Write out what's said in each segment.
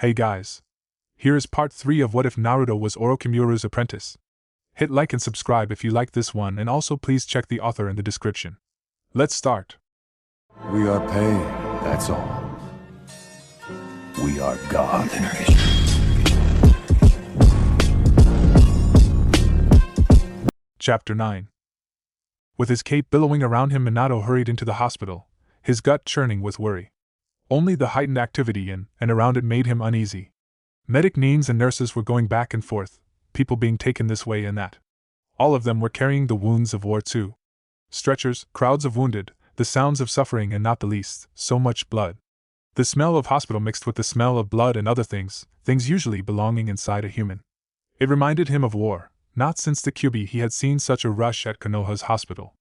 Hey guys. Here is part 3 of What If Naruto Was Orochimaru's Apprentice. Hit like and subscribe if you like this one, and also please check the author in the description. Let's start. We are paid, that's all. We are God. Chapter 9. With his cape billowing around him, Minato hurried into the hospital, his gut churning with worry. Only the heightened activity in and around it made him uneasy. Medic neens and nurses were going back and forth, people being taken this way and that. All of them were carrying the wounds of war too. Stretchers, crowds of wounded, the sounds of suffering, and not the least, so much blood. The smell of hospital mixed with the smell of blood and other things usually belonging inside a human. It reminded him of war. Not since the Kyuubi he had seen such a rush at Konoha's hospital.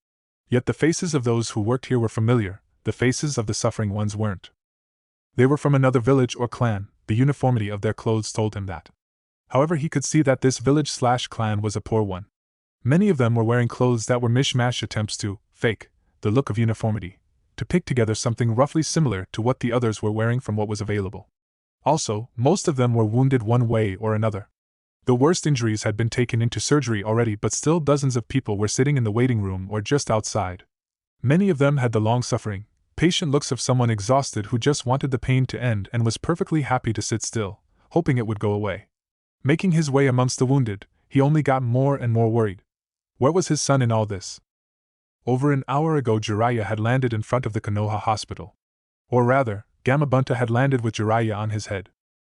Yet the faces of those who worked here were familiar, the faces of the suffering ones weren't. They were from another village or clan, the uniformity of their clothes told him that. However, he could see that this village/clan was a poor one. Many of them were wearing clothes that were mishmash attempts to fake the look of uniformity, to pick together something roughly similar to what the others were wearing from what was available. Also, most of them were wounded one way or another. The worst injuries had been taken into surgery already, but still dozens of people were sitting in the waiting room or just outside. Many of them had the long-suffering, patient looks of someone exhausted who just wanted the pain to end and was perfectly happy to sit still, hoping it would go away. Making his way amongst the wounded, he only got more and more worried. Where was his son in all this? Over an hour ago, Jiraiya had landed in front of the Konoha hospital. Or rather, Gamabunta had landed with Jiraiya on his head.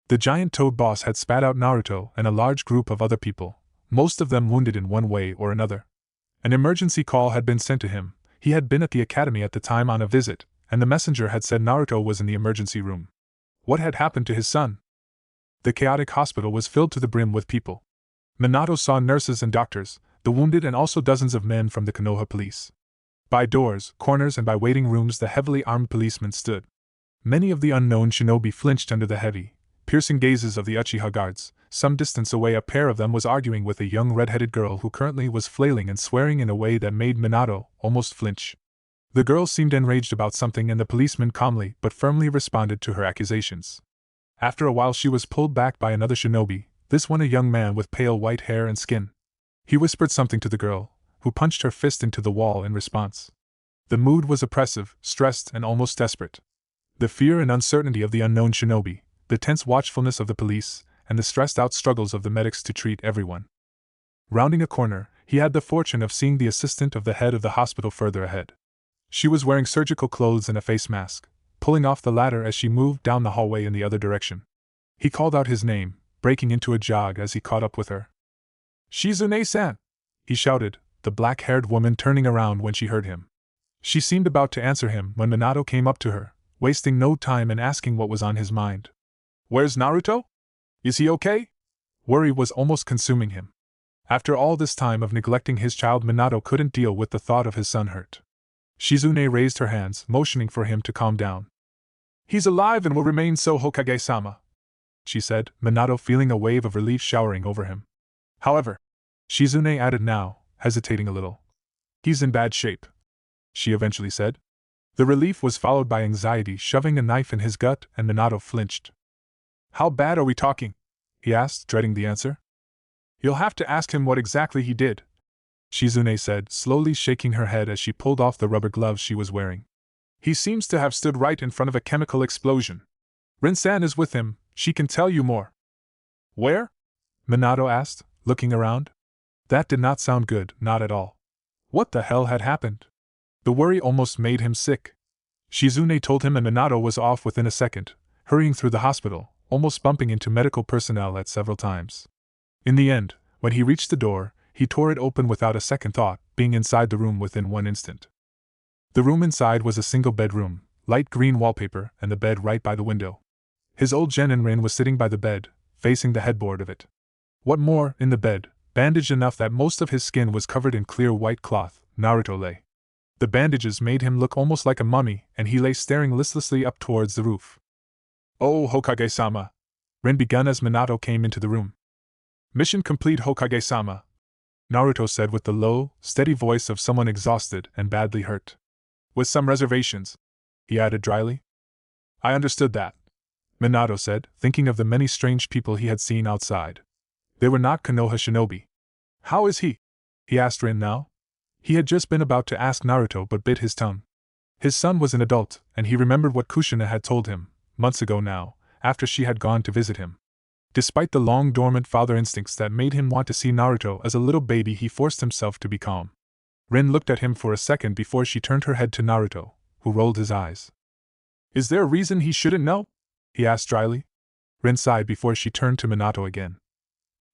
The giant toad boss had spat out Naruto and a large group of other people, most of them wounded in one way or another. An emergency call had been sent to him. He had been at the academy at the time on a visit, and the messenger had said Naruto was in the emergency room. What had happened to his son? The chaotic hospital was filled to the brim with people. Minato saw nurses and doctors, the wounded, and also dozens of men from the Konoha police. By doors, corners, and by waiting rooms the heavily armed policemen stood. Many of the unknown shinobi flinched under the heavy, piercing gazes of the Uchiha guards. Some distance away a pair of them was arguing with a young red-headed girl who currently was flailing and swearing in a way that made Minato almost flinch. The girl seemed enraged about something, and the policeman calmly but firmly responded to her accusations. After a while she was pulled back by another shinobi, this one a young man with pale white hair and skin. He whispered something to the girl, who punched her fist into the wall in response. The mood was oppressive, stressed, and almost desperate. The fear and uncertainty of the unknown shinobi, the tense watchfulness of the police, and the stressed-out struggles of the medics to treat everyone. Rounding a corner, he had the fortune of seeing the assistant of the head of the hospital further ahead. She was wearing surgical clothes and a face mask, pulling off the latter as she moved down the hallway in the other direction. He called out his name, breaking into a jog as he caught up with her. "Shizune-san!" he shouted, the black-haired woman turning around when she heard him. She seemed about to answer him when Minato came up to her, wasting no time and asking what was on his mind. "Where's Naruto? Is he okay?" Worry was almost consuming him. After all this time of neglecting his child, Minato couldn't deal with the thought of his son hurt. Shizune raised her hands, motioning for him to calm down. "He's alive and will remain so, Hokage-sama," she said, Minato feeling a wave of relief showering over him. "However," Shizune added now, hesitating a little, "he's in bad shape," she eventually said. The relief was followed by anxiety, shoving a knife in his gut, and Minato flinched. "How bad are we talking?" he asked, dreading the answer. "You'll have to ask him what exactly he did," Shizune said, slowly shaking her head as she pulled off the rubber gloves she was wearing. "He seems to have stood right in front of a chemical explosion. Rin-san is with him, she can tell you more." "Where?" Minato asked, looking around. That did not sound good, not at all. What the hell had happened? The worry almost made him sick. Shizune told him, and Minato was off within a second, hurrying through the hospital, almost bumping into medical personnel at several times. In the end, when he reached the door, he tore it open without a second thought, being inside the room within one instant. The room inside was a single bedroom, light green wallpaper, and the bed right by the window. His old genin Rin was sitting by the bed, facing the headboard of it. What more, in the bed, bandaged enough that most of his skin was covered in clear white cloth, Naruto lay. The bandages made him look almost like a mummy, and he lay staring listlessly up towards the roof. "Oh, Hokage-sama," Rin began as Minato came into the room. "Mission complete, Hokage-sama," Naruto said with the low, steady voice of someone exhausted and badly hurt. "With some reservations," he added dryly. "I understood that," Minato said, thinking of the many strange people he had seen outside. They were not Konoha shinobi. How is he? He asked Rin now. He had just been about to ask Naruto but bit his tongue. His son was an adult, and he remembered what Kushina had told him, months ago now, after she had gone to visit him. Despite the long-dormant father instincts that made him want to see Naruto as a little baby, he forced himself to be calm. Rin looked at him for a second before she turned her head to Naruto, who rolled his eyes. Is there a reason he shouldn't know? He asked dryly. Rin sighed before she turned to Minato again.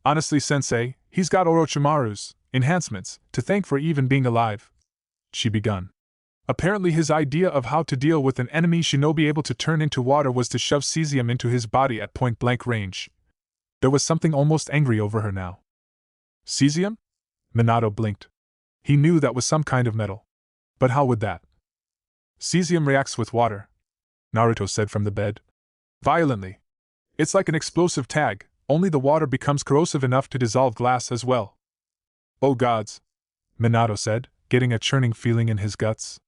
Honestly, Sensei, he's got Orochimaru's enhancements to thank for even being alive. She begun. Apparently his idea of how to deal with an enemy shinobi able to turn into water was to shove cesium into his body at point-blank range. There was something almost angry over her now. Cesium? Minato blinked. He knew that was some kind of metal. But how would that? Cesium reacts with water, Naruto said from the bed. Violently. It's like an explosive tag, only the water becomes corrosive enough to dissolve glass as well. Oh gods, Minato said, getting a churning feeling in his guts.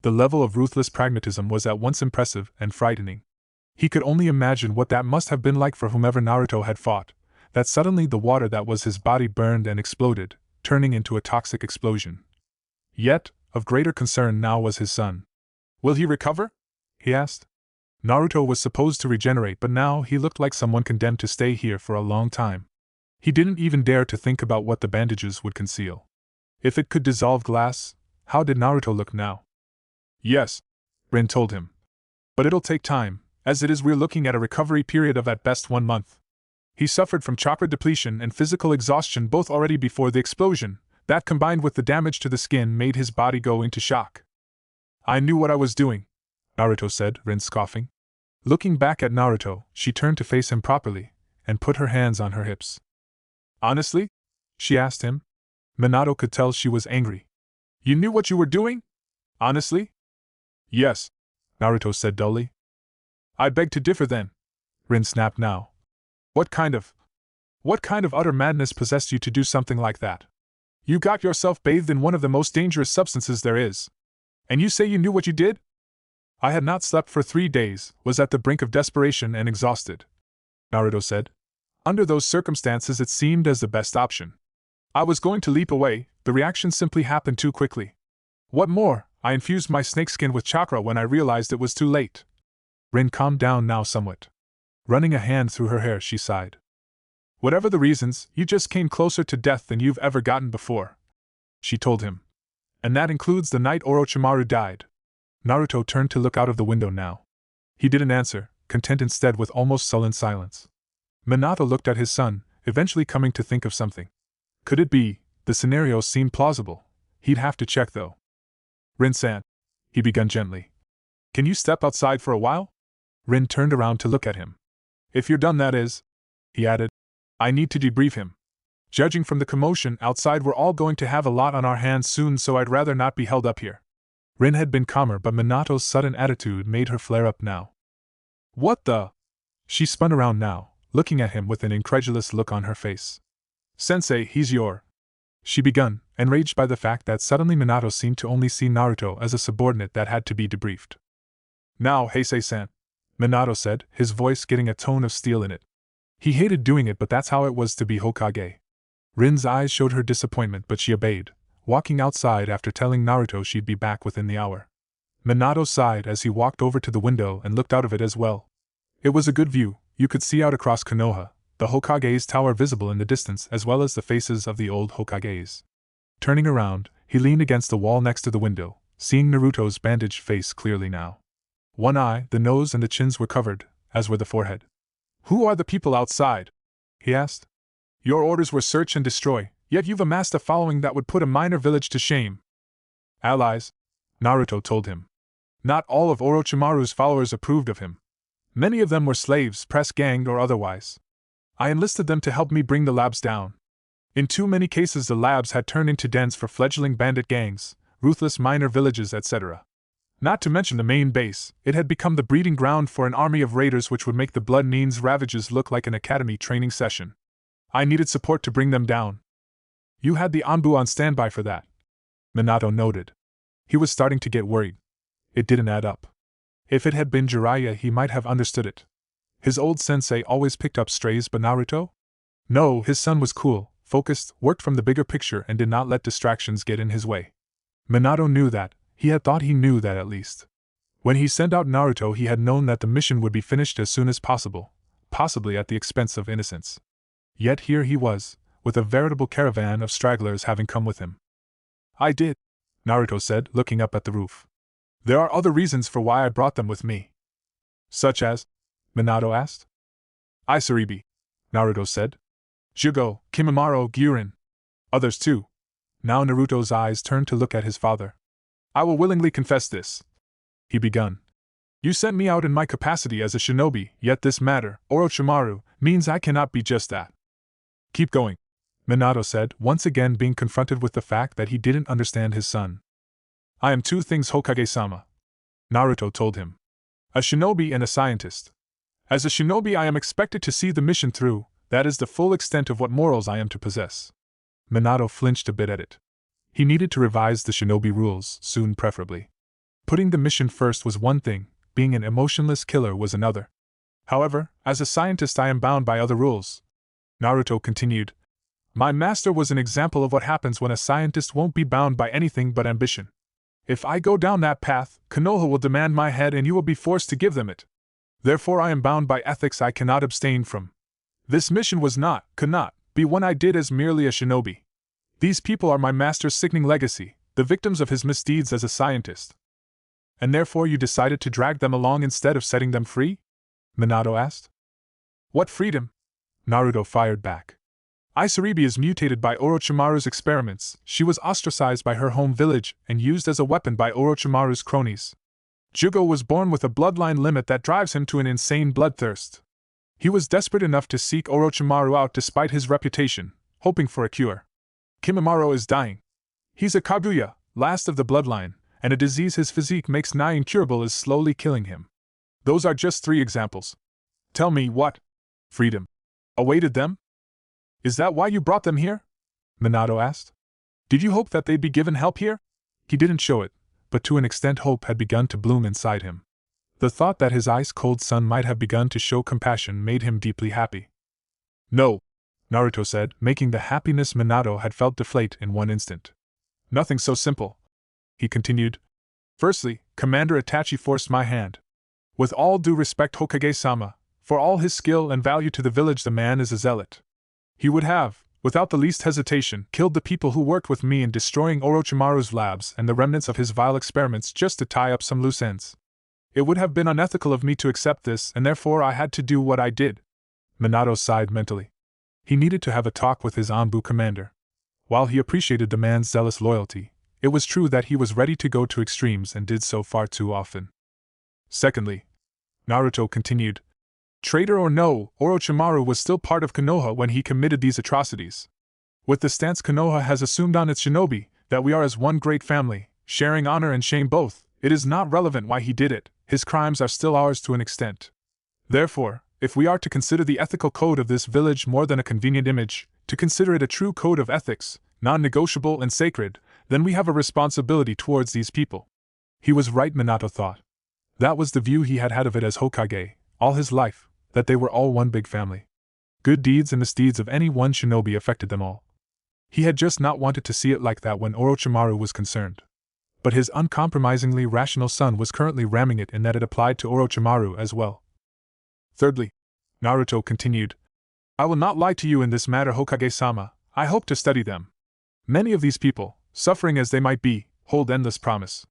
The level of ruthless pragmatism was at once impressive and frightening. He could only imagine what that must have been like for whomever Naruto had fought, that suddenly the water that was his body burned and exploded, turning into a toxic explosion. Yet, of greater concern now was his son. Will he recover? He asked. Naruto was supposed to regenerate, but now he looked like someone condemned to stay here for a long time. He didn't even dare to think about what the bandages would conceal. If it could dissolve glass, how did Naruto look now? Yes, Rin told him. But it'll take time, as it is we're looking at a recovery period of at best 1 month. He suffered from chakra depletion and physical exhaustion both already before the explosion. That combined with the damage to the skin made his body go into shock. I knew what I was doing, Naruto said, Rin scoffing. Looking back at Naruto, she turned to face him properly, and put her hands on her hips. Honestly? She asked him. Minato could tell she was angry. You knew what you were doing? Honestly? Yes, Naruto said dully. I beg to differ then, Rin snapped now. What kind of utter madness possessed you to do something like that? You got yourself bathed in one of the most dangerous substances there is. And you say you knew what you did? I had not slept for 3 days, was at the brink of desperation and exhausted, Naruto said. Under those circumstances it seemed as the best option. I was going to leap away, the reaction simply happened too quickly. What more, I infused my snakeskin with chakra when I realized it was too late. Rin calmed down now somewhat. Running a hand through her hair, she sighed. Whatever the reasons, you just came closer to death than you've ever gotten before, she told him. And that includes the night Orochimaru died. Naruto turned to look out of the window now. He didn't answer, content instead with almost sullen silence. Minato looked at his son, eventually coming to think of something. Could it be? The scenario seemed plausible. He'd have to check though. Rin-san, he begun gently. Can you step outside for a while? Rin turned around to look at him. If you're done, that is, he added. I need to debrief him. Judging from the commotion outside, we're all going to have a lot on our hands soon, so I'd rather not be held up here. Rin had been calmer, but Minato's sudden attitude made her flare up now. What the? She spun around now, looking at him with an incredulous look on her face. Sensei, he's your... She begun, enraged by the fact that suddenly Minato seemed to only see Naruto as a subordinate that had to be debriefed. Now, Heisei-san, Minato said, his voice getting a tone of steel in it. He hated doing it, but that's how it was to be Hokage. Rin's eyes showed her disappointment, but she obeyed, walking outside after telling Naruto she'd be back within the hour. Minato sighed as he walked over to the window and looked out of it as well. It was a good view. You could see out across Konoha, the Hokage's tower visible in the distance, as well as the faces of the old Hokages. Turning around, he leaned against the wall next to the window, seeing Naruto's bandaged face clearly now. One eye, the nose and the chins were covered, as were the forehead. Who are the people outside? He asked. Your orders were search and destroy, yet you've amassed a following that would put a minor village to shame. Allies, Naruto told him. Not all of Orochimaru's followers approved of him. Many of them were slaves, press-ganged or otherwise. I enlisted them to help me bring the labs down. In too many cases the labs had turned into dens for fledgling bandit gangs, ruthless minor villages, etc. Not to mention the main base, it had become the breeding ground for an army of raiders which would make the Blood Nin's ravages look like an academy training session. I needed support to bring them down. You had the Anbu on standby for that, Minato noted. He was starting to get worried. It didn't add up. If it had been Jiraiya, he might have understood it. His old sensei always picked up strays, but Naruto? No, his son was cool, focused, worked from the bigger picture, and did not let distractions get in his way. Minato knew that. He had thought he knew that at least. When he sent out Naruto, he had known that the mission would be finished as soon as possible, possibly at the expense of innocence. Yet here he was, with a veritable caravan of stragglers having come with him. I did, Naruto said, looking up at the roof. There are other reasons for why I brought them with me. Such as? Minato asked. Isaribi, Naruto said. Jugo, Kimimaro, Gyurin. Others too. Now Naruto's eyes turned to look at his father. I will willingly confess this, he begun. You sent me out in my capacity as a shinobi, yet this matter, Orochimaru, means I cannot be just that. Keep going, Minato said, once again being confronted with the fact that he didn't understand his son. I am two things, Hokage-sama, Naruto told him. A shinobi and a scientist. As a shinobi I am expected to see the mission through, that is the full extent of what morals I am to possess. Minato flinched a bit at it. He needed to revise the shinobi rules, soon preferably. Putting the mission first was one thing, being an emotionless killer was another. However, as a scientist I am bound by other rules. Naruto continued. My master was an example of what happens when a scientist won't be bound by anything but ambition. If I go down that path, Konoha will demand my head and you will be forced to give them it. Therefore I am bound by ethics I cannot abstain from. This mission was not, could not, be one I did as merely a shinobi. These people are my master's sickening legacy, the victims of his misdeeds as a scientist. And therefore you decided to drag them along instead of setting them free? Minato asked. What freedom? Naruto fired back. Isaribi is mutated by Orochimaru's experiments. She was ostracized by her home village and used as a weapon by Orochimaru's cronies. Jugo was born with a bloodline limit that drives him to an insane bloodthirst. He was desperate enough to seek Orochimaru out despite his reputation, hoping for a cure. Kimimaro is dying. He's a Kaguya, last of the bloodline, and a disease his physique makes nigh incurable is slowly killing him. Those are just 3 examples. Tell me what freedom awaited them? Is that why you brought them here? Minato asked. Did you hope that they'd be given help here? He didn't show it, but to an extent hope had begun to bloom inside him. The thought that his ice-cold son might have begun to show compassion made him deeply happy. No, Naruto said, making the happiness Minato had felt deflate in one instant. Nothing so simple, he continued. Firstly, Commander Itachi forced my hand. With all due respect, Hokage-sama, for all his skill and value to the village, the man is a zealot. He would have, without the least hesitation, killed the people who worked with me in destroying Orochimaru's labs and the remnants of his vile experiments just to tie up some loose ends. It would have been unethical of me to accept this, and therefore I had to do what I did. Minato sighed mentally. He needed to have a talk with his Anbu commander. While he appreciated the man's zealous loyalty, it was true that he was ready to go to extremes and did so far too often. Secondly, Naruto continued, traitor or no, Orochimaru was still part of Konoha when he committed these atrocities. With the stance Konoha has assumed on its shinobi, that we are as one great family, sharing honor and shame both, it is not relevant why he did it, his crimes are still ours to an extent. Therefore, if we are to consider the ethical code of this village more than a convenient image, to consider it a true code of ethics, non-negotiable and sacred, then we have a responsibility towards these people. He was right, Minato thought. That was the view he had had of it as Hokage, all his life, that they were all one big family. Good deeds and misdeeds of any one shinobi affected them all. He had just not wanted to see it like that when Orochimaru was concerned. But his uncompromisingly rational son was currently ramming it in that it applied to Orochimaru as well. Thirdly, Naruto continued, I will not lie to you in this matter, Hokage-sama, I hope to study them. Many of these people, suffering as they might be, hold endless promise.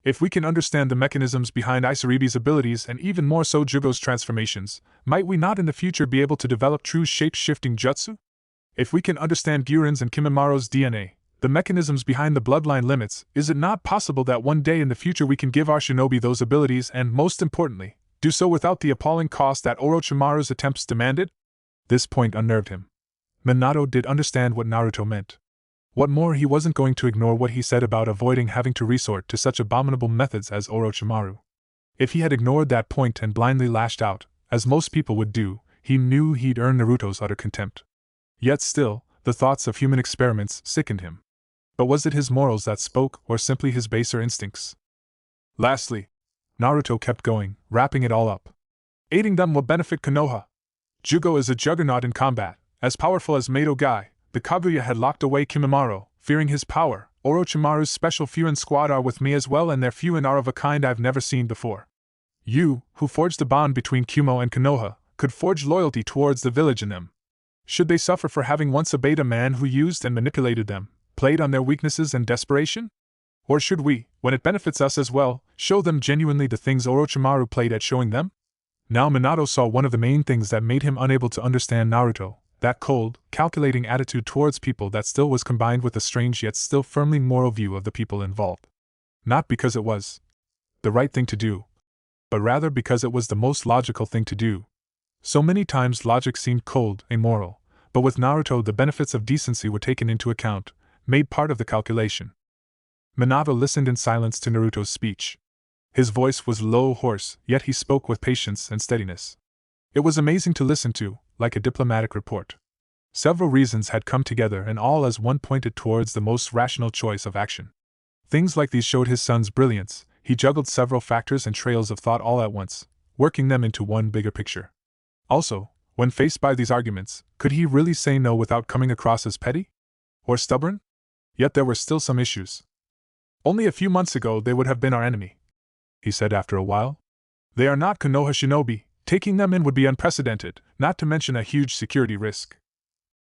If we can understand the mechanisms behind Isaribi's abilities and even more so Jugo's transformations, might we not in the future be able to develop true shape-shifting jutsu? If we can understand Gyurin's and Kimimaro's DNA, the mechanisms behind the bloodline limits, is it not possible that one day in the future we can give our shinobi those abilities and, most importantly, do so without the appalling cost that Orochimaru's attempts demanded? This point unnerved him. Minato did understand what Naruto meant. What more, he wasn't going to ignore what he said about avoiding having to resort to such abominable methods as Orochimaru. If he had ignored that point and blindly lashed out, as most people would do, he knew he'd earn Naruto's utter contempt. Yet still, the thoughts of human experiments sickened him. But was it his morals that spoke, or simply his baser instincts? Lastly, Naruto kept going, wrapping it all up. Aiding them will benefit Konoha. Jugo is a juggernaut in combat, as powerful as Mato Guy. The Kaguya had locked away Kimimaro, fearing his power. Orochimaru's special Fuin squad are with me as well, and their Fuin are of a kind I've never seen before. You, who forged the bond between Kumo and Konoha, could forge loyalty towards the village in them. Should they suffer for having once obeyed a man who used and manipulated them, played on their weaknesses and desperation? Or should we, when it benefits us as well, show them genuinely the things Orochimaru played at showing them? Now Minato saw one of the main things that made him unable to understand Naruto, that cold, calculating attitude towards people that still was combined with a strange yet still firmly moral view of the people involved. Not because it was the right thing to do, but rather because it was the most logical thing to do. So many times logic seemed cold, immoral, but with Naruto the benefits of decency were taken into account, made part of the calculation. Minato listened in silence to Naruto's speech. His voice was low, hoarse, yet he spoke with patience and steadiness. It was amazing to listen to, like a diplomatic report. Several reasons had come together and all as one pointed towards the most rational choice of action. Things like these showed his son's brilliance. He juggled several factors and trails of thought all at once, working them into one bigger picture. Also, when faced by these arguments, could he really say no without coming across as petty? Or stubborn? Yet there were still some issues. Only a few months ago they would have been our enemy, he said after a while. They are not Konoha shinobi. Taking them in would be unprecedented, not to mention a huge security risk.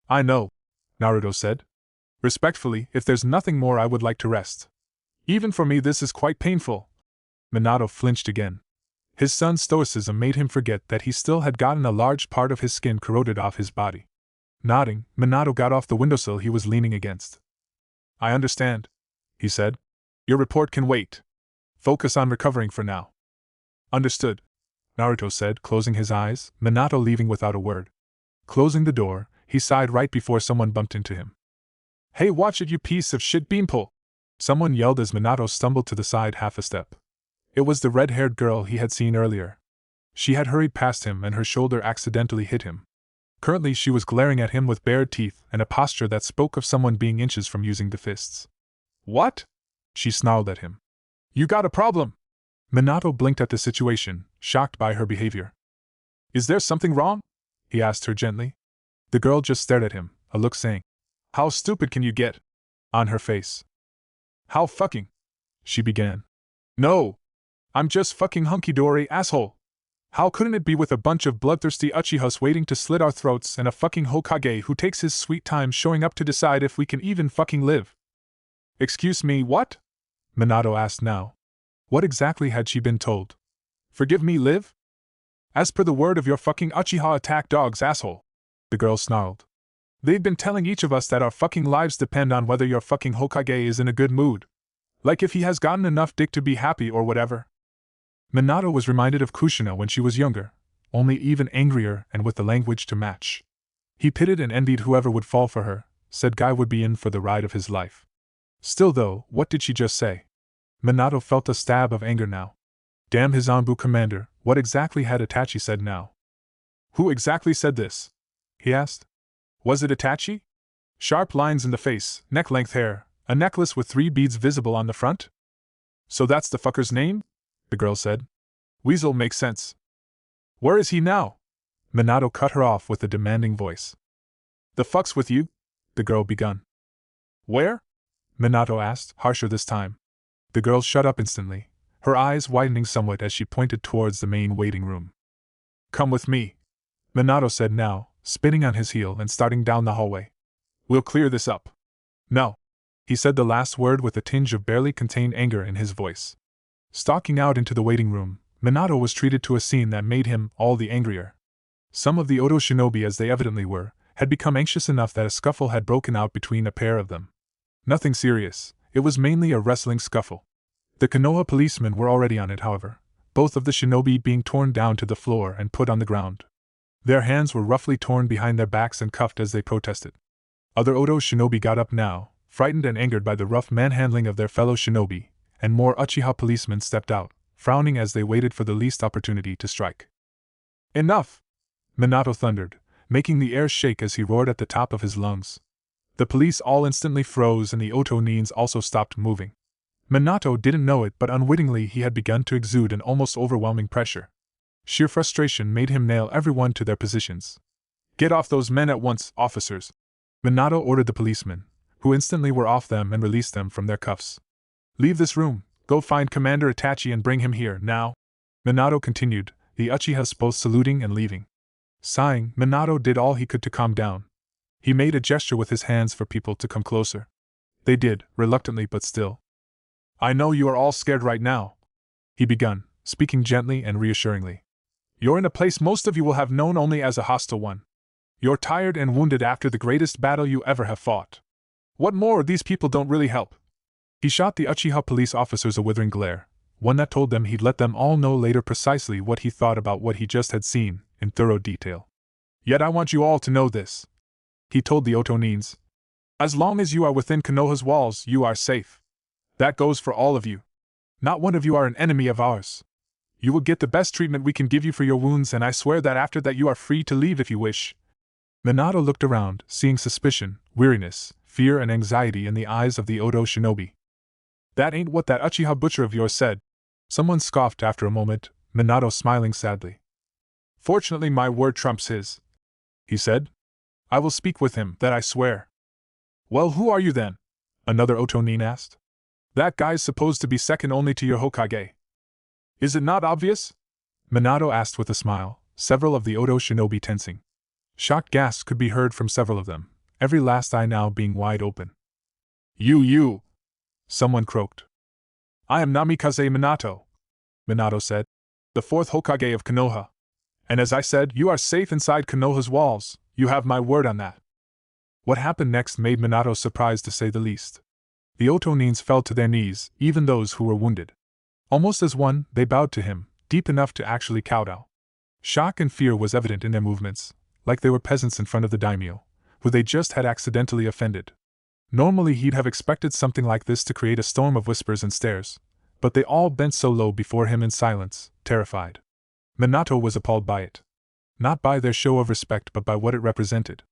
I know, Naruto said. Respectfully, if there's nothing more I would like to rest. Even for me this is quite painful. Minato flinched again. His son's stoicism made him forget that he still had gotten a large part of his skin corroded off his body. Nodding, Minato got off the windowsill he was leaning against. I understand, he said. Your report can wait. Focus on recovering for now. Understood, Naruto said, closing his eyes, Minato leaving without a word. Closing the door, he sighed right before someone bumped into him. Hey, watch it, you piece of shit, Beanpole! Someone yelled as Minato stumbled to the side half a step. It was the red-haired girl he had seen earlier. She had hurried past him and her shoulder accidentally hit him. Currently she was glaring at him with bared teeth and a posture that spoke of someone being inches from using the fists. What? She snarled at him. You got a problem? Minato blinked at the situation, shocked by her behavior. Is there something wrong? He asked her gently. The girl just stared at him, a look saying, How stupid can you get? On her face. How fucking? She began. No! I'm just fucking hunky-dory, asshole! How couldn't it be with a bunch of bloodthirsty Uchihas waiting to slit our throats and a fucking Hokage who takes his sweet time showing up to decide if we can even fucking live? Excuse me, what? Minato asked now. What exactly had she been told? Forgive me, live? As per the word of your fucking Uchiha attack dogs, asshole, the girl snarled. They've been telling each of us that our fucking lives depend on whether your fucking Hokage is in a good mood. Like if he has gotten enough dick to be happy or whatever. Minato was reminded of Kushina when she was younger, only even angrier and with the language to match. He pitied and envied whoever would fall for her, said Guy would be in for the ride of his life. Still though, what did she just say? Minato felt a stab of anger now. Damn his Anbu commander, what exactly had Itachi said now? Who exactly said this? He asked. Was it Itachi? Sharp lines in the face, neck-length hair, a necklace with 3 beads visible on the front? So that's the fucker's name? The girl said. Weasel makes sense. Where is he now? Minato cut her off with a demanding voice. The fuck's with you? The girl begun. Where? Minato asked, harsher this time. The girl shut up instantly, her eyes widening somewhat as she pointed towards the main waiting room. Come with me, Minato said now, spinning on his heel and starting down the hallway. We'll clear this up. No. He said the last word with a tinge of barely contained anger in his voice. Stalking out into the waiting room, Minato was treated to a scene that made him all the angrier. Some of the Odo shinobi, as they evidently were, had become anxious enough that a scuffle had broken out between a pair of them. Nothing serious, it was mainly a wrestling scuffle. The Konoha policemen were already on it, however, both of the shinobi being torn down to the floor and put on the ground. Their hands were roughly torn behind their backs and cuffed as they protested. Other Odo shinobi got up now, frightened and angered by the rough manhandling of their fellow shinobi, and more Uchiha policemen stepped out, frowning as they waited for the least opportunity to strike. Enough! Minato thundered, making the air shake as he roared at the top of his lungs. The police all instantly froze and the Oto Nins also stopped moving. Minato didn't know it, but unwittingly he had begun to exude an almost overwhelming pressure. Sheer frustration made him nail everyone to their positions. "Get off those men at once, officers!" Minato ordered the policemen, who instantly were off them and released them from their cuffs. "Leave this room, go find Commander Itachi and bring him here, now!" Minato continued, the Uchihas both saluting and leaving. Sighing, Minato did all he could to calm down. He made a gesture with his hands for people to come closer. They did, reluctantly but still. "I know you are all scared right now," he begun, speaking gently and reassuringly. "You're in a place most of you will have known only as a hostile one. You're tired and wounded after the greatest battle you ever have fought. What more, these people don't really help." He shot the Uchiha police officers a withering glare, one that told them he'd let them all know later precisely what he thought about what he just had seen, in thorough detail. "Yet I want you all to know this," he told the Otonins. "As long as you are within Konoha's walls, you are safe. That goes for all of you. Not one of you are an enemy of ours. You will get the best treatment we can give you for your wounds, and I swear that after that you are free to leave if you wish." Minato looked around, seeing suspicion, weariness, fear and anxiety in the eyes of the Oto shinobi. "That ain't what that Uchiha butcher of yours said," someone scoffed after a moment, Minato smiling sadly. "Fortunately my word trumps his," he said. "I will speak with him, that I swear." "Well, who are you then?" another Otonin asked. "That guy's supposed to be second only to your Hokage. Is it not obvious?" Minato asked with a smile, several of the Oto shinobi tensing. Shocked gasps could be heard from several of them, every last eye now being wide open. You! Someone croaked. "I am Namikaze Minato," Minato said, "the fourth Hokage of Konoha. And as I said, you are safe inside Konoha's walls, you have my word on that." What happened next made Minato surprised to say the least. The Otonins fell to their knees, even those who were wounded. Almost as one, they bowed to him, deep enough to actually kowtow. Shock and fear was evident in their movements, like they were peasants in front of the daimyo, who they just had accidentally offended. Normally he'd have expected something like this to create a storm of whispers and stares, but they all bent so low before him in silence, terrified. Minato was appalled by it. Not by their show of respect but by what it represented.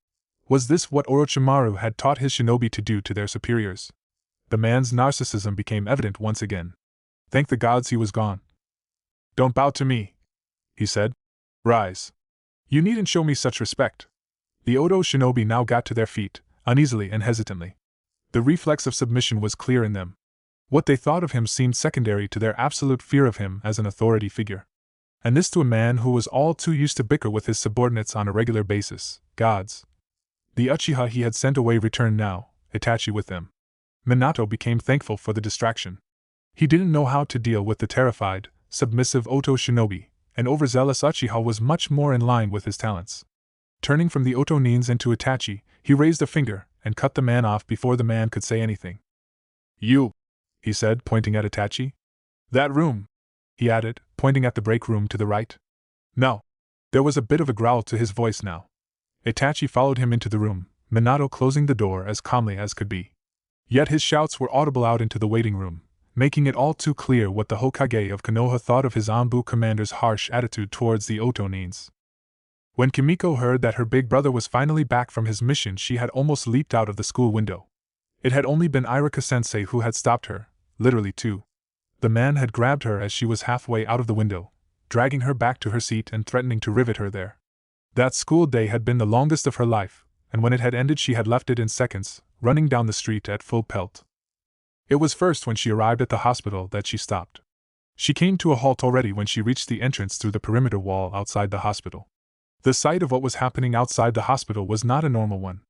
Was this what Orochimaru had taught his shinobi to do to their superiors? The man's narcissism became evident once again. Thank the gods he was gone. "Don't bow to me," he said. "Rise. You needn't show me such respect." The Oto shinobi now got to their feet, uneasily and hesitantly. The reflex of submission was clear in them. What they thought of him seemed secondary to their absolute fear of him as an authority figure. And this to a man who was all too used to bicker with his subordinates on a regular basis. Gods. The Uchiha he had sent away returned now, Itachi with them. Minato became thankful for the distraction. He didn't know how to deal with the terrified, submissive Oto shinobi, and overzealous Uchiha was much more in line with his talents. Turning from the Otonins and to Itachi, he raised a finger and cut the man off before the man could say anything. "You," he said, pointing at Itachi. "That room," he added, pointing at the break room to the right. "No." There was a bit of a growl to his voice now. Itachi followed him into the room, Minato closing the door as calmly as could be. Yet his shouts were audible out into the waiting room, making it all too clear what the Hokage of Konoha thought of his Anbu commander's harsh attitude towards the Otonins. When Kimiko heard that her big brother was finally back from his mission, she had almost leaped out of the school window. It had only been Iruka-sensei who had stopped her, literally too. The man had grabbed her as she was halfway out of the window, dragging her back to her seat and threatening to rivet her there. That school day had been the longest of her life, and when it had ended she had left it in seconds, running down the street at full pelt. It was first when she arrived at the hospital that she stopped. She came to a halt already when she reached the entrance through the perimeter wall outside the hospital. The sight of what was happening outside the hospital was not a normal one.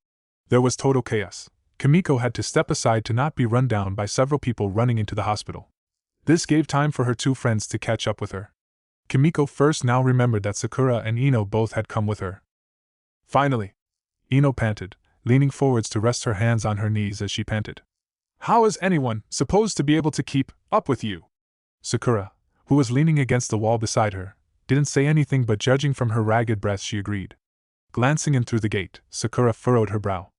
There was total chaos. Kimiko had to step aside to not be run down by several people running into the hospital. This gave time for her two friends to catch up with her. Kimiko first now remembered that Sakura and Ino both had come with her. "Finally!" Ino panted, leaning forwards to rest her hands on her knees as she panted. "How is anyone supposed to be able to keep up with you?" Sakura, who was leaning against the wall beside her, didn't say anything, but judging from her ragged breath she agreed. Glancing in through the gate, Sakura furrowed her brow.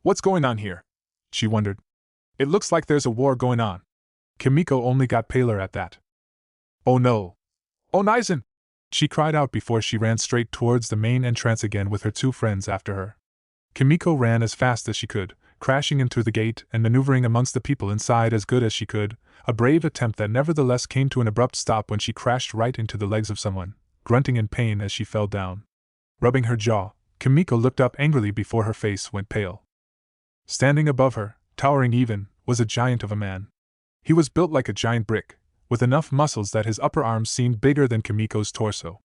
"What's going on here?" she wondered. "It looks like there's a war going on." Kimiko only got paler at that. "Oh no! Oh Naizen!" she cried out before she ran straight towards the main entrance again with her two friends after her. Kimiko ran as fast as she could, crashing in through the gate and maneuvering amongst the people inside as good as she could, a brave attempt that nevertheless came to an abrupt stop when she crashed right into the legs of someone, grunting in pain as she fell down. Rubbing her jaw, Kimiko looked up angrily before her face went pale. Standing above her, towering even, was a giant of a man. He was built like a giant brick, with enough muscles that his upper arms seemed bigger than Kimiko's torso.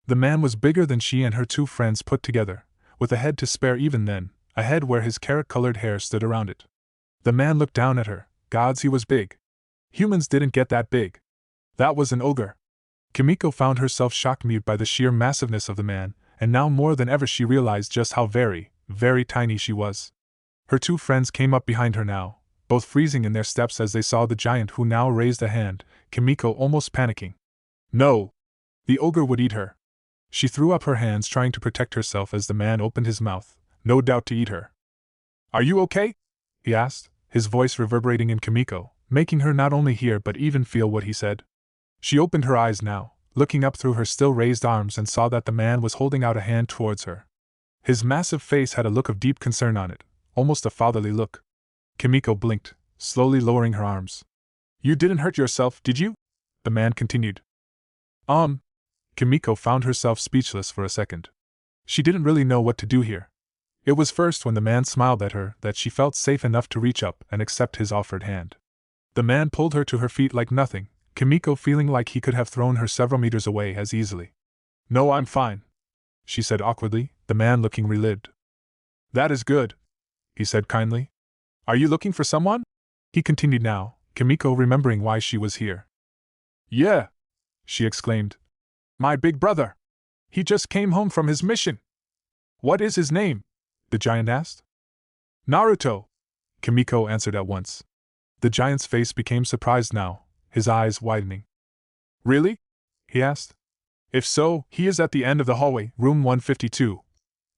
The man was bigger than she and her two friends put together, with a head to spare even then, a head where his carrot-colored hair stood around it. The man looked down at her. Gods, he was big. Humans didn't get that big. That was an ogre. Kimiko found herself shocked mute by the sheer massiveness of the man, and now more than ever she realized just how very, very tiny she was. Her two friends came up behind her now, both freezing in their steps as they saw the giant who now raised a hand, Kimiko almost panicking. No! The ogre would eat her. She threw up her hands trying to protect herself as the man opened his mouth, no doubt to eat her. Are you okay? He asked, his voice reverberating in Kimiko, making her not only hear but even feel what he said. She opened her eyes now, looking up through her still raised arms and saw that the man was holding out a hand towards her. His massive face had a look of deep concern on it, almost a fatherly look. Kimiko blinked, slowly lowering her arms. You didn't hurt yourself, did you? The man continued. Kimiko found herself speechless for a second. She didn't really know what to do here. It was first when the man smiled at her that she felt safe enough to reach up and accept his offered hand. The man pulled her to her feet like nothing, Kimiko feeling like he could have thrown her several meters away as easily. No, I'm fine, she said awkwardly, the man looking relieved. That is good, he said kindly. Are you looking for someone? He continued now, Kimiko remembering why she was here. Yeah, she exclaimed. My big brother. He just came home from his mission. What is his name? The giant asked. Naruto, Kimiko answered at once. The giant's face became surprised now, his eyes widening. Really? He asked. If so, he is at the end of the hallway, room 152.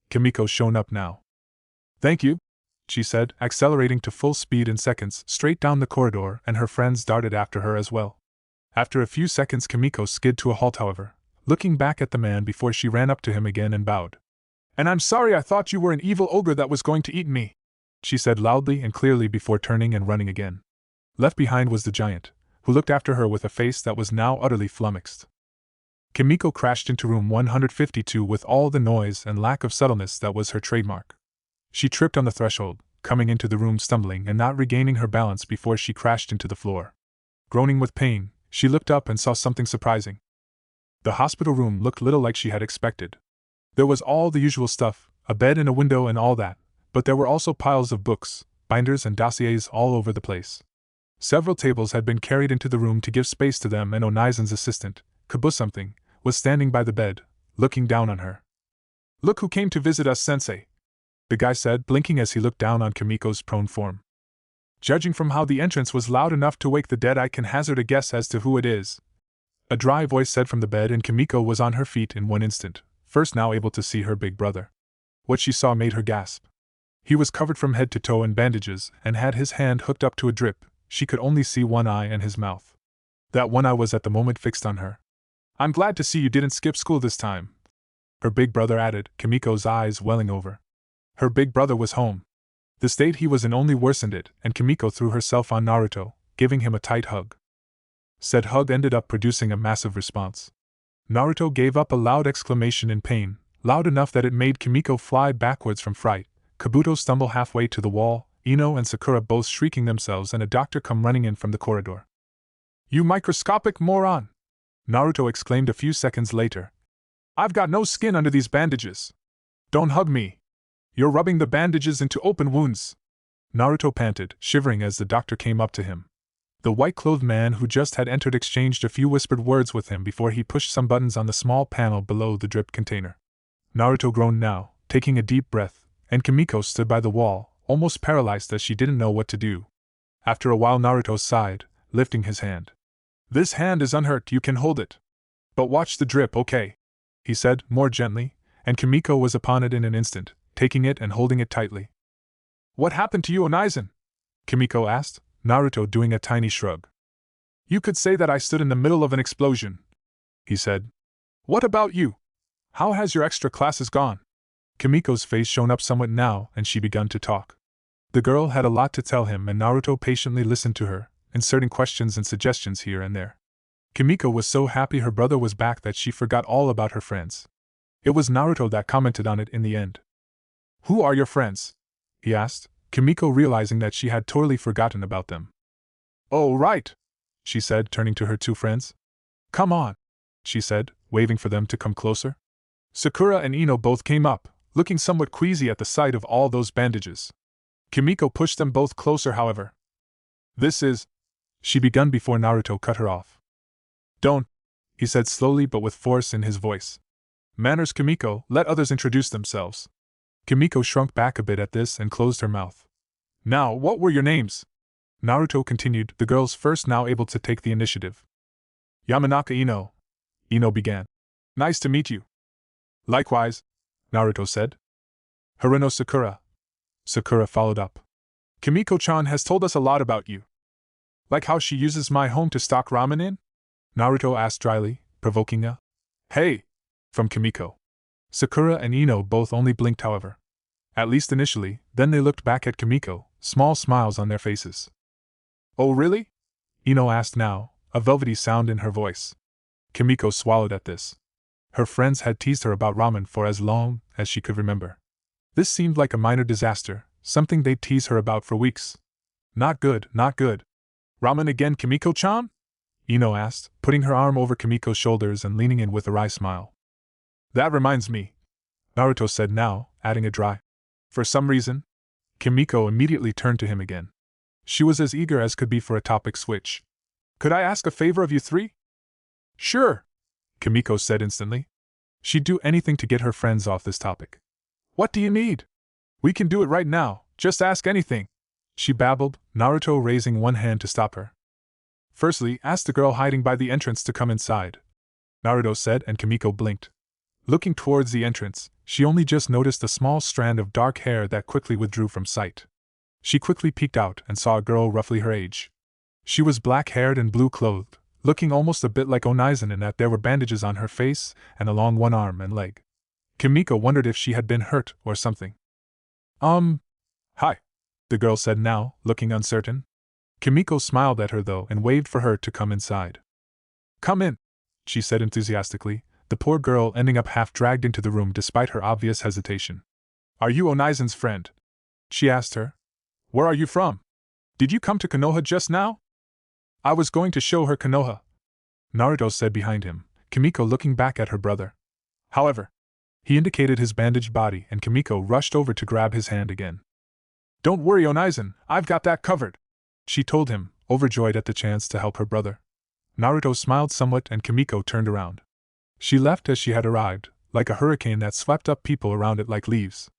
Kimiko shone up now. Thank you, she said, accelerating to full speed in seconds straight down the corridor, and her friends darted after her as well. After a few seconds Kimiko skid to a halt however, looking back at the man before she ran up to him again and bowed. And I'm sorry, I thought you were an evil ogre that was going to eat me, she said loudly and clearly before turning and running again. Left behind was the giant, who looked after her with a face that was now utterly flummoxed. Kimiko crashed into room 152 with all the noise and lack of subtleness that was her trademark. She tripped on the threshold, coming into the room stumbling and not regaining her balance before she crashed into the floor. Groaning with pain, she looked up and saw something surprising. The hospital room looked little like she had expected. There was all the usual stuff, a bed and a window and all that, but there were also piles of books, binders and dossiers all over the place. Several tables had been carried into the room to give space to them, and Onaizen's assistant, Kabu-something, was standing by the bed, looking down on her. Look who came to visit us, sensei, the guy said, blinking as he looked down on Kimiko's prone form. Judging from how the entrance was loud enough to wake the dead, I can hazard a guess as to who it is, a dry voice said from the bed, and Kimiko was on her feet in one instant, first now able to see her big brother. What she saw made her gasp. He was covered from head to toe in bandages and had his hand hooked up to a drip. She could only see one eye and his mouth. That one eye was at the moment fixed on her. I'm glad to see you didn't skip school this time, her big brother added, Kimiko's eyes welling over. Her big brother was home. The state he was in only worsened it, and Kimiko threw herself on Naruto, giving him a tight hug. Said hug ended up producing a massive response. Naruto gave up a loud exclamation in pain, loud enough that it made Kimiko fly backwards from fright, Kabuto stumble halfway to the wall, Ino and Sakura both shrieking themselves, and a doctor come running in from the corridor. You microscopic moron! Naruto exclaimed a few seconds later. I've got no skin under these bandages. Don't hug me. You're rubbing the bandages into open wounds. Naruto panted, shivering as the doctor came up to him. The white-clothed man who just had entered exchanged a few whispered words with him before he pushed some buttons on the small panel below the drip container. Naruto groaned now, taking a deep breath, and Kimiko stood by the wall, almost paralyzed as she didn't know what to do. After a while Naruto sighed, lifting his hand. This hand is unhurt, you can hold it. But watch the drip, okay? He said, more gently, and Kimiko was upon it in an instant, taking it and holding it tightly. What happened to you, Onaizen? Kimiko asked, Naruto doing a tiny shrug. You could say that I stood in the middle of an explosion, he said. What about you? How has your extra classes gone? Kimiko's face shone up somewhat now, and she began to talk. The girl had a lot to tell him, and Naruto patiently listened to her, inserting questions and suggestions here and there. Kimiko was so happy her brother was back that she forgot all about her friends. It was Naruto that commented on it in the end. "Who are your friends?" he asked, Kimiko realizing that she had totally forgotten about them. "Oh, right," she said, turning to her two friends. "Come on," she said, waving for them to come closer. Sakura and Ino both came up, looking somewhat queasy at the sight of all those bandages. Kimiko pushed them both closer, however. "This is—" she began before Naruto cut her off. "Don't," he said slowly but with force in his voice. "Manners, Kimiko, let others introduce themselves." Kimiko shrunk back a bit at this and closed her mouth. "Now, what were your names?" Naruto continued, the girls first now able to take the initiative. "Yamanaka Ino," Ino began. "Nice to meet you." "Likewise," Naruto said. "Haruno Sakura," Sakura followed up. "Kimiko-chan has told us a lot about you." "Like how she uses my home to stock ramen in?" Naruto asked dryly, provoking a "Hey!" from Kimiko. Sakura and Ino both only blinked, however. At least initially, then they looked back at Kimiko, small smiles on their faces. "Oh really?" Ino asked now, a velvety sound in her voice. Kimiko swallowed at this. Her friends had teased her about ramen for as long as she could remember. This seemed like a minor disaster, something they'd tease her about for weeks. "Not good, not good. Ramen again, Kimiko-chan?" Ino asked, putting her arm over Kimiko's shoulders and leaning in with a wry smile. "That reminds me," Naruto said now, adding a dry "for some reason." Kimiko immediately turned to him again. She was as eager as could be for a topic switch. "Could I ask a favor of you three?" "Sure," Kimiko said instantly. She'd do anything to get her friends off this topic. "What do you need? We can do it right now, just ask anything," she babbled, Naruto raising one hand to stop her. "Firstly, ask the girl hiding by the entrance to come inside," Naruto said, and Kimiko blinked. Looking towards the entrance, she only just noticed a small strand of dark hair that quickly withdrew from sight. She quickly peeked out and saw a girl roughly her age. She was black-haired and blue-clothed, looking almost a bit like Onaizen in that there were bandages on her face and along one arm and leg. Kimiko wondered if she had been hurt or something. Hi," the girl said now, looking uncertain. Kimiko smiled at her though and waved for her to come inside. "Come in," she said enthusiastically, the poor girl ending up half dragged into the room despite her obvious hesitation. "Are you Onaizen's friend?" she asked her. "Where are you from? Did you come to Konoha just now?" "I was going to show her Konoha," Naruto said behind him, Kimiko looking back at her brother. However, he indicated his bandaged body and Kimiko rushed over to grab his hand again. "Don't worry, Onaizen, I've got that covered," she told him, overjoyed at the chance to help her brother. Naruto smiled somewhat and Kimiko turned around. She left as she had arrived, like a hurricane that swept up people around it like leaves.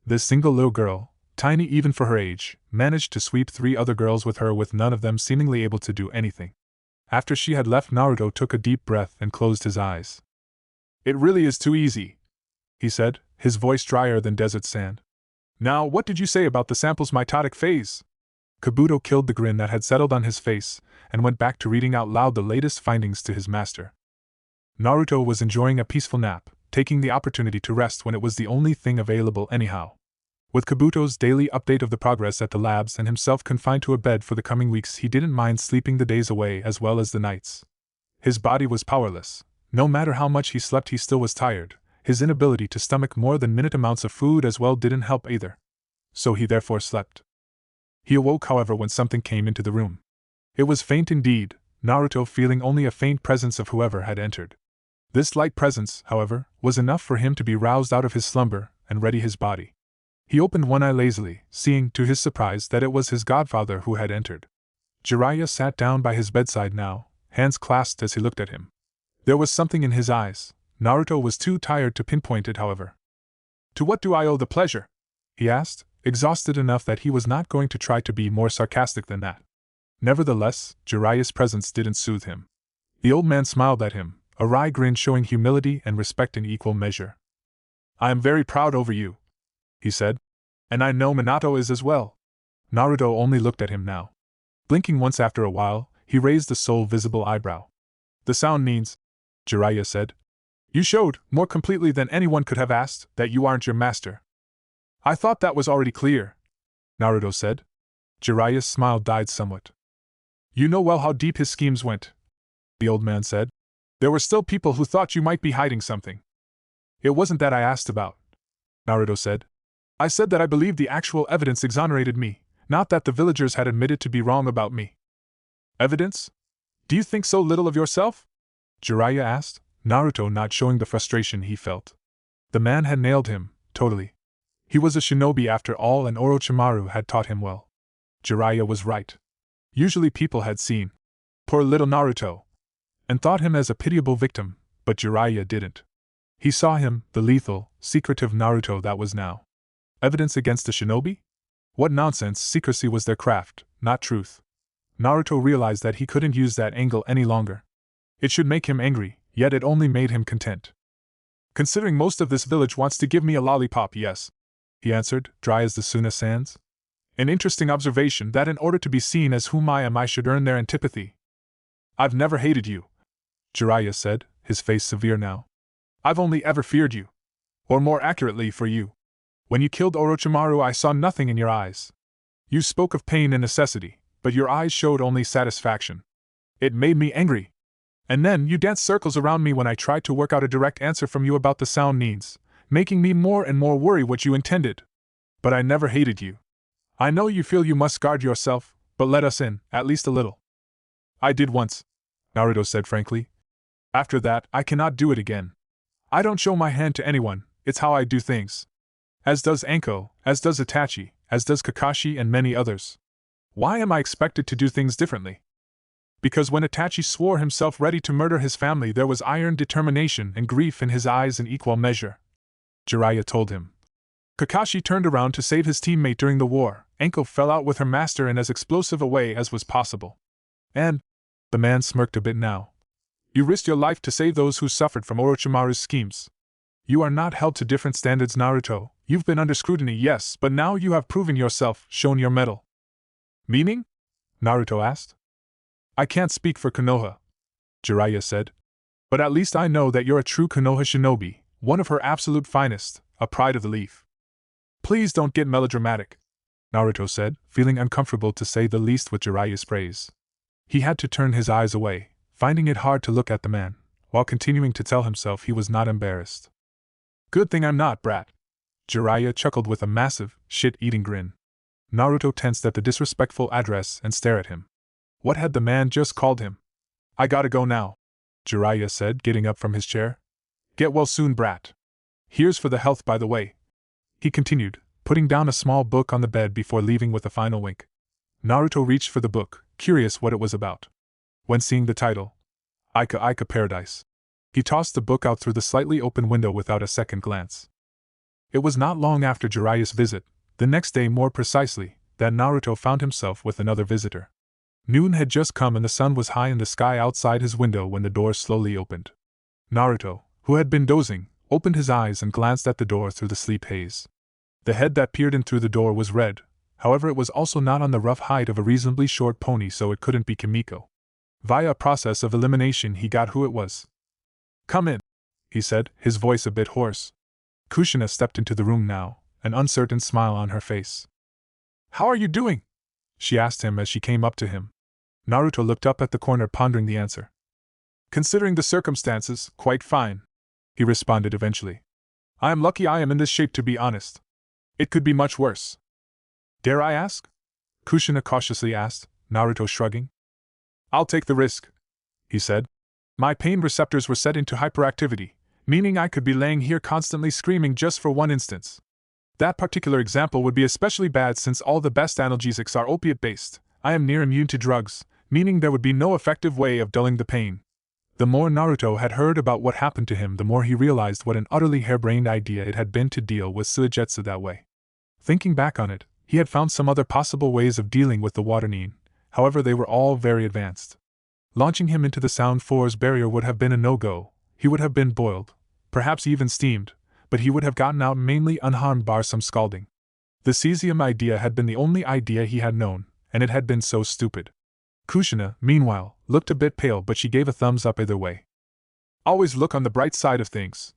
This single little girl, tiny even for her age, managed to sweep 3 other girls with her with none of them seemingly able to do anything. After she had left, Naruto took a deep breath and closed his eyes. "It really is too easy," he said, his voice drier than desert sand. "Now, what did you say about the sample's mitotic phase?" Kabuto killed the grin that had settled on his face and went back to reading out loud the latest findings to his master. Naruto was enjoying a peaceful nap, taking the opportunity to rest when it was the only thing available anyhow. With Kabuto's daily update of the progress at the labs and himself confined to a bed for the coming weeks, he didn't mind sleeping the days away as well as the nights. His body was powerless. No matter how much he slept, he still was tired. His inability to stomach more than minute amounts of food as well didn't help either. So he therefore slept. He awoke, however, when something came into the room. It was faint indeed, Naruto feeling only a faint presence of whoever had entered. This light presence, however, was enough for him to be roused out of his slumber and ready his body. He opened one eye lazily, seeing, to his surprise, that it was his godfather who had entered. Jiraiya sat down by his bedside now, hands clasped as he looked at him. There was something in his eyes. Naruto was too tired to pinpoint it, however. "To what do I owe the pleasure?" he asked, exhausted enough that he was not going to try to be more sarcastic than that. Nevertheless, Jiraiya's presence didn't soothe him. The old man smiled at him, a wry grin showing humility and respect in equal measure. "I am very proud over you," he said. "And I know Minato is as well." Naruto only looked at him now. Blinking once after a while, he raised the sole visible eyebrow. "The sound means," Jiraiya said. "You showed, more completely than anyone could have asked, that you aren't your master." "I thought that was already clear," Naruto said. Jiraiya's smile died somewhat. "You know well how deep his schemes went. the old man said. There were still people who thought you might be hiding something. It wasn't that I asked about, Naruto said. I said that I believed the actual evidence exonerated me, not that the villagers had admitted to be wrong about me. Evidence? Do you think so little of yourself? Jiraiya asked, Naruto not showing the frustration he felt. The man had nailed him, totally. He was a shinobi after all, and Orochimaru had taught him well. Jiraiya was right. Usually people had seen poor little Naruto and thought him as a pitiable victim, but Jiraiya didn't. He saw him, the lethal, secretive Naruto that was now. Evidence against a shinobi? What nonsense! Secrecy was their craft, not truth. Naruto realized that he couldn't use that angle any longer. It should make him angry, yet it only made him content. Considering most of this village wants to give me a lollipop, yes, he answered, dry as the Suna sands. An interesting observation that in order to be seen as whom I am I should earn their antipathy. I've never hated you, Jiraiya said, his face severe now. I've only ever feared you. Or more accurately, for you. When you killed Orochimaru I saw nothing in your eyes. You spoke of pain and necessity, but your eyes showed only satisfaction. It made me angry. And then you danced circles around me when I tried to work out a direct answer from you about the sound needs, making me more and more worry what you intended. But I never hated you. I know you feel you must guard yourself, but let us in, at least a little. I did once, Naruto said frankly. After that, I cannot do it again. I don't show my hand to anyone, it's how I do things. As does Anko, as does Itachi, as does Kakashi and many others. Why am I expected to do things differently? Because when Itachi swore himself ready to murder his family there was iron determination and grief in his eyes in equal measure. Jiraiya told him. Kakashi turned around to save his teammate during the war. Anko fell out with her master in as explosive a way as was possible. And, the man smirked a bit now. You risked your life to save those who suffered from Orochimaru's schemes. You are not held to different standards, Naruto. You've been under scrutiny, yes, but now you have proven yourself, shown your mettle. Meaning? Naruto asked. I can't speak for Konoha, Jiraiya said. But at least I know that you're a true Konoha shinobi, one of her absolute finest, a pride of the leaf. Please don't get melodramatic, Naruto said, feeling uncomfortable to say the least with Jiraiya's praise. He had to turn his eyes away, finding it hard to look at the man, while continuing to tell himself he was not embarrassed. Good thing I'm not, brat. Jiraiya chuckled with a massive, shit-eating grin. Naruto tensed at the disrespectful address and stared at him. What had the man just called him? I gotta go now, Jiraiya said, getting up from his chair. Get well soon, brat. Here's for the health, by the way, he continued, putting down a small book on the bed before leaving with a final wink. Naruto reached for the book, curious what it was about. When seeing the title, Ika Ika Paradise, he tossed the book out through the slightly open window without a second glance. It was not long after Jiraiya's visit, the next day more precisely, that Naruto found himself with another visitor. Noon had just come and the sun was high in the sky outside his window when the door slowly opened. Naruto, who had been dozing, opened his eyes and glanced at the door through the sleep haze. The head that peered in through the door was red, however it was also not on the rough hide of a reasonably short pony, so it couldn't be Kimiko. Via a process of elimination he got who it was. Come in, he said, his voice a bit hoarse. Kushina stepped into the room now, an uncertain smile on her face. How are you doing? She asked him as she came up to him. Naruto looked up at the corner pondering the answer. Considering the circumstances, quite fine, he responded eventually. I am lucky I am in this shape, to be honest. It could be much worse. Dare I ask? Kushina cautiously asked, Naruto shrugging. I'll take the risk, he said. My pain receptors were set into hyperactivity, meaning I could be laying here constantly screaming just for one instance. That particular example would be especially bad since all the best analgesics are opiate-based. I am near immune to drugs, meaning there would be no effective way of dulling the pain. The more Naruto had heard about what happened to him, the more he realized what an utterly harebrained idea it had been to deal with Suigetsu that way. Thinking back on it, he had found some other possible ways of dealing with the water nin, however they were all very advanced. Launching him into the Sound Force barrier would have been a no-go. He would have been boiled, perhaps even steamed, but he would have gotten out mainly unharmed bar some scalding. The cesium idea had been the only idea he had known, and it had been so stupid. Kushina, meanwhile, looked a bit pale, but she gave a thumbs up either way. Always look on the bright side of things,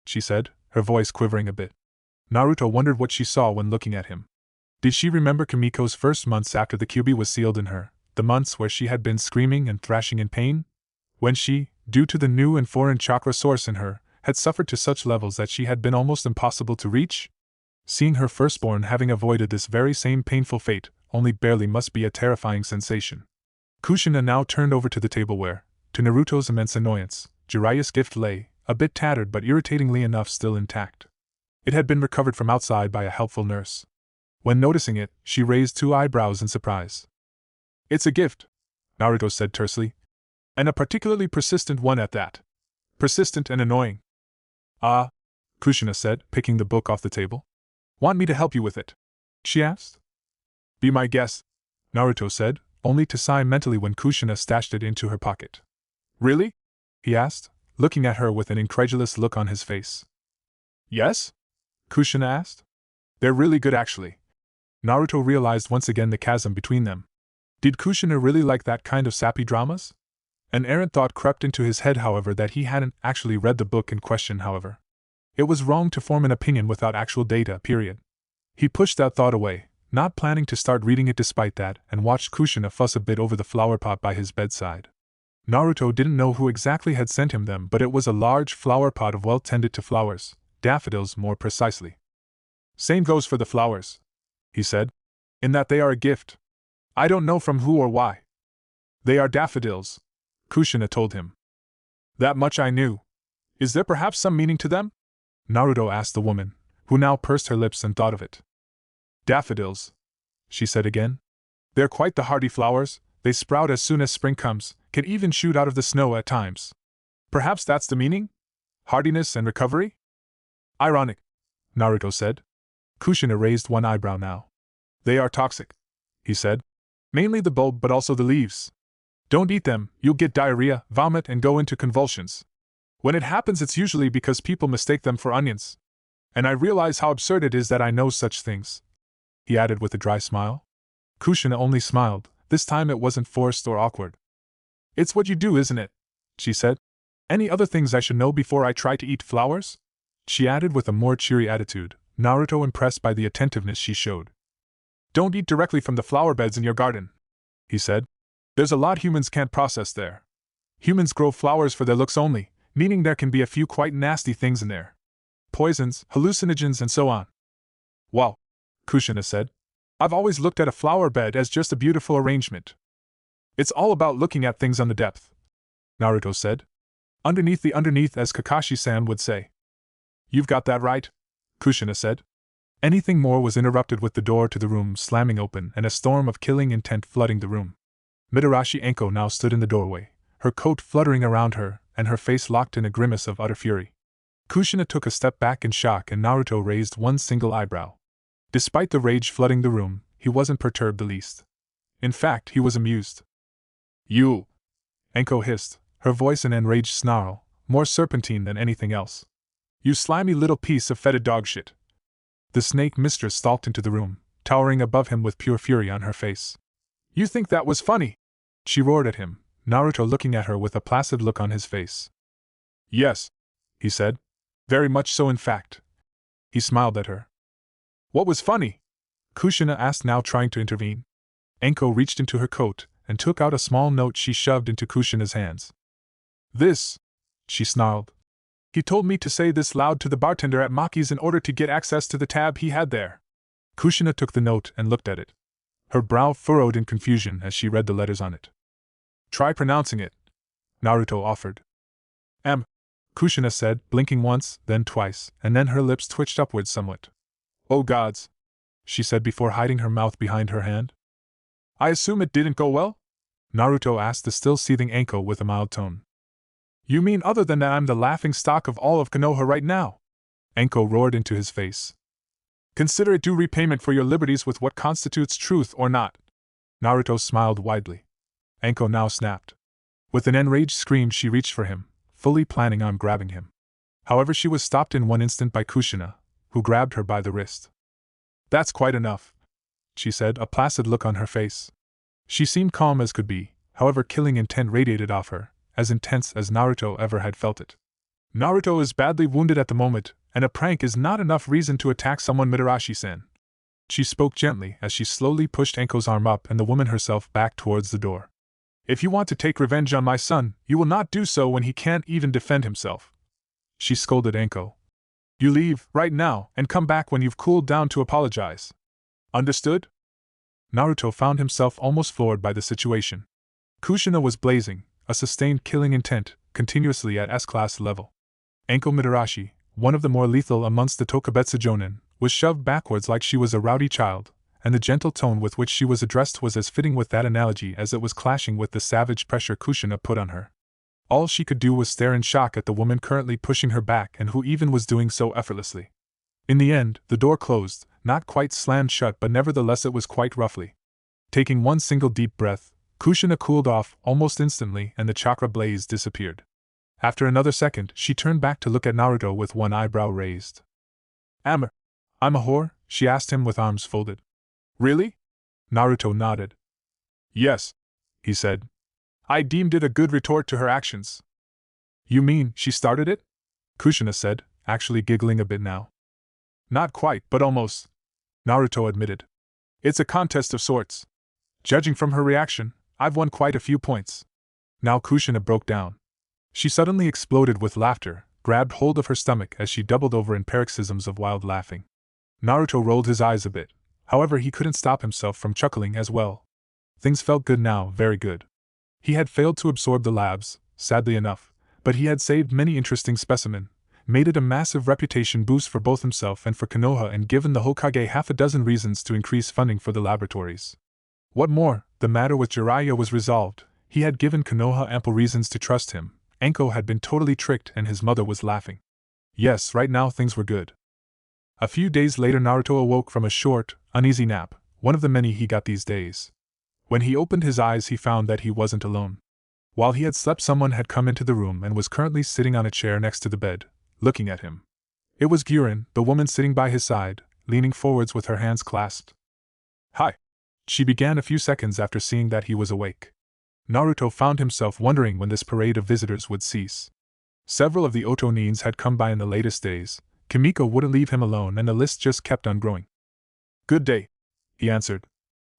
she said, her voice quivering a bit. Naruto wondered what she saw when looking at him. Did she remember Kimiko's first months after the Kyuubi was sealed in her, the months where she had been screaming and thrashing in pain? When she, due to the new and foreign chakra source in her, had suffered to such levels that she had been almost impossible to reach? Seeing her firstborn having avoided this very same painful fate, only barely must be a terrifying sensation. Kushina now turned over to the table where, to Naruto's immense annoyance, Jiraiya's gift lay, a bit tattered but irritatingly enough still intact. It had been recovered from outside by a helpful nurse. When noticing it, she raised 2 eyebrows in surprise. "It's a gift," Naruto said tersely. "And a particularly persistent one at that. Persistent and annoying." "Ah," Kushina said, picking the book off the table. "Want me to help you with it?" she asked. "Be my guest," Naruto said, only to sigh mentally when Kushina stashed it into her pocket. "Really?" he asked, looking at her with an incredulous look on his face. "Yes?" Kushina asked. "They're really good actually." Naruto realized once again the chasm between them. Did Kushina really like that kind of sappy dramas? An errant thought crept into his head, however, that he hadn't actually read the book in question, however. It was wrong to form an opinion without actual data, period. He pushed that thought away, not planning to start reading it despite that, and watched Kushina fuss a bit over the flower pot by his bedside. Naruto didn't know who exactly had sent him them, but it was a large flower pot of well-tended to flowers, daffodils more precisely. "Same goes for the flowers," he said, "in that they are a gift. I don't know from who or why." "They are daffodils," Kushina told him. "That much I knew. Is there perhaps some meaning to them?" Naruto asked the woman, who now pursed her lips and thought of it. "Daffodils," she said again. "They're quite the hardy flowers, they sprout as soon as spring comes, can even shoot out of the snow at times. Perhaps that's the meaning? Hardiness and recovery?" "Ironic," Naruto said. Kushina raised one eyebrow now. "They are toxic," he said. "Mainly the bulb but also the leaves. Don't eat them, you'll get diarrhea, vomit, and go into convulsions. When it happens, it's usually because people mistake them for onions. And I realize how absurd it is that I know such things," he added with a dry smile. Kushina only smiled, this time it wasn't forced or awkward. "It's what you do, isn't it?" she said. "Any other things I should know before I try to eat flowers?" she added with a more cheery attitude, Naruto impressed by the attentiveness she showed. "Don't eat directly from the flower beds in your garden," he said. "There's a lot humans can't process there. Humans grow flowers for their looks only, meaning there can be a few quite nasty things in there. Poisons, hallucinogens, and so on." "Well," Kushina said, "I've always looked at a flower bed as just a beautiful arrangement." "It's all about looking at things on the depth," Naruto said. "Underneath the underneath, as Kakashi-san would say." "You've got that right," Kushina said. Anything more was interrupted with the door to the room slamming open and a storm of killing intent flooding the room. Mitarashi Anko now stood in the doorway, her coat fluttering around her, and her face locked in a grimace of utter fury. Kushina took a step back in shock and Naruto raised one single eyebrow. Despite the rage flooding the room, he wasn't perturbed the least. In fact, he was amused. "You!" Anko hissed, her voice an enraged snarl, more serpentine than anything else. "You slimy little piece of fetid dog shit!" The snake mistress stalked into the room, towering above him with pure fury on her face. "You think that was funny?" she roared at him, Naruto looking at her with a placid look on his face. "Yes," he said. "Very much so, in fact." He smiled at her. "What was funny?" Kushina asked, now trying to intervene. Anko reached into her coat and took out a small note she shoved into Kushina's hands. "This," she snarled. "He told me to say this loud to the bartender at Maki's in order to get access to the tab he had there." Kushina took the note and looked at it. Her brow furrowed in confusion as she read the letters on it. "Try pronouncing it," Naruto offered. Kushina said, blinking once, then twice, and then her lips twitched upwards somewhat. "Oh gods," she said before hiding her mouth behind her hand. "I assume it didn't go well?" Naruto asked the still seething Anko with a mild tone. "You mean other than that I'm the laughing stock of all of Konoha right now?" Anko roared into his face. "Consider it due repayment for your liberties with what constitutes truth or not." Naruto smiled widely. Anko now snapped. With an enraged scream she reached for him, fully planning on grabbing him. However, she was stopped in one instant by Kushina, who grabbed her by the wrist. "That's quite enough," she said, a placid look on her face. She seemed calm as could be, however killing intent radiated off her, as intense as Naruto ever had felt it. "Naruto is badly wounded at the moment, and a prank is not enough reason to attack someone, Mitarashi-san." She spoke gently as she slowly pushed Anko's arm up and the woman herself back towards the door. If you want to take revenge on my son, you will not do so when he can't even defend himself. She scolded Anko. You leave, right now, and come back when you've cooled down to apologize. Understood? Naruto found himself almost floored by the situation. Kushina was blazing, a sustained killing intent, continuously at S-class level. Anko Mitarashi, one of the more lethal amongst the Tokubetsu Jonin, was shoved backwards like she was a rowdy child, and the gentle tone with which she was addressed was as fitting with that analogy as it was clashing with the savage pressure Kushina put on her. All she could do was stare in shock at the woman currently pushing her back and who even was doing so effortlessly. In the end, the door closed, not quite slammed shut but nevertheless it was quite roughly. Taking one single deep breath, Kushina cooled off almost instantly and the chakra blaze disappeared. After another second, she turned back to look at Naruto with one eyebrow raised. I'm a whore? She asked him with arms folded. Really? Naruto nodded. Yes, he said. I deemed it a good retort to her actions. You mean she started it? Kushina said, actually giggling a bit now. Not quite, but almost, Naruto admitted. It's a contest of sorts. Judging from her reaction, I've won quite a few points. Now Kushina broke down. She suddenly exploded with laughter, grabbed hold of her stomach as she doubled over in paroxysms of wild laughing. Naruto rolled his eyes a bit, however he couldn't stop himself from chuckling as well. Things felt good now, very good. He had failed to absorb the labs, sadly enough, but he had saved many interesting specimens, made it a massive reputation boost for both himself and for Konoha and given the Hokage half a dozen reasons to increase funding for the laboratories. What more, the matter with Jiraiya was resolved. He had given Konoha ample reasons to trust him. Anko had been totally tricked and his mother was laughing. Yes, right now things were good. A few days later Naruto awoke from a short, uneasy nap, one of the many he got these days. When he opened his eyes he found that he wasn't alone. While he had slept someone had come into the room and was currently sitting on a chair next to the bed, looking at him. It was Guren, the woman sitting by his side, leaning forwards with her hands clasped. Hi, she began a few seconds after seeing that he was awake. Naruto found himself wondering when this parade of visitors would cease. Several of the Otonins had come by in the latest days. Kimiko wouldn't leave him alone and the list just kept on growing. Good day, he answered.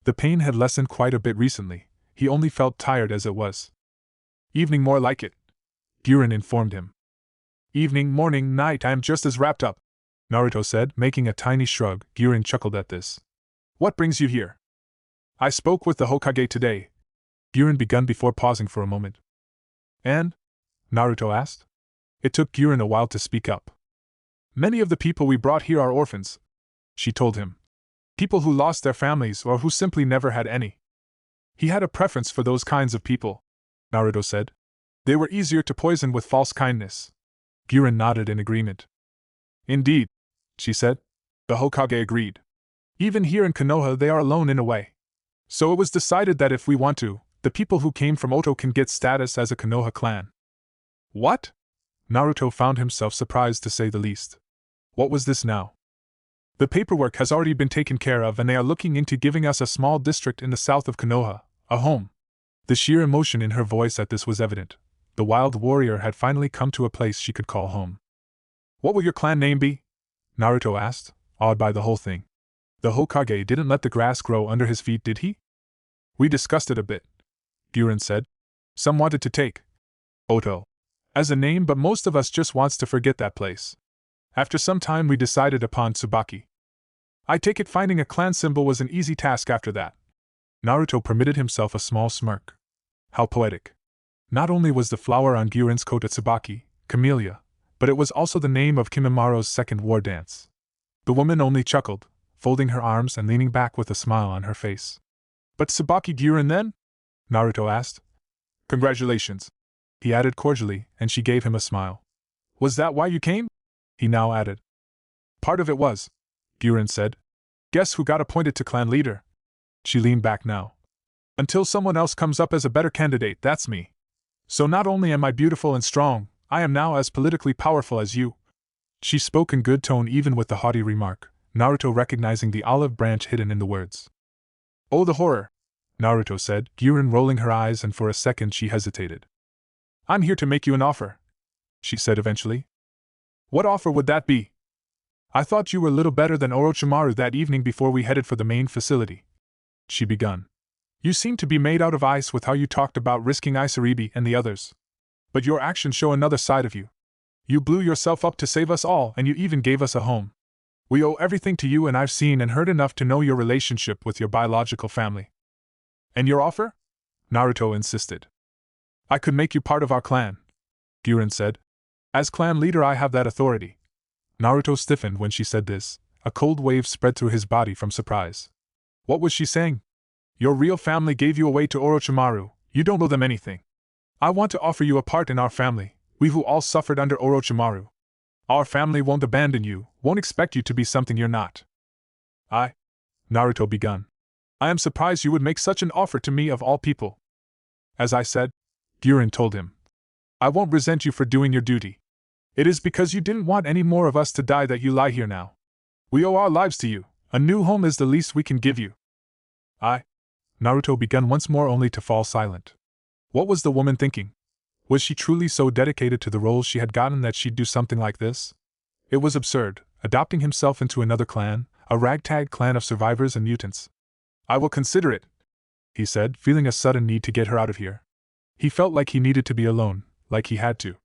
The pain had lessened quite a bit recently, he only felt tired as it was. Evening more like it, Guren informed him. Evening, morning, night, I am just as wrapped up, Naruto said, making a tiny shrug. Guren chuckled at this. What brings you here? I spoke with the Hokage today, Guren began before pausing for a moment. And? Naruto asked. It took Guren a while to speak up. Many of the people we brought here are orphans, she told him. People who lost their families or who simply never had any. He had a preference for those kinds of people, Naruto said. They were easier to poison with false kindness. Guren nodded in agreement. Indeed, she said. The Hokage agreed. Even here in Konoha they are alone in a way. So it was decided that if we want to, the people who came from Oto can get status as a Konoha clan. What? Naruto found himself surprised to say the least. What was this now? The paperwork has already been taken care of and they are looking into giving us a small district in the south of Konoha, a home. The sheer emotion in her voice at this was evident. The wild warrior had finally come to a place she could call home. What will your clan name be? Naruto asked, awed by the whole thing. The Hokage didn't let the grass grow under his feet, did he? We discussed it a bit, Guren said. Some wanted to take Oto as a name, but most of us just wants to forget that place. After some time we decided upon Tsubaki. I take it finding a clan symbol was an easy task after that. Naruto permitted himself a small smirk. How poetic. Not only was the flower on Guren's coat a Tsubaki, camellia, but it was also the name of Kimimura's second war dance. The woman only chuckled, folding her arms and leaning back with a smile on her face. But Tsubaki Guren then? Naruto asked. Congratulations, he added cordially, and she gave him a smile. Was that why you came? He now added. Part of it was, Guren said. Guess who got appointed to clan leader? She leaned back now. Until someone else comes up as a better candidate, that's me. So not only am I beautiful and strong, I am now as politically powerful as you. She spoke in good tone even with the haughty remark, Naruto recognizing the olive branch hidden in the words. Oh, the horror, Naruto said, Guren rolling her eyes, and for a second she hesitated. I'm here to make you an offer, she said eventually. What offer would that be? I thought you were little better than Orochimaru that evening before we headed for the main facility. She begun. You seem to be made out of ice with how you talked about risking Isaribi and the others. But your actions show another side of you. You blew yourself up to save us all, and you even gave us a home. We owe everything to you, and I've seen and heard enough to know your relationship with your biological family. And your offer? Naruto insisted. I could make you part of our clan, Gyuren said. As clan leader, I have that authority. Naruto stiffened when she said this. A cold wave spread through his body from surprise. What was she saying? Your real family gave you away to Orochimaru. You don't owe them anything. I want to offer you a part in our family, we who all suffered under Orochimaru. Our family won't abandon you, won't expect you to be something you're not. Naruto begun. I am surprised you would make such an offer to me of all people. As I said, Gyuren told him. I won't resent you for doing your duty. It is because you didn't want any more of us to die that you lie here now. We owe our lives to you. A new home is the least we can give you. Naruto began once more only to fall silent. What was the woman thinking? Was she truly so dedicated to the role she had gotten that she'd do something like this? It was absurd, adopting himself into another clan, a ragtag clan of survivors and mutants. I will consider it, he said, feeling a sudden need to get her out of here. He felt like he needed to be alone, like he had to.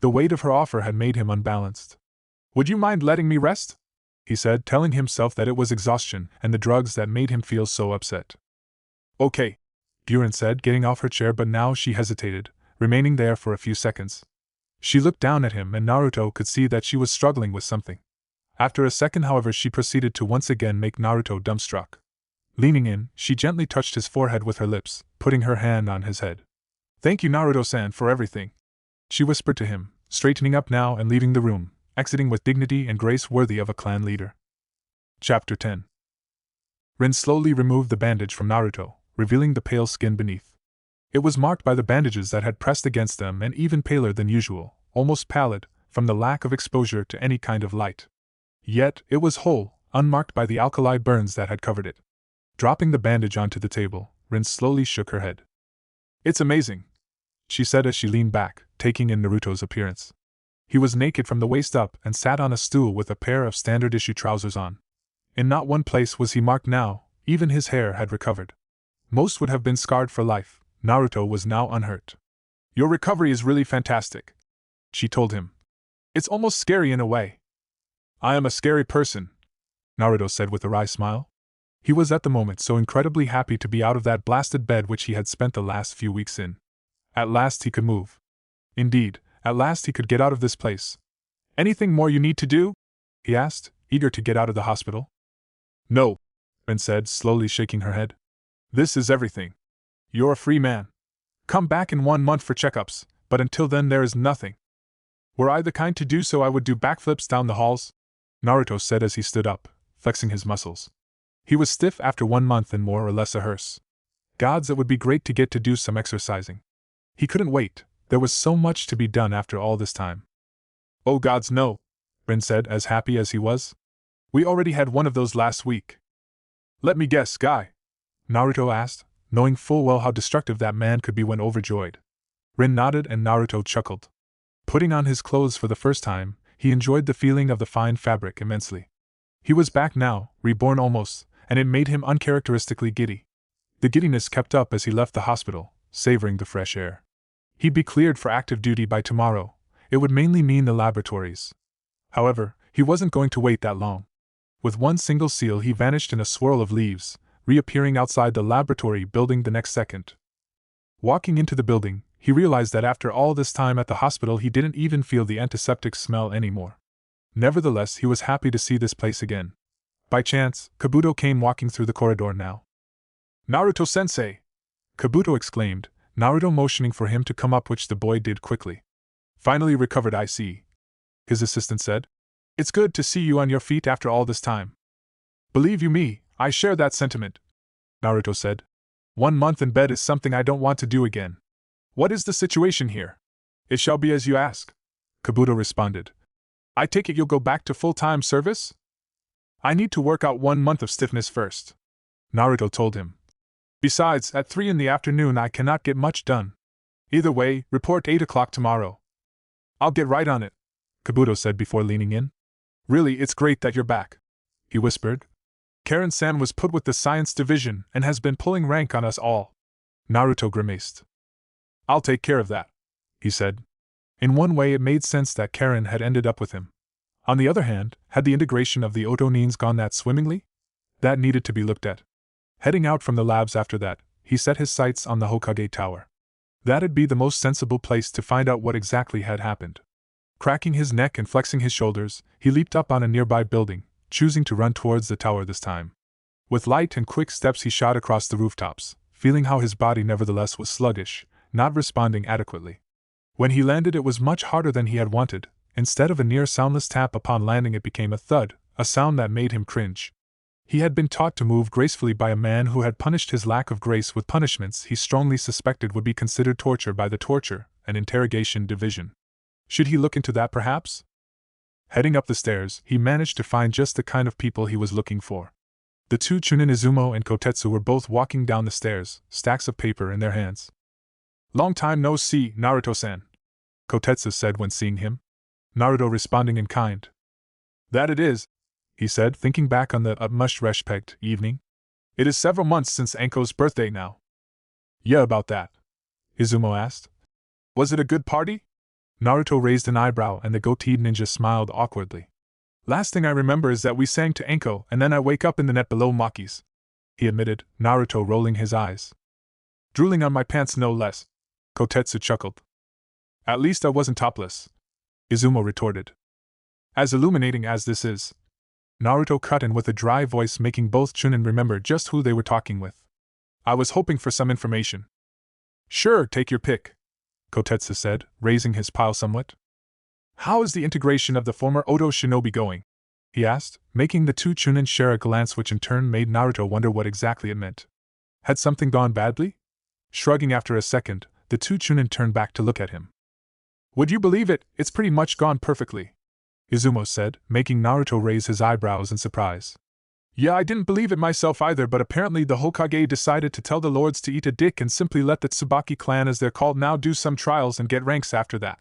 The weight of her offer had made him unbalanced. Would you mind letting me rest? He said, telling himself that it was exhaustion and the drugs that made him feel so upset. Okay, Gyuren said, getting off her chair, but now she hesitated, remaining there for a few seconds. She looked down at him, and Naruto could see that she was struggling with something. After a second, however, she proceeded to once again make Naruto dumbstruck. Leaning in, she gently touched his forehead with her lips, putting her hand on his head. Thank you, Naruto-san, for everything, she whispered to him, straightening up now and leaving the room, exiting with dignity and grace worthy of a clan leader. Chapter 10. Rin slowly removed the bandage from Naruto, revealing the pale skin beneath. It was marked by the bandages that had pressed against them, and even paler than usual, almost pallid, from the lack of exposure to any kind of light. Yet, it was whole, unmarked by the alkali burns that had covered it. Dropping the bandage onto the table, Rin slowly shook her head. It's amazing, she said as she leaned back, taking in Naruto's appearance. He was naked from the waist up and sat on a stool with a pair of standard-issue trousers on. In not one place was he marked now, even his hair had recovered. Most would have been scarred for life. Naruto was now unhurt. Your recovery is really fantastic, she told him. It's almost scary in a way. I am a scary person, Naruto said with a wry smile. He was at the moment so incredibly happy to be out of that blasted bed which he had spent the last few weeks in. At last he could move. Indeed, at last he could get out of this place. Anything more you need to do? He asked, eager to get out of the hospital. No, Rin said, slowly shaking her head. This is everything. You're a free man. Come back in 1 month for checkups, but until then there is nothing. Were I the kind to do so, I would do backflips down the halls, Naruto said as he stood up, flexing his muscles. He was stiff after 1 month and more or less a hearse. Gods, it would be great to get to do some exercising. He couldn't wait, there was so much to be done after all this time. Oh gods, no, Rin said, as happy as he was. We already had one of those last week. Let me guess, Guy? Naruto asked, knowing full well how destructive that man could be when overjoyed. Rin nodded and Naruto chuckled. Putting on his clothes for the first time, he enjoyed the feeling of the fine fabric immensely. He was back now, reborn almost, and it made him uncharacteristically giddy. The giddiness kept up as he left the hospital, savoring the fresh air. He'd be cleared for active duty by tomorrow. It would mainly mean the laboratories. However, he wasn't going to wait that long. With one single seal he vanished in a swirl of leaves, reappearing outside the laboratory building the next second. Walking into the building, he realized that after all this time at the hospital he didn't even feel the antiseptic smell anymore. Nevertheless, he was happy to see this place again. By chance, Kabuto came walking through the corridor now. Naruto-sensei! Kabuto exclaimed, Naruto motioning for him to come up, which the boy did quickly. Finally recovered, I see, his assistant said. It's good to see you on your feet after all this time. Believe you me, I share that sentiment, Naruto said. 1 month in bed is something I don't want to do again. What is the situation here? It shall be as you ask, Kabuto responded. I take it you'll go back to full-time service? I need to work out 1 month of stiffness first, Naruto told him. Besides, at 3 in the afternoon I cannot get much done. Either way, report 8 o'clock tomorrow. I'll get right on it, Kabuto said before leaning in. Really, it's great that you're back, he whispered. Karen-san was put with the science division and has been pulling rank on us all. Naruto grimaced. I'll take care of that, he said. In one way it made sense that Karen had ended up with him. On the other hand, had the integration of the Otonins gone that swimmingly? That needed to be looked at. Heading out from the labs after that, he set his sights on the Hokage Tower. That'd be the most sensible place to find out what exactly had happened. Cracking his neck and flexing his shoulders, he leaped up on a nearby building, choosing to run towards the tower this time. With light and quick steps he shot across the rooftops, feeling how his body nevertheless was sluggish, not responding adequately. When he landed it was much harder than he had wanted. Instead of a near soundless tap upon landing it became a thud, a sound that made him cringe. He had been taught to move gracefully by a man who had punished his lack of grace with punishments he strongly suspected would be considered torture by the torture and interrogation division. Should he look into that perhaps? Heading up the stairs, he managed to find just the kind of people he was looking for. The two Chunin Izumo and Kotetsu were both walking down the stairs, stacks of paper in their hands. Long time no see, Naruto-san, Kotetsu said when seeing him. Naruto responding in kind. That it is, he said, thinking back on the much respect evening. It is several months since Anko's birthday now. Yeah, about that, Izumo asked. Was it a good party? Naruto raised an eyebrow and the goateed ninja smiled awkwardly. Last thing I remember is that we sang to Anko and then I wake up in the net below Maki's, he admitted, Naruto rolling his eyes. Drooling on my pants no less, Kotetsu chuckled. At least I wasn't topless, Izumo retorted. As illuminating as this is, Naruto cut in with a dry voice making both Chunin remember just who they were talking with. I was hoping for some information. Sure, take your pick, Kotetsu said, raising his pile somewhat. How is the integration of the former Oto shinobi going? He asked, making the two Chunin share a glance which in turn made Naruto wonder what exactly it meant. Had something gone badly? Shrugging after a second, the two Chunin turned back to look at him. Would you believe it, it's pretty much gone perfectly, Izumo said, making Naruto raise his eyebrows in surprise. Yeah, I didn't believe it myself either, but apparently the Hokage decided to tell the lords to eat a dick and simply let the Tsubaki clan, as they're called now, do some trials and get ranks after that.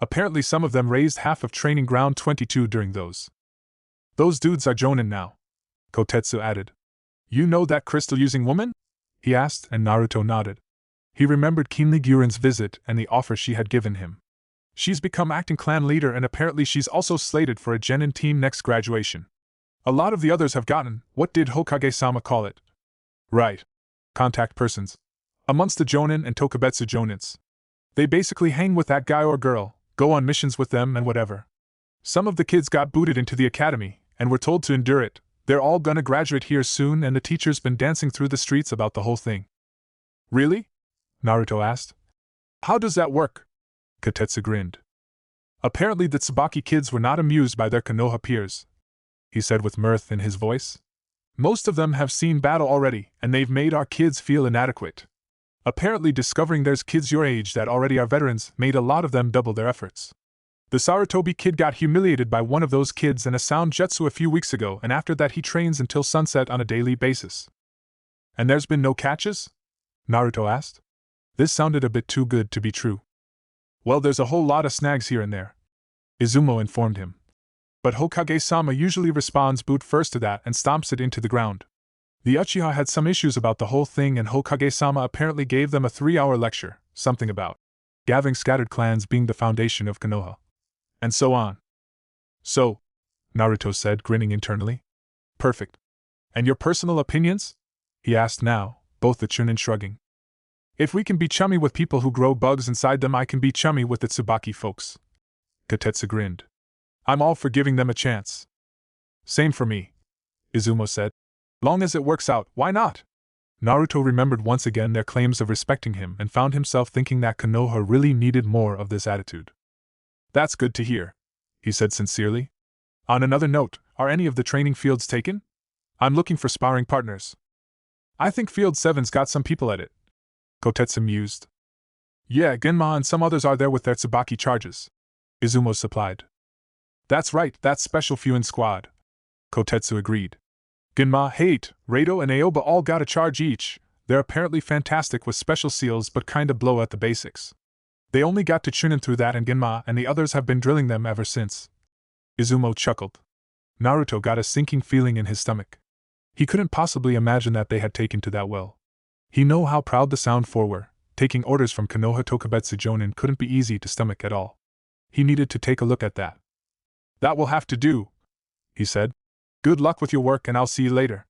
Apparently some of them raised half of Training Ground 22 during those. Those dudes are jonin now, Kotetsu added. You know that crystal-using woman? He asked, and Naruto nodded. He remembered keenly Guren's visit and the offer she had given him. She's become acting clan leader and apparently she's also slated for a genin team next graduation. A lot of the others have gotten, what did Hokage-sama call it? Right. Contact persons. Amongst the Jonin and Tokubetsu Jonins. They basically hang with that guy or girl, go on missions with them and whatever. Some of the kids got booted into the academy, and were told to endure it. They're all gonna graduate here soon and the teacher's been dancing through the streets about the whole thing. Really? Naruto asked. How does that work? Kotetsu grinned. Apparently the Tsubaki kids were not amused by their Konoha peers, he said with mirth in his voice. Most of them have seen battle already, and they've made our kids feel inadequate. Apparently discovering there's kids your age that already are veterans made a lot of them double their efforts. The Sarutobi kid got humiliated by one of those kids in a sound jutsu a few weeks ago, and after that he trains until sunset on a daily basis. And there's been no catches? Naruto asked. This sounded a bit too good to be true. Well, there's a whole lot of snags here and there, Izumo informed him. But Hokage-sama usually responds boot first to that and stomps it into the ground. The Uchiha had some issues about the whole thing and Hokage-sama apparently gave them a 3-hour lecture, something about gathering scattered clans being the foundation of Konoha. And so on. So, Naruto said, grinning internally. Perfect. And your personal opinions? He asked now, both the Chunin shrugging. If we can be chummy with people who grow bugs inside them, I can be chummy with the Tsubaki folks. Kotetsu grinned. I'm all for giving them a chance. Same for me, Izumo said. Long as it works out, why not? Naruto remembered once again their claims of respecting him and found himself thinking that Konoha really needed more of this attitude. That's good to hear, he said sincerely. On another note, are any of the training fields taken? I'm looking for sparring partners. I think Field 7's got some people at it, Kotetsu mused. Yeah, Genma and some others are there with their Tsubaki charges, Izumo supplied. That's right, that's Special Fuin Squad, Kotetsu agreed. Genma, Hate, Rado, and Aoba all got a charge each. They're apparently fantastic with special seals but kinda blow at the basics. They only got to Chunin through that, and Genma and the others have been drilling them ever since. Izumo chuckled. Naruto got a sinking feeling in his stomach. He couldn't possibly imagine that they had taken to that well. He knew how proud the Sound Four were. Taking orders from Konoha Tokubetsu Jonin couldn't be easy to stomach at all. He needed to take a look at that. "That will have to do," he said. "Good luck with your work and I'll see you later."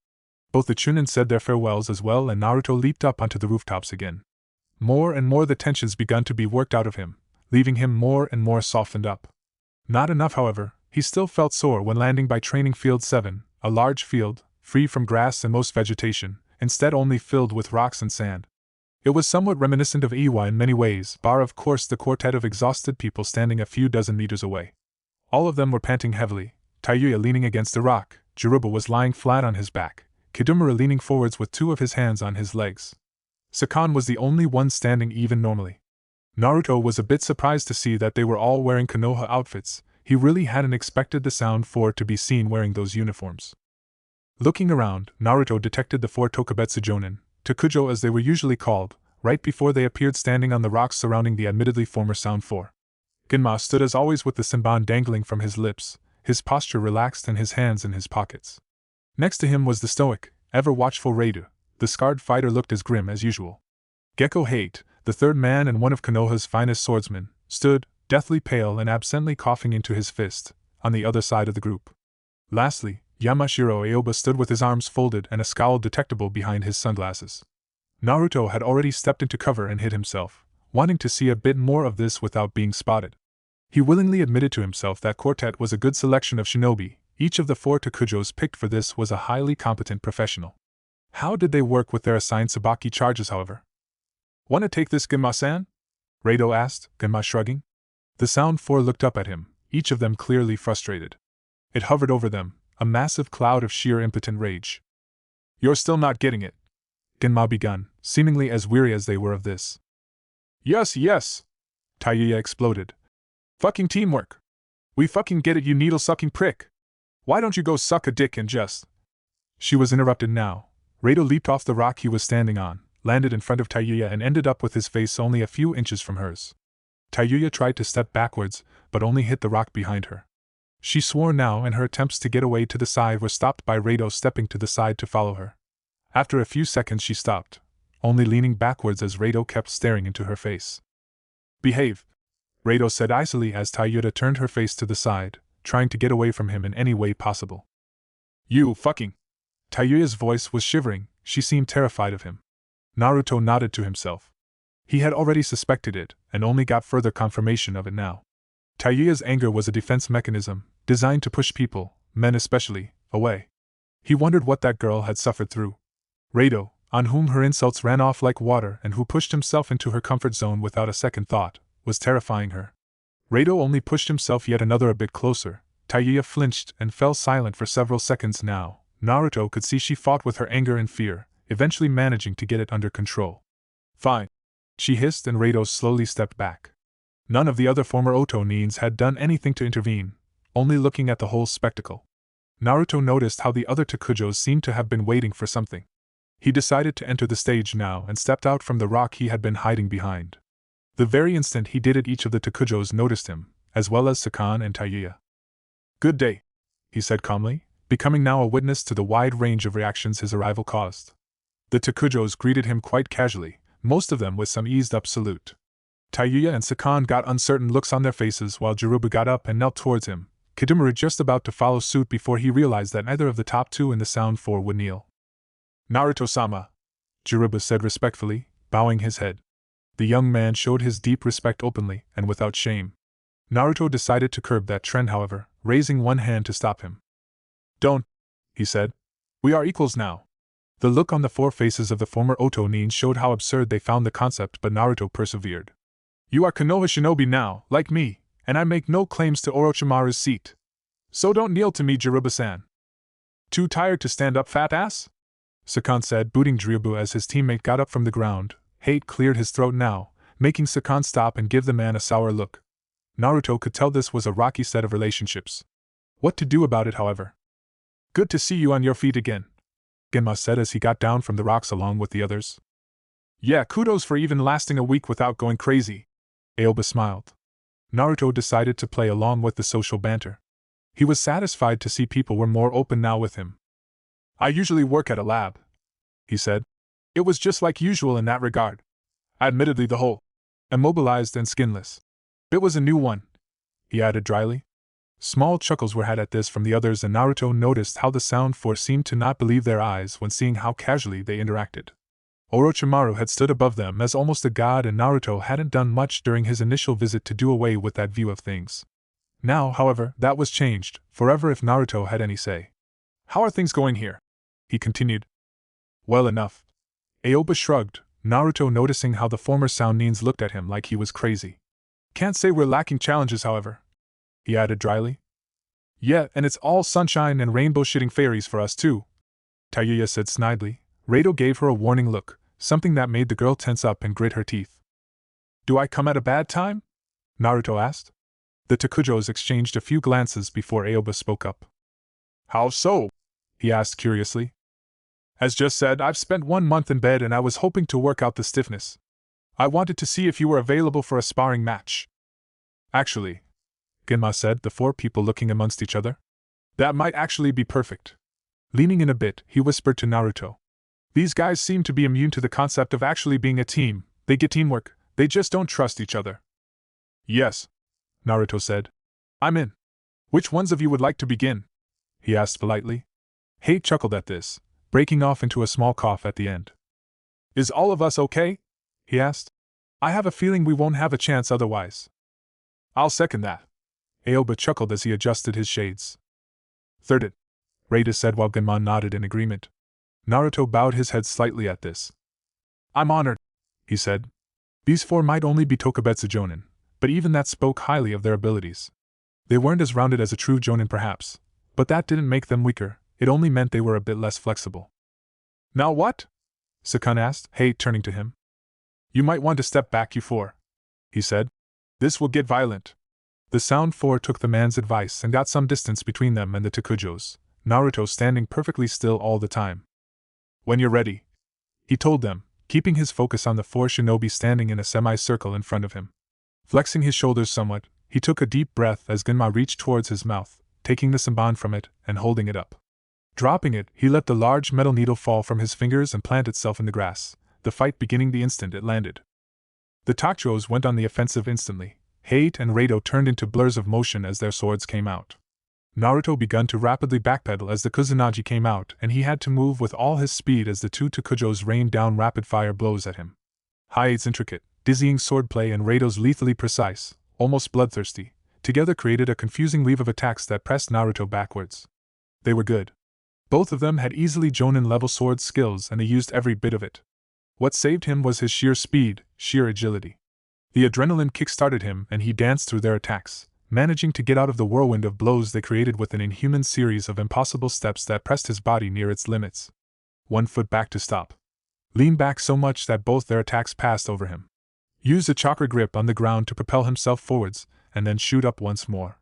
Both the Chunin said their farewells as well, and Naruto leaped up onto the rooftops again. More and more the tensions begun to be worked out of him, leaving him more and more softened up. Not enough, however, he still felt sore when landing by Training Field 7, a large field, free from grass and most vegetation, instead only filled with rocks and sand. It was somewhat reminiscent of Iwa in many ways, bar of course the quartet of exhausted people standing a few dozen meters away. All of them were panting heavily, Taiyuya leaning against a rock, Jiruba was lying flat on his back, Kidumura leaning forwards with two of his hands on his legs. Sakan was the only one standing even normally. Naruto was a bit surprised to see that they were all wearing Konoha outfits. He really hadn't expected the Sound Four to be seen wearing those uniforms. Looking around, Naruto detected the four Tokubetsu Jonin, Tokujo as they were usually called, right before they appeared standing on the rocks surrounding the admittedly former Sound Four. Genma stood as always with the senbon dangling from his lips, his posture relaxed and his hands in his pockets. Next to him was the stoic, ever-watchful Reidu. The scarred fighter looked as grim as usual. Gekko Hate, the third man and one of Konoha's finest swordsmen, stood, deathly pale and absently coughing into his fist, on the other side of the group. Lastly, Yamashiro Aoba stood with his arms folded and a scowl detectable behind his sunglasses. Naruto had already stepped into cover and hid himself, wanting to see a bit more of this without being spotted. He willingly admitted to himself that quartet was a good selection of shinobi. Each of the four Tokujos picked for this was a highly competent professional. How did they work with their assigned Sabaki charges, however? "Wanna take this, Genma-san?" Reido asked, Genma shrugging. The Sound Four looked up at him, each of them clearly frustrated. It hovered over them, a massive cloud of sheer impotent rage. "You're still not getting it," Genma begun, seemingly as weary as they were of this. Yes, Taiyuya exploded. "Fucking teamwork! We fucking get it, you needle-sucking prick! Why don't you go suck a dick and just—" She was interrupted now. Reido leaped off the rock he was standing on, landed in front of Taiyuya and ended up with his face only a few inches from hers. Taiyuya tried to step backwards, but only hit the rock behind her. She swore now, and her attempts to get away to the side were stopped by Reido stepping to the side to follow her. After a few seconds she stopped, only leaning backwards as Reido kept staring into her face. "Behave," Reido said icily as Taiyuya turned her face to the side, trying to get away from him in any way possible. "You fucking—" Taiyuya's voice was shivering, she seemed terrified of him. Naruto nodded to himself. He had already suspected it, and only got further confirmation of it now. Taiyuya's anger was a defense mechanism, designed to push people, men especially, away. He wondered what that girl had suffered through. Reido, on whom her insults ran off like water and who pushed himself into her comfort zone without a second thought, was terrifying her. Reido only pushed himself yet another a bit closer. Taiyuya flinched and fell silent for several seconds now. Naruto could see she fought with her anger and fear, eventually managing to get it under control. "Fine," she hissed, and Reido slowly stepped back. None of the other former Oto Nins had done anything to intervene, only looking at the whole spectacle. Naruto noticed how the other Tokujos seemed to have been waiting for something. He decided to enter the stage now and stepped out from the rock he had been hiding behind. The very instant he did it, each of the Tokujos noticed him, as well as Sakan and Taiyuya. "Good day," he said calmly, becoming now a witness to the wide range of reactions his arrival caused. The Tokujos greeted him quite casually, most of them with some eased-up salute. Taiyuya and Sakan got uncertain looks on their faces while Jiruba got up and knelt towards him, Kidumura just about to follow suit before he realized that neither of the top two in the Sound Four would kneel. "Naruto-sama," Jiruba said respectfully, bowing his head. The young man showed his deep respect openly and without shame. Naruto decided to curb that trend, however, raising one hand to stop him. "Don't," he said. "We are equals now." The look on the four faces of the former Oto Nin showed how absurd they found the concept, but Naruto persevered. "You are Konoha shinobi now, like me, and I make no claims to Orochimaru's seat. So don't kneel to me, Jiruba-san." "Too tired to stand up, fat ass?" Sakan said, booting Jiruba as his teammate got up from the ground. Hate cleared his throat now, making Sakan stop and give the man a sour look. Naruto could tell this was a rocky set of relationships. What to do about it, however? "Good to see you on your feet again," Genma said as he got down from the rocks along with the others. "Yeah, kudos for even lasting a week without going crazy," Aoba smiled. Naruto decided to play along with the social banter. He was satisfied to see people were more open now with him. I usually work at a lab, he said. It was just like usual in that regard. Admittedly, the whole immobilized and skinless. It was a new one, he added dryly. Small chuckles were had at this from the others, and Naruto noticed how the Sound Force seemed to not believe their eyes when seeing how casually they interacted. Orochimaru had stood above them as almost a god, and Naruto hadn't done much during his initial visit to do away with that view of things. Now, however, that was changed, forever if Naruto had any say. How are things going here? He continued. Well enough. Aoba shrugged, Naruto noticing how the former Soundines looked at him like he was crazy. Can't say we're lacking challenges, however, he added dryly. Yeah, and it's all sunshine and rainbow-shitting fairies for us too, Tayuya said snidely. Rado gave her a warning look, something that made the girl tense up and grit her teeth. Do I come at a bad time? Naruto asked. The Takujos exchanged a few glances before Aoba spoke up. How so? He asked curiously. As just said, I've spent 1 month in bed and I was hoping to work out the stiffness. I wanted to see if you were available for a sparring match. Actually, Genma said, the 4 people looking amongst each other. That might actually be perfect. Leaning in a bit, he whispered to Naruto. These guys seem to be immune to the concept of actually being a team. They get teamwork, they just don't trust each other. Yes, Naruto said. I'm in. Which ones of you would like to begin? He asked politely. Hate chuckled at this, breaking off into a small cough at the end. Is all of us okay? He asked. I have a feeling we won't have a chance otherwise. I'll second that. Aoba chuckled as he adjusted his shades. Thirded, Rada said while Genma nodded in agreement. Naruto bowed his head slightly at this. I'm honored, he said. These 4 might only be Tokubetsu Jonin, but even that spoke highly of their abilities. They weren't as rounded as a true Jonin perhaps, but that didn't make them weaker, it only meant they were a bit less flexible. Now what? Sakun asked, Hate turning to him. You might want to step back, you 4, he said. This will get violent. The Sound 4 took the man's advice and got some distance between them and the Takujos, Naruto standing perfectly still all the time. When you're ready, he told them, keeping his focus on the 4 shinobi standing in a semicircle in front of him. Flexing his shoulders somewhat, he took a deep breath as Genma reached towards his mouth, taking the samban from it and holding it up. Dropping it, he let the large metal needle fall from his fingers and plant itself in the grass, the fight beginning the instant it landed. The Takujos went on the offensive instantly. Hate and Rado turned into blurs of motion as their swords came out. Naruto began to rapidly backpedal as the Kusanagi came out, and he had to move with all his speed as the 2 Takujos rained down rapid-fire blows at him. Hate's intricate, dizzying swordplay and Rado's lethally precise, almost bloodthirsty, together created a confusing weave of attacks that pressed Naruto backwards. They were good. Both of them had easily Jonin-level sword skills and they used every bit of it. What saved him was his sheer speed, sheer agility. The adrenaline kick-started him and he danced through their attacks, managing to get out of the whirlwind of blows they created with an inhuman series of impossible steps that pressed his body near its limits. 1 foot back to stop. Lean back so much that both their attacks passed over him. Use a chakra grip on the ground to propel himself forwards, and then shoot up once more.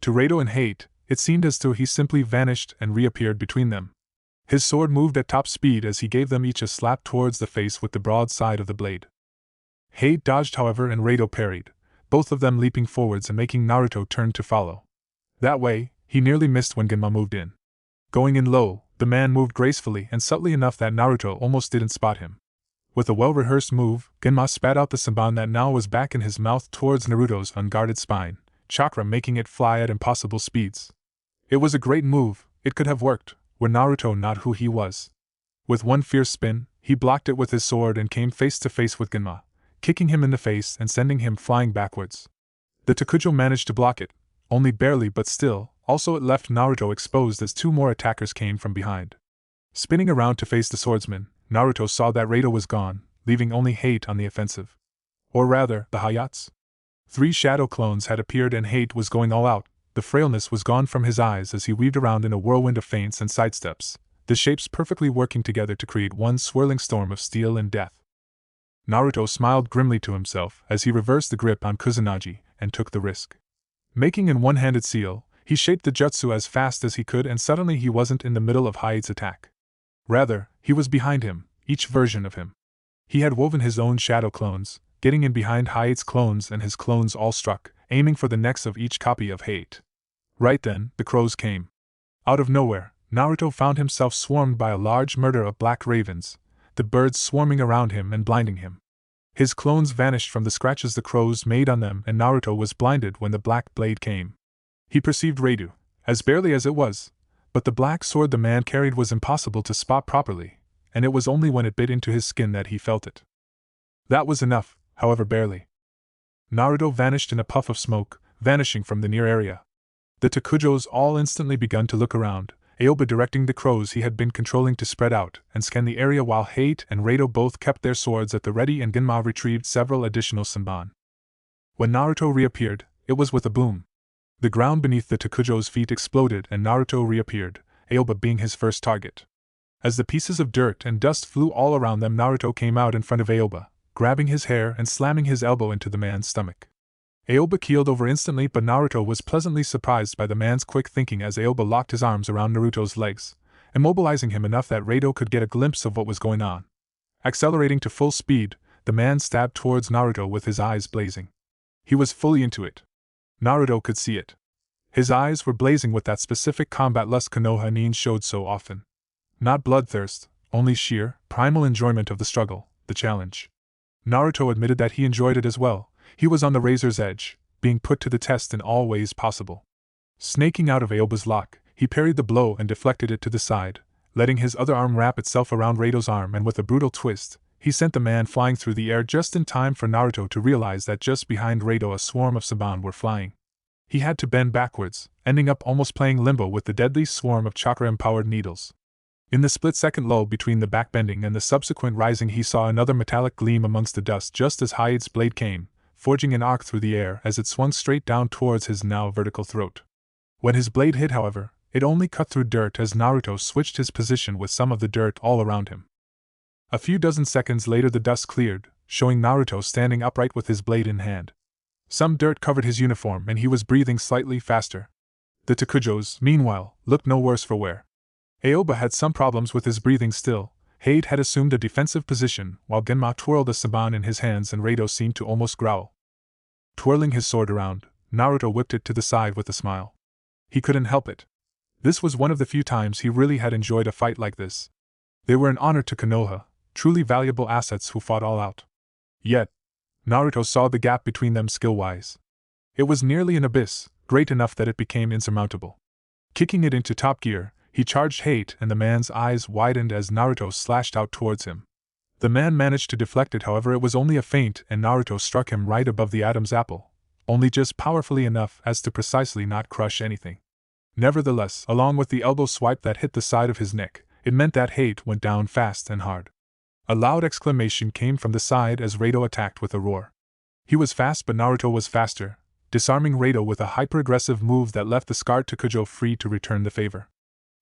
To Rado and Hate, it seemed as though he simply vanished and reappeared between them. His sword moved at top speed as he gave them each a slap towards the face with the broad side of the blade. Hate dodged, however, and Rado parried, both of them leaping forwards and making Naruto turn to follow. That way, he nearly missed when Genma moved in. Going in low, the man moved gracefully and subtly enough that Naruto almost didn't spot him. With a well-rehearsed move, Genma spat out the samban that now was back in his mouth towards Naruto's unguarded spine, chakra making it fly at impossible speeds. It was a great move, it could have worked, were Naruto not who he was. With one fierce spin, he blocked it with his sword and came face to face with Genma, kicking him in the face and sending him flying backwards. The Takujo managed to block it, only barely but still, also it left Naruto exposed as 2 more attackers came from behind. Spinning around to face the swordsman, Naruto saw that Rado was gone, leaving only Hate on the offensive. Or rather, the Hayats. 3 shadow clones had appeared and Hate was going all out. The frailness was gone from his eyes as he weaved around in a whirlwind of feints and sidesteps, the shapes perfectly working together to create one swirling storm of steel and death. Naruto smiled grimly to himself as he reversed the grip on Kusanagi and took the risk. Making an one-handed seal, he shaped the jutsu as fast as he could and suddenly he wasn't in the middle of Hate's attack. Rather, he was behind him, each version of him. He had woven his own shadow clones, getting in behind Hate's clones and his clones all struck, aiming for the necks of each copy of Hate. Right then, the crows came. Out of nowhere, Naruto found himself swarmed by a large murder of black ravens, the birds swarming around him and blinding him. His clones vanished from the scratches the crows made on them, and Naruto was blinded when the black blade came. He perceived Reidu, as barely as it was, but the black sword the man carried was impossible to spot properly, and it was only when it bit into his skin that he felt it. That was enough, however barely. Naruto vanished in a puff of smoke, vanishing from the near area. The Takujos all instantly begun to look around, Aoba directing the crows he had been controlling to spread out and scan the area while Hate and Reido both kept their swords at the ready and Genma retrieved several additional Senbon. When Naruto reappeared, it was with a boom. The ground beneath the Takujo's feet exploded and Naruto reappeared, Aoba being his first target. As the pieces of dirt and dust flew all around them, Naruto came out in front of Aoba, grabbing his hair and slamming his elbow into the man's stomach. Aoba keeled over instantly, but Naruto was pleasantly surprised by the man's quick thinking as Aoba locked his arms around Naruto's legs, immobilizing him enough that Reido could get a glimpse of what was going on. Accelerating to full speed, the man stabbed towards Naruto with his eyes blazing. He was fully into it. Naruto could see it. His eyes were blazing with that specific combat lust Konoha Nin showed so often. Not bloodthirst, only sheer, primal enjoyment of the struggle, the challenge. Naruto admitted that he enjoyed it as well. He was on the razor's edge, being put to the test in all ways possible. Snaking out of Aoba's lock, he parried the blow and deflected it to the side, letting his other arm wrap itself around Reido's arm, and with a brutal twist, he sent the man flying through the air just in time for Naruto to realize that just behind Reido a swarm of Saban were flying. He had to bend backwards, ending up almost playing limbo with the deadly swarm of chakra-empowered needles. In the split-second lull between the backbending and the subsequent rising, he saw another metallic gleam amongst the dust just as Hyde's blade came, forging an arc through the air as it swung straight down towards his now vertical throat. When his blade hit, however, it only cut through dirt as Naruto switched his position with some of the dirt all around him. A few dozen seconds later the dust cleared, showing Naruto standing upright with his blade in hand. Some dirt covered his uniform and he was breathing slightly faster. The Takujos, meanwhile, looked no worse for wear. Aoba had some problems with his breathing still. Hade had assumed a defensive position, while Genma twirled a Saban in his hands and Reido seemed to almost growl. Twirling his sword around, Naruto whipped it to the side with a smile. He couldn't help it. This was one of the few times he really had enjoyed a fight like this. They were an honor to Konoha, truly valuable assets who fought all out. Yet, Naruto saw the gap between them skill-wise. It was nearly an abyss, great enough that it became insurmountable. Kicking it into top gear, he charged Hate, and the man's eyes widened as Naruto slashed out towards him. The man managed to deflect it, however it was only a feint and Naruto struck him right above the Adam's apple, only just powerfully enough as to precisely not crush anything. Nevertheless, along with the elbow swipe that hit the side of his neck, it meant that Hate went down fast and hard. A loud exclamation came from the side as Reido attacked with a roar. He was fast, but Naruto was faster, disarming Reido with a hyper-aggressive move that left the scarred Takujo free to return the favor.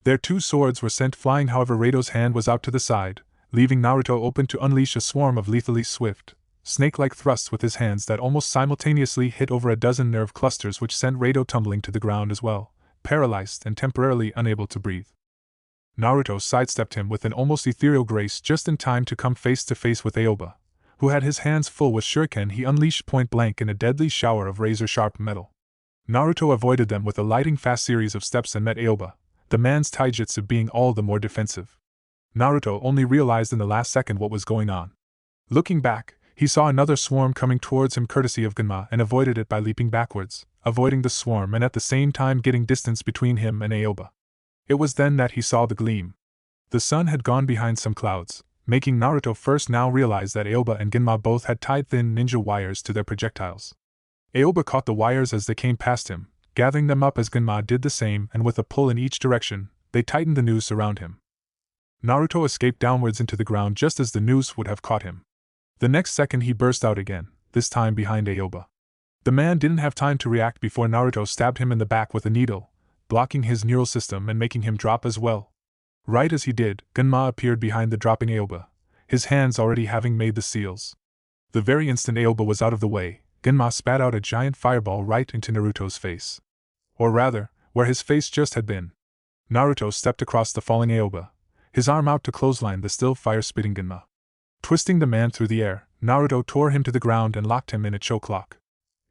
Their two swords were sent flying, however Reido's hand was out to the side, leaving Naruto open to unleash a swarm of lethally swift, snake-like thrusts with his hands that almost simultaneously hit over a dozen nerve clusters, which sent Reido tumbling to the ground as well, paralyzed and temporarily unable to breathe. Naruto sidestepped him with an almost ethereal grace just in time to come face to face with Aoba, who had his hands full with shuriken he unleashed point-blank in a deadly shower of razor-sharp metal. Naruto avoided them with a lightning-fast series of steps and met Aoba, the man's taijutsu being all the more defensive. Naruto only realized in the last second what was going on. Looking back, he saw another swarm coming towards him courtesy of Genma and avoided it by leaping backwards, avoiding the swarm and at the same time getting distance between him and Aoba. It was then that he saw the gleam. The sun had gone behind some clouds, making Naruto first now realize that Aoba and Genma both had tied thin ninja wires to their projectiles. Aoba caught the wires as they came past him, gathering them up as Genma did the same, and with a pull in each direction, they tightened the noose around him. Naruto escaped downwards into the ground just as the noose would have caught him. The next second he burst out again, this time behind Aoba. The man didn't have time to react before Naruto stabbed him in the back with a needle, blocking his neural system and making him drop as well. Right as he did, Genma appeared behind the dropping Aoba, his hands already having made the seals. The very instant Aoba was out of the way, Genma spat out a giant fireball right into Naruto's face. Or rather, where his face just had been. Naruto stepped across the falling Aoba, his arm out to clothesline the still fire-spitting Genma. Twisting the man through the air, Naruto tore him to the ground and locked him in a chokelock.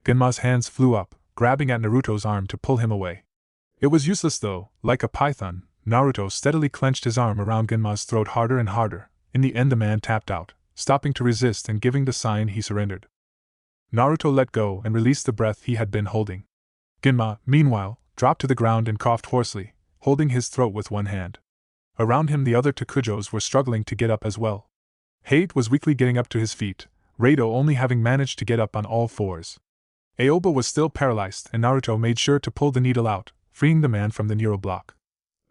Genma's hands flew up, grabbing at Naruto's arm to pull him away. It was useless though, like a python, Naruto steadily clenched his arm around Genma's throat harder and harder. In the end the man tapped out, stopping to resist and giving the sign he surrendered. Naruto let go and released the breath he had been holding. Genma, meanwhile, dropped to the ground and coughed hoarsely, holding his throat with one hand. Around him the other Tokujos were struggling to get up as well. Hate was weakly getting up to his feet, Rado only having managed to get up on all fours. Aoba was still paralyzed and Naruto made sure to pull the needle out, freeing the man from the neural block.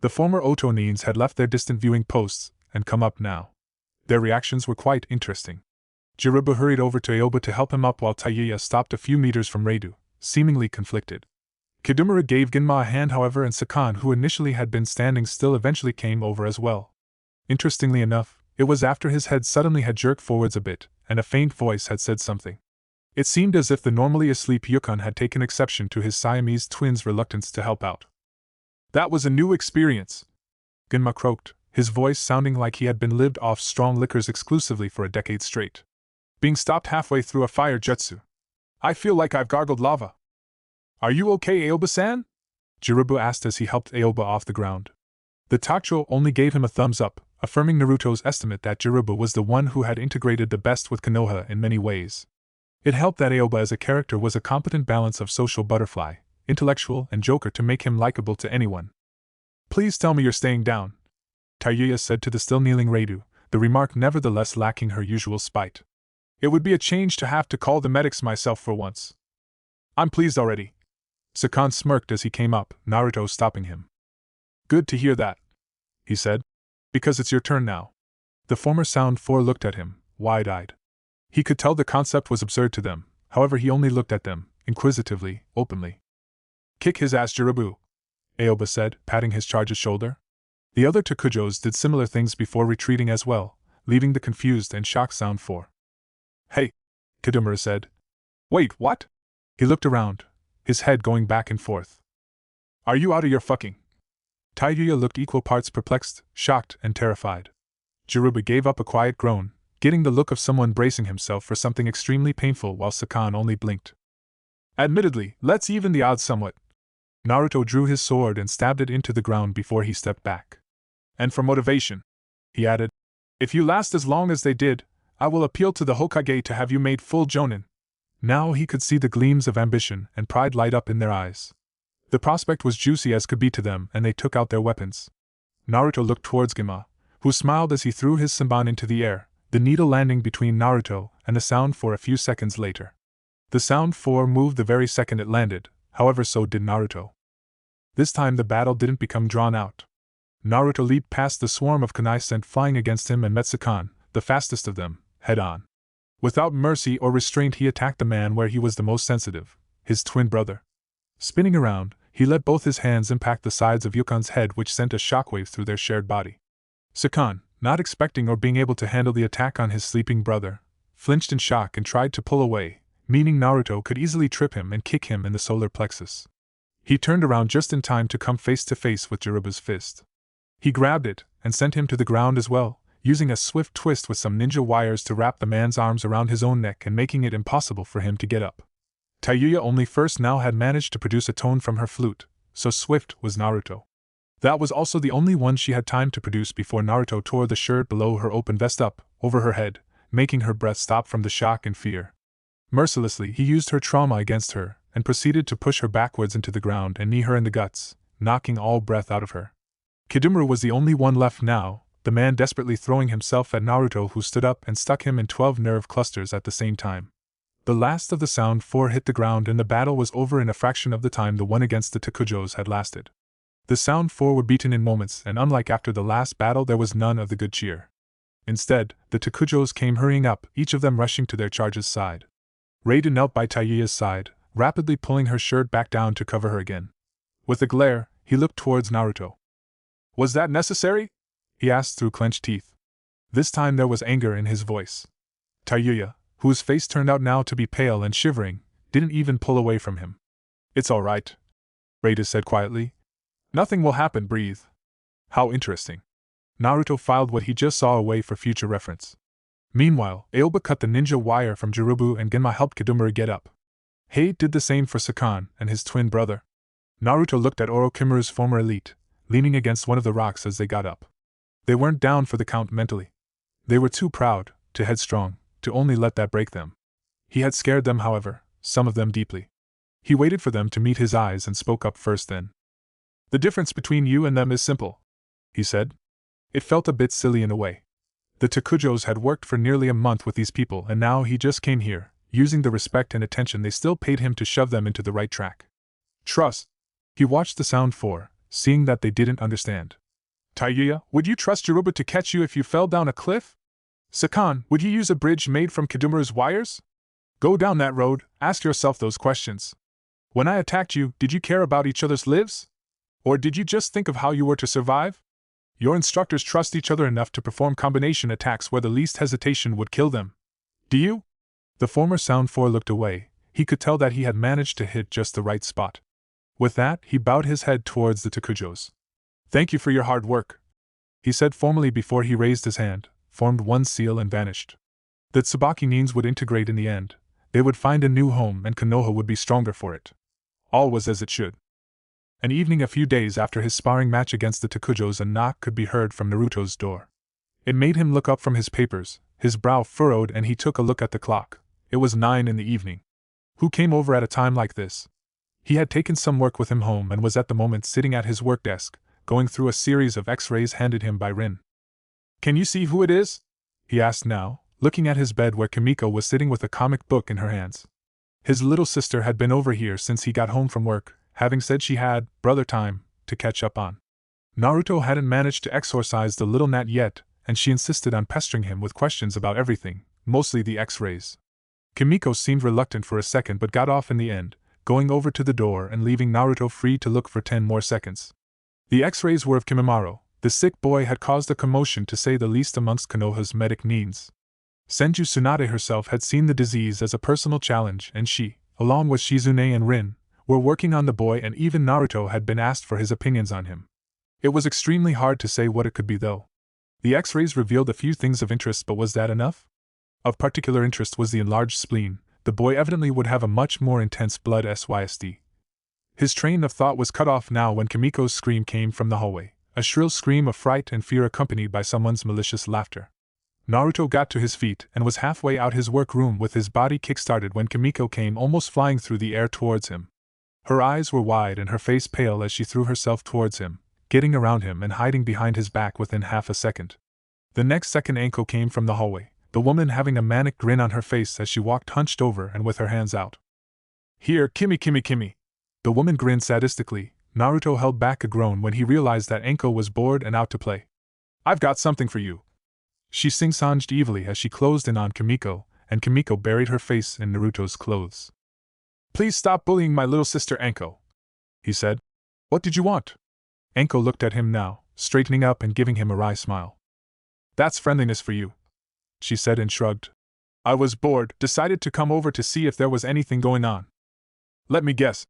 The former Otonins had left their distant viewing posts and come up now. Their reactions were quite interesting. Jiruba hurried over to Aoba to help him up while Taiuya stopped a few meters from Radu, seemingly conflicted. Kidumura gave Genma a hand however, and Sakan, who initially had been standing still, eventually came over as well. Interestingly enough, it was after his head suddenly had jerked forwards a bit, and a faint voice had said something. It seemed as if the normally asleep Yukon had taken exception to his Siamese twin's reluctance to help out. That was a new experience, Genma croaked, his voice sounding like he had been lived off strong liquors exclusively for a decade straight. Being stopped halfway through a fire jutsu. I feel like I've gargled lava. Are you okay, Aoba-san? Jirubu asked as he helped Aoba off the ground. The Tacho only gave him a thumbs up, affirming Naruto's estimate that Jirubu was the one who had integrated the best with Konoha in many ways. It helped that Aoba as a character was a competent balance of social butterfly, intellectual, and joker to make him likable to anyone. Please tell me you're staying down, Taiuya said to the still kneeling Radu, the remark nevertheless lacking her usual spite. It would be a change to have to call the medics myself for once. I'm pleased already. Sakan smirked as he came up, Naruto stopping him. Good to hear that, he said. Because it's your turn now. The former Sound 4 looked at him, wide-eyed. He could tell the concept was absurd to them, however he only looked at them, inquisitively, openly. Kick his ass, Jirubu, Aoba said, patting his charge's shoulder. The other Tokujos did similar things before retreating as well, leaving the confused and shocked Sound 4. Hey, Kidumura said. Wait, what? He looked around, his head going back and forth. Are you out of your fucking? Taiuya looked equal parts perplexed, shocked, and terrified. Jiruba gave up a quiet groan, getting the look of someone bracing himself for something extremely painful while Sakan only blinked. Admittedly, let's even the odds somewhat. Naruto drew his sword and stabbed it into the ground before he stepped back. And for motivation, he added, if you last as long as they did, I will appeal to the Hokage to have you made full jonin. Now he could see the gleams of ambition and pride light up in their eyes. The prospect was juicy as could be to them, and they took out their weapons. Naruto looked towards Genma, who smiled as he threw his Senbon into the air, the needle landing between Naruto and the Sound 4 a few seconds later. The Sound 4 moved the very second it landed, however so did Naruto. This time the battle didn't become drawn out. Naruto leaped past the swarm of kunai sent flying against him and met Sakan, the fastest of them, head-on. Without mercy or restraint he attacked the man where he was the most sensitive, his twin brother. Spinning around, he let both his hands impact the sides of Yukon's head, which sent a shockwave through their shared body. Sakan, not expecting or being able to handle the attack on his sleeping brother, flinched in shock and tried to pull away, meaning Naruto could easily trip him and kick him in the solar plexus. He turned around just in time to come face to face with Jiruba's fist. He grabbed it and sent him to the ground as well, using a swift twist with some ninja wires to wrap the man's arms around his own neck and making it impossible for him to get up. Taiuya only first now had managed to produce a tone from her flute, so swift was Naruto. That was also the only one she had time to produce before Naruto tore the shirt below her open vest up, over her head, making her breath stop from the shock and fear. Mercilessly he used her trauma against her, and proceeded to push her backwards into the ground and knee her in the guts, knocking all breath out of her. Kidumura was the only one left now, the man desperately throwing himself at Naruto, who stood up and stuck him in 12 nerve clusters at the same time. The last of the Sound 4 hit the ground and the battle was over in a fraction of the time the one against the Tokujos had lasted. The Sound 4 were beaten in moments, and unlike after the last battle there was none of the good cheer. Instead, the Tokujos came hurrying up, each of them rushing to their charge's side. Radu knelt by Taiuya's side, rapidly pulling her shirt back down to cover her again. With a glare, he looked towards Naruto. Was that necessary? He asked through clenched teeth. This time there was anger in his voice. Taiuya, whose face turned out now to be pale and shivering, didn't even pull away from him. It's all right, Radu said quietly. Nothing will happen, breathe. How interesting. Naruto filed what he just saw away for future reference. Meanwhile, Aoba cut the ninja wire from Jirubu and Genma helped Kidumura get up. Hei did the same for Sakan and his twin brother. Naruto looked at Orochimaru's former elite, leaning against one of the rocks as they got up. They weren't down for the count mentally. They were too proud, too headstrong, to only let that break them. He had scared them, however, some of them deeply. He waited for them to meet his eyes and spoke up first then. "The difference between you and them is simple," he said. It felt a bit silly in a way. The Takujos had worked for nearly a month with these people, and now he just came here, using the respect and attention they still paid him to shove them into the right track. Trust. He watched the sound for, seeing that they didn't understand. Taiyuya, would you trust Yoruba to catch you if you fell down a cliff? Sakan, would you use a bridge made from Kidumaru's wires? Go down that road, ask yourself those questions. When I attacked you, did you care about each other's lives? Or did you just think of how you were to survive? Your instructors trust each other enough to perform combination attacks where the least hesitation would kill them. Do you? The former Sound 4 looked away. He could tell that he had managed to hit just the right spot. With that, he bowed his head towards the Takujos. Thank you for your hard work, he said formally before he raised his hand, formed one seal and vanished. The Tsubaki Nins would integrate in the end. They would find a new home and Konoha would be stronger for it. All was as it should. An evening a few days after his sparring match against the Takujos, a knock could be heard from Naruto's door. It made him look up from his papers, his brow furrowed, and he took a look at the clock. It was 9 in the evening. Who came over at a time like this? He had taken some work with him home and was at the moment sitting at his work desk, going through a series of X-rays handed him by Rin. Can you see who it is? He asked now, looking at his bed where Kimiko was sitting with a comic book in her hands. His little sister had been over here since he got home from work, having said she had brother time to catch up on. Naruto hadn't managed to exorcise the little gnat yet, and she insisted on pestering him with questions about everything, mostly the X-rays. Kimiko seemed reluctant for a second but got off in the end, going over to the door and leaving Naruto free to look for 10 more seconds. The X-rays were of Kimimaro. The sick boy had caused a commotion to say the least amongst Konoha's medic Nins. Senju Tsunade herself had seen the disease as a personal challenge, and she, along with Shizune and Rin, were working on the boy, and even Naruto had been asked for his opinions on him. It was extremely hard to say what it could be though. The X-rays revealed a few things of interest, but was that enough? Of particular interest was the enlarged spleen. The boy evidently would have a much more intense blood SYSD. His train of thought was cut off now when Kimiko's scream came from the hallway, a shrill scream of fright and fear accompanied by someone's malicious laughter. Naruto got to his feet and was halfway out his workroom with his body kick-started when Kimiko came almost flying through the air towards him. Her eyes were wide and her face pale as she threw herself towards him, getting around him and hiding behind his back within half a second. The next second Anko came from the hallway, the woman having a manic grin on her face as she walked hunched over and with her hands out. Here, Kimi. The woman grinned sadistically. Naruto held back a groan when he realized that Anko was bored and out to play. I've got something for you. She sing-songed evilly as she closed in on Kimiko, and Kimiko buried her face in Naruto's clothes. Please stop bullying my little sister Anko, he said. What did you want? Anko looked at him now, straightening up and giving him a wry smile. That's friendliness for you, she said and shrugged. I was bored, decided to come over to see if there was anything going on. Let me guess,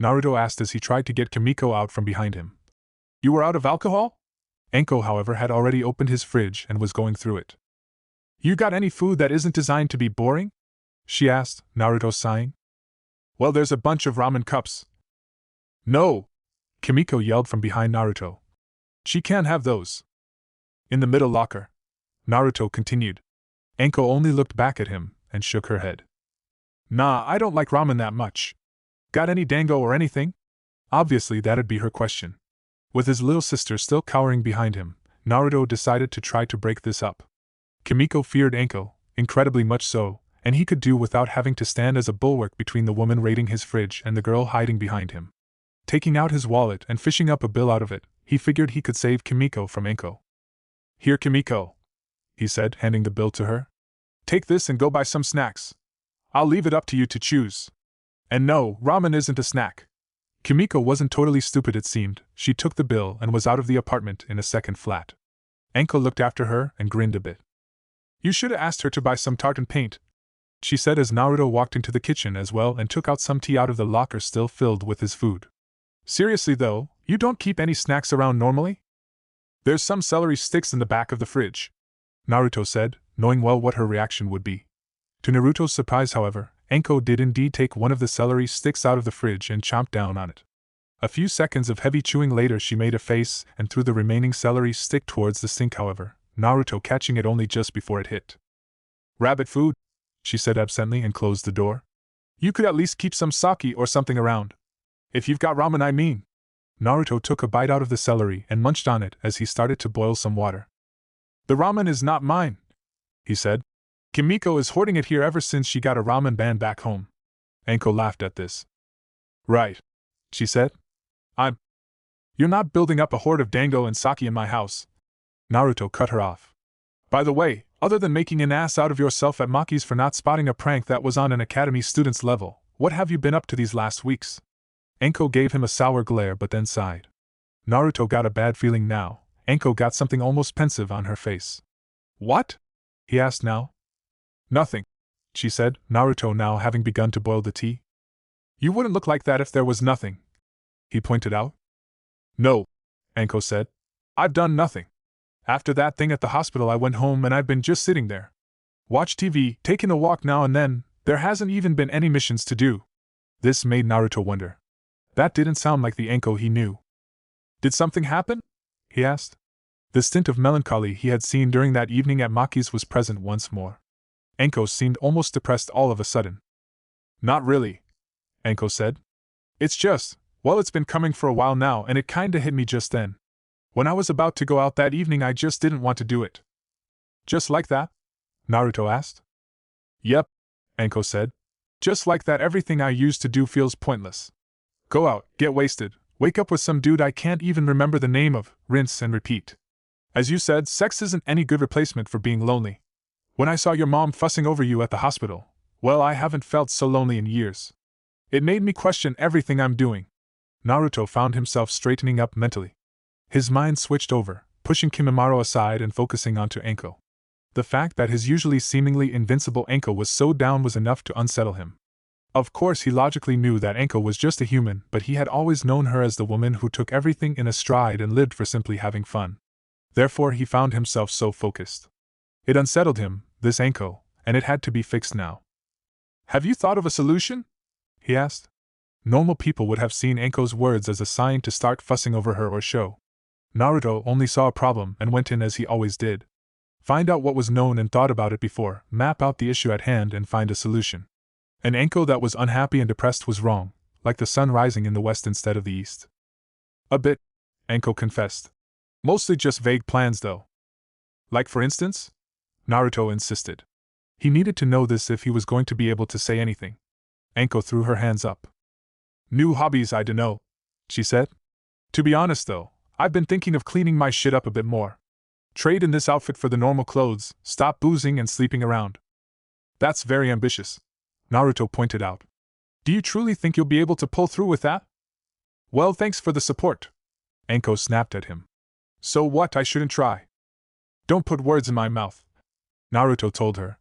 Naruto asked as he tried to get Kimiko out from behind him. You were out of alcohol? Anko, however, had already opened his fridge and was going through it. You got any food that isn't designed to be boring? She asked, Naruto sighing. Well, there's a bunch of ramen cups. No! Kimiko yelled from behind Naruto. She can't have those. In the middle locker, Naruto continued. Anko only looked back at him and shook her head. Nah, I don't like ramen that much. Got any dango or anything? Obviously that'd be her question. With his little sister still cowering behind him, Naruto decided to try to break this up. Kimiko feared Anko, incredibly much so, and he could do without having to stand as a bulwark between the woman raiding his fridge and the girl hiding behind him. Taking out his wallet and fishing up a bill out of it, he figured he could save Kimiko from Anko. Here, Kimiko, he said, handing the bill to her. Take this and go buy some snacks. I'll leave it up to you to choose. And no, ramen isn't a snack. Kimiko wasn't totally stupid, it seemed. She took the bill and was out of the apartment in a second flat. Anko looked after her and grinned a bit. You should have asked her to buy some tartan paint, she said as Naruto walked into the kitchen as well and took out some tea out of the locker still filled with his food. Seriously though, you don't keep any snacks around normally? There's some celery sticks in the back of the fridge, Naruto said, knowing well what her reaction would be. To Naruto's surprise, however, Anko did indeed take one of the celery sticks out of the fridge and chomped down on it. A few seconds of heavy chewing later she made a face and threw the remaining celery stick towards the sink however, Naruto catching it only just before it hit. Rabbit food, she said absently and closed the door. You could at least keep some sake or something around. If you've got ramen, I mean. Naruto took a bite out of the celery and munched on it as he started to boil some water. The ramen is not mine, he said. Kimiko is hoarding it here ever since she got a ramen ban back home. Anko laughed at this. Right, she said. You're not building up a hoard of dango and sake in my house. Naruto cut her off. By the way, other than making an ass out of yourself at Maki's for not spotting a prank that was on an academy student's level, what have you been up to these last weeks? Anko gave him a sour glare but then sighed. Naruto got a bad feeling now. Anko got something almost pensive on her face. What? He asked now. Nothing, she said, Naruto now having begun to boil the tea. You wouldn't look like that if there was nothing, he pointed out. No, Anko said. I've done nothing. After that thing at the hospital I went home and I've been just sitting there. Watch TV, taking a walk now and then, there hasn't even been any missions to do. This made Naruto wonder. That didn't sound like the Anko he knew. Did something happen? He asked. The stint of melancholy he had seen during that evening at Maki's was present once more. Anko seemed almost depressed all of a sudden. Not really, Anko said. It's just, well, it's been coming for a while now and it kinda hit me just then. When I was about to go out that evening I just didn't want to do it. Just like that? Naruto asked. Yep, Anko said. Just like that everything I used to do feels pointless. Go out, get wasted, wake up with some dude I can't even remember the name of, rinse and repeat. As you said, sex isn't any good replacement for being lonely. When I saw your mom fussing over you at the hospital, well, I haven't felt so lonely in years. It made me question everything I'm doing. Naruto found himself straightening up mentally. His mind switched over, pushing Kimimaro aside and focusing onto Anko. The fact that his usually seemingly invincible Anko was so down was enough to unsettle him. Of course he logically knew that Anko was just a human, but he had always known her as the woman who took everything in a stride and lived for simply having fun. Therefore he found himself so focused. It unsettled him, this Anko, and it had to be fixed now. Have you thought of a solution? He asked. Normal people would have seen Anko's words as a sign to start fussing over her or show. Naruto only saw a problem and went in as he always did. Find out what was known and thought about it before, map out the issue at hand and find a solution. An Anko that was unhappy and depressed was wrong, like the sun rising in the west instead of the east. A bit, Anko confessed. Mostly just vague plans though. Like for instance? Naruto insisted. He needed to know this if he was going to be able to say anything. Anko threw her hands up. New hobbies I dunno, she said. To be honest though, I've been thinking of cleaning my shit up a bit more. Trade in this outfit for the normal clothes, stop boozing and sleeping around. That's very ambitious, Naruto pointed out. Do you truly think you'll be able to pull through with that? Well, thanks for the support, Anko snapped at him. So what, I shouldn't try? Don't put words in my mouth, Naruto told her.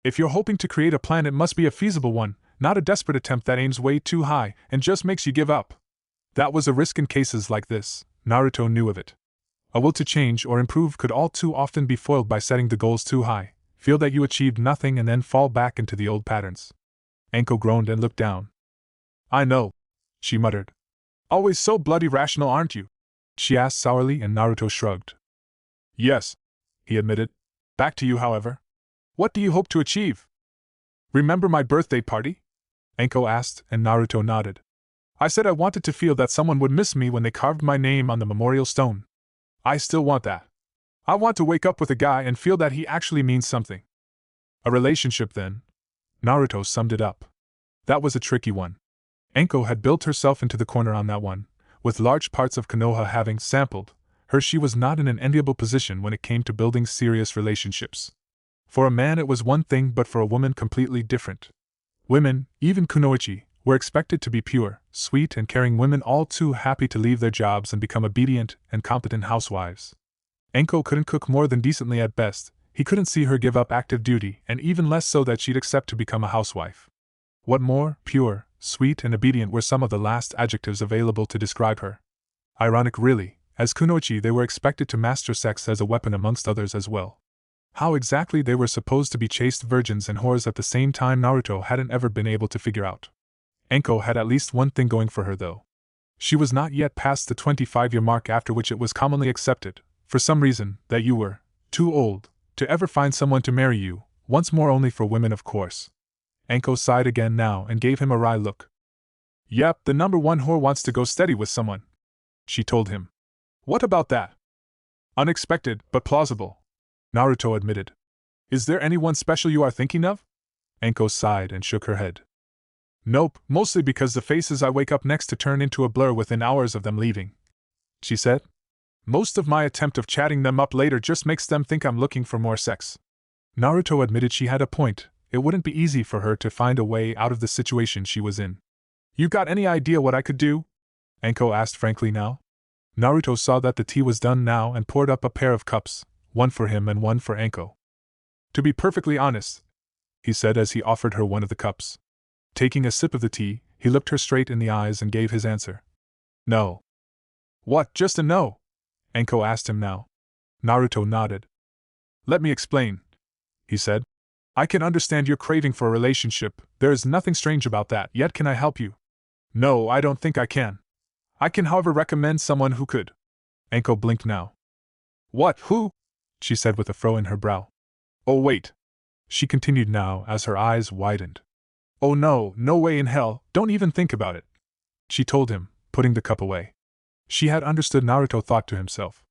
If you're hoping to create a plan, it must be a feasible one, not a desperate attempt that aims way too high and just makes you give up. That was a risk in cases like this, Naruto knew of it. A will to change or improve could all too often be foiled by setting the goals too high, feel that you achieved nothing and then fall back into the old patterns. Anko groaned and looked down. I know, she muttered. Always so bloody rational, aren't you? She asked sourly and Naruto shrugged. Yes, he admitted. Back to you, however. What do you hope to achieve? Remember my birthday party? Anko asked, and Naruto nodded. I said I wanted to feel that someone would miss me when they carved my name on the memorial stone. I still want that. I want to wake up with a guy and feel that he actually means something. A relationship, then. Naruto summed it up. That was a tricky one. Anko had built herself into the corner on that one, with large parts of Konoha having sampled her. She was not in an enviable position when it came to building serious relationships. For a man it was one thing, but for a woman completely different. Women, even kunoichi, were expected to be pure, sweet and caring women, all too happy to leave their jobs and become obedient and competent housewives. Anko couldn't cook more than decently at best, he couldn't see her give up active duty, and even less so that she'd accept to become a housewife. What more, pure, sweet and obedient were some of the last adjectives available to describe her. Ironic really, as kunoichi they were expected to master sex as a weapon amongst others as well. How exactly they were supposed to be chaste virgins and whores at the same time Naruto hadn't ever been able to figure out. Anko had at least one thing going for her though. She was not yet past the 25-year mark after which it was commonly accepted, for some reason, that you were too old to ever find someone to marry you, once more only for women of course. Anko sighed again now and gave him a wry look. Yep, the number one whore wants to go steady with someone, she told him. What about that? Unexpected, but plausible, Naruto admitted. Is there anyone special you are thinking of? Anko sighed and shook her head. Nope, mostly because the faces I wake up next to turn into a blur within hours of them leaving, she said. Most of my attempt of chatting them up later just makes them think I'm looking for more sex. Naruto admitted she had a point. It wouldn't be easy for her to find a way out of the situation she was in. You got any idea what I could do? Anko asked frankly now. Naruto saw that the tea was done now and poured up a pair of cups, one for him and one for Anko. To be perfectly honest, he said as he offered her one of the cups. Taking a sip of the tea, he looked her straight in the eyes and gave his answer. No. What, just a no? Anko asked him now. Naruto nodded. Let me explain, he said. I can understand your craving for a relationship, there is nothing strange about that, yet can I help you? No, I don't think I can. I can however recommend someone who could. Anko blinked now. What, who? She said with a frown in her brow. Oh wait. She continued now as her eyes widened. Oh no, no way in hell, don't even think about it, she told him, putting the cup away. She had understood, Naruto thought to himself.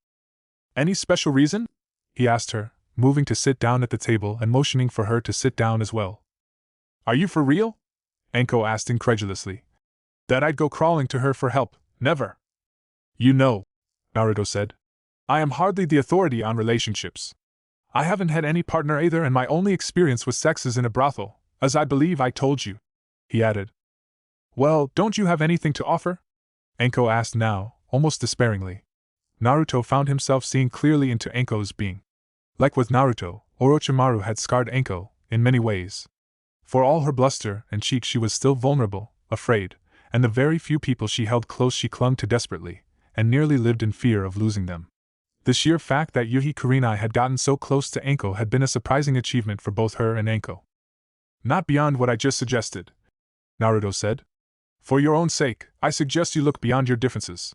Any special reason? He asked her, moving to sit down at the table and motioning for her to sit down as well. Are you for real? Anko asked incredulously. That I'd go crawling to her for help, never. You know, Naruto said, I am hardly the authority on relationships. I haven't had any partner either, and my only experience with sex is in a brothel, as I believe I told you, he added. Well, don't you have anything to offer? Anko asked now, almost despairingly. Naruto found himself seeing clearly into Anko's being. Like with Naruto, Orochimaru had scarred Anko, in many ways. For all her bluster and cheek, she was still vulnerable, afraid, and the very few people she held close she clung to desperately, and nearly lived in fear of losing them. The sheer fact that Yuhi Kurenai had gotten so close to Anko had been a surprising achievement for both her and Anko. Not beyond what I just suggested, Naruto said. For your own sake, I suggest you look beyond your differences.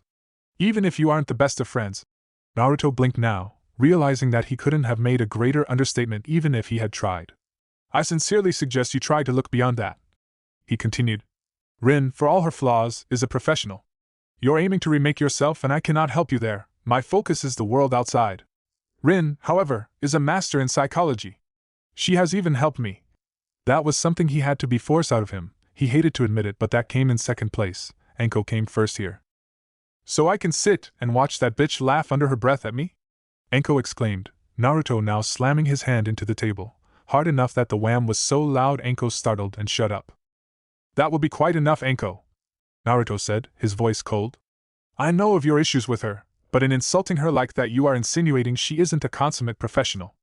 Even if you aren't the best of friends. Naruto blinked now, realizing that he couldn't have made a greater understatement even if he had tried. I sincerely suggest you try to look beyond that, he continued. Rin, for all her flaws, is a professional. You're aiming to remake yourself and I cannot help you there. My focus is the world outside. Rin, however, is a master in psychology. She has even helped me. That was something he had to be forced out of him. He hated to admit it, but that came in second place. Anko came first here. So I can sit and watch that bitch laugh under her breath at me? Anko exclaimed, Naruto now slamming his hand into the table, hard enough that the wham was so loud Anko startled and shut up. That will be quite enough, Anko, Naruto said, his voice cold. I know of your issues with her, but in insulting her like that you are insinuating she isn't a consummate professional.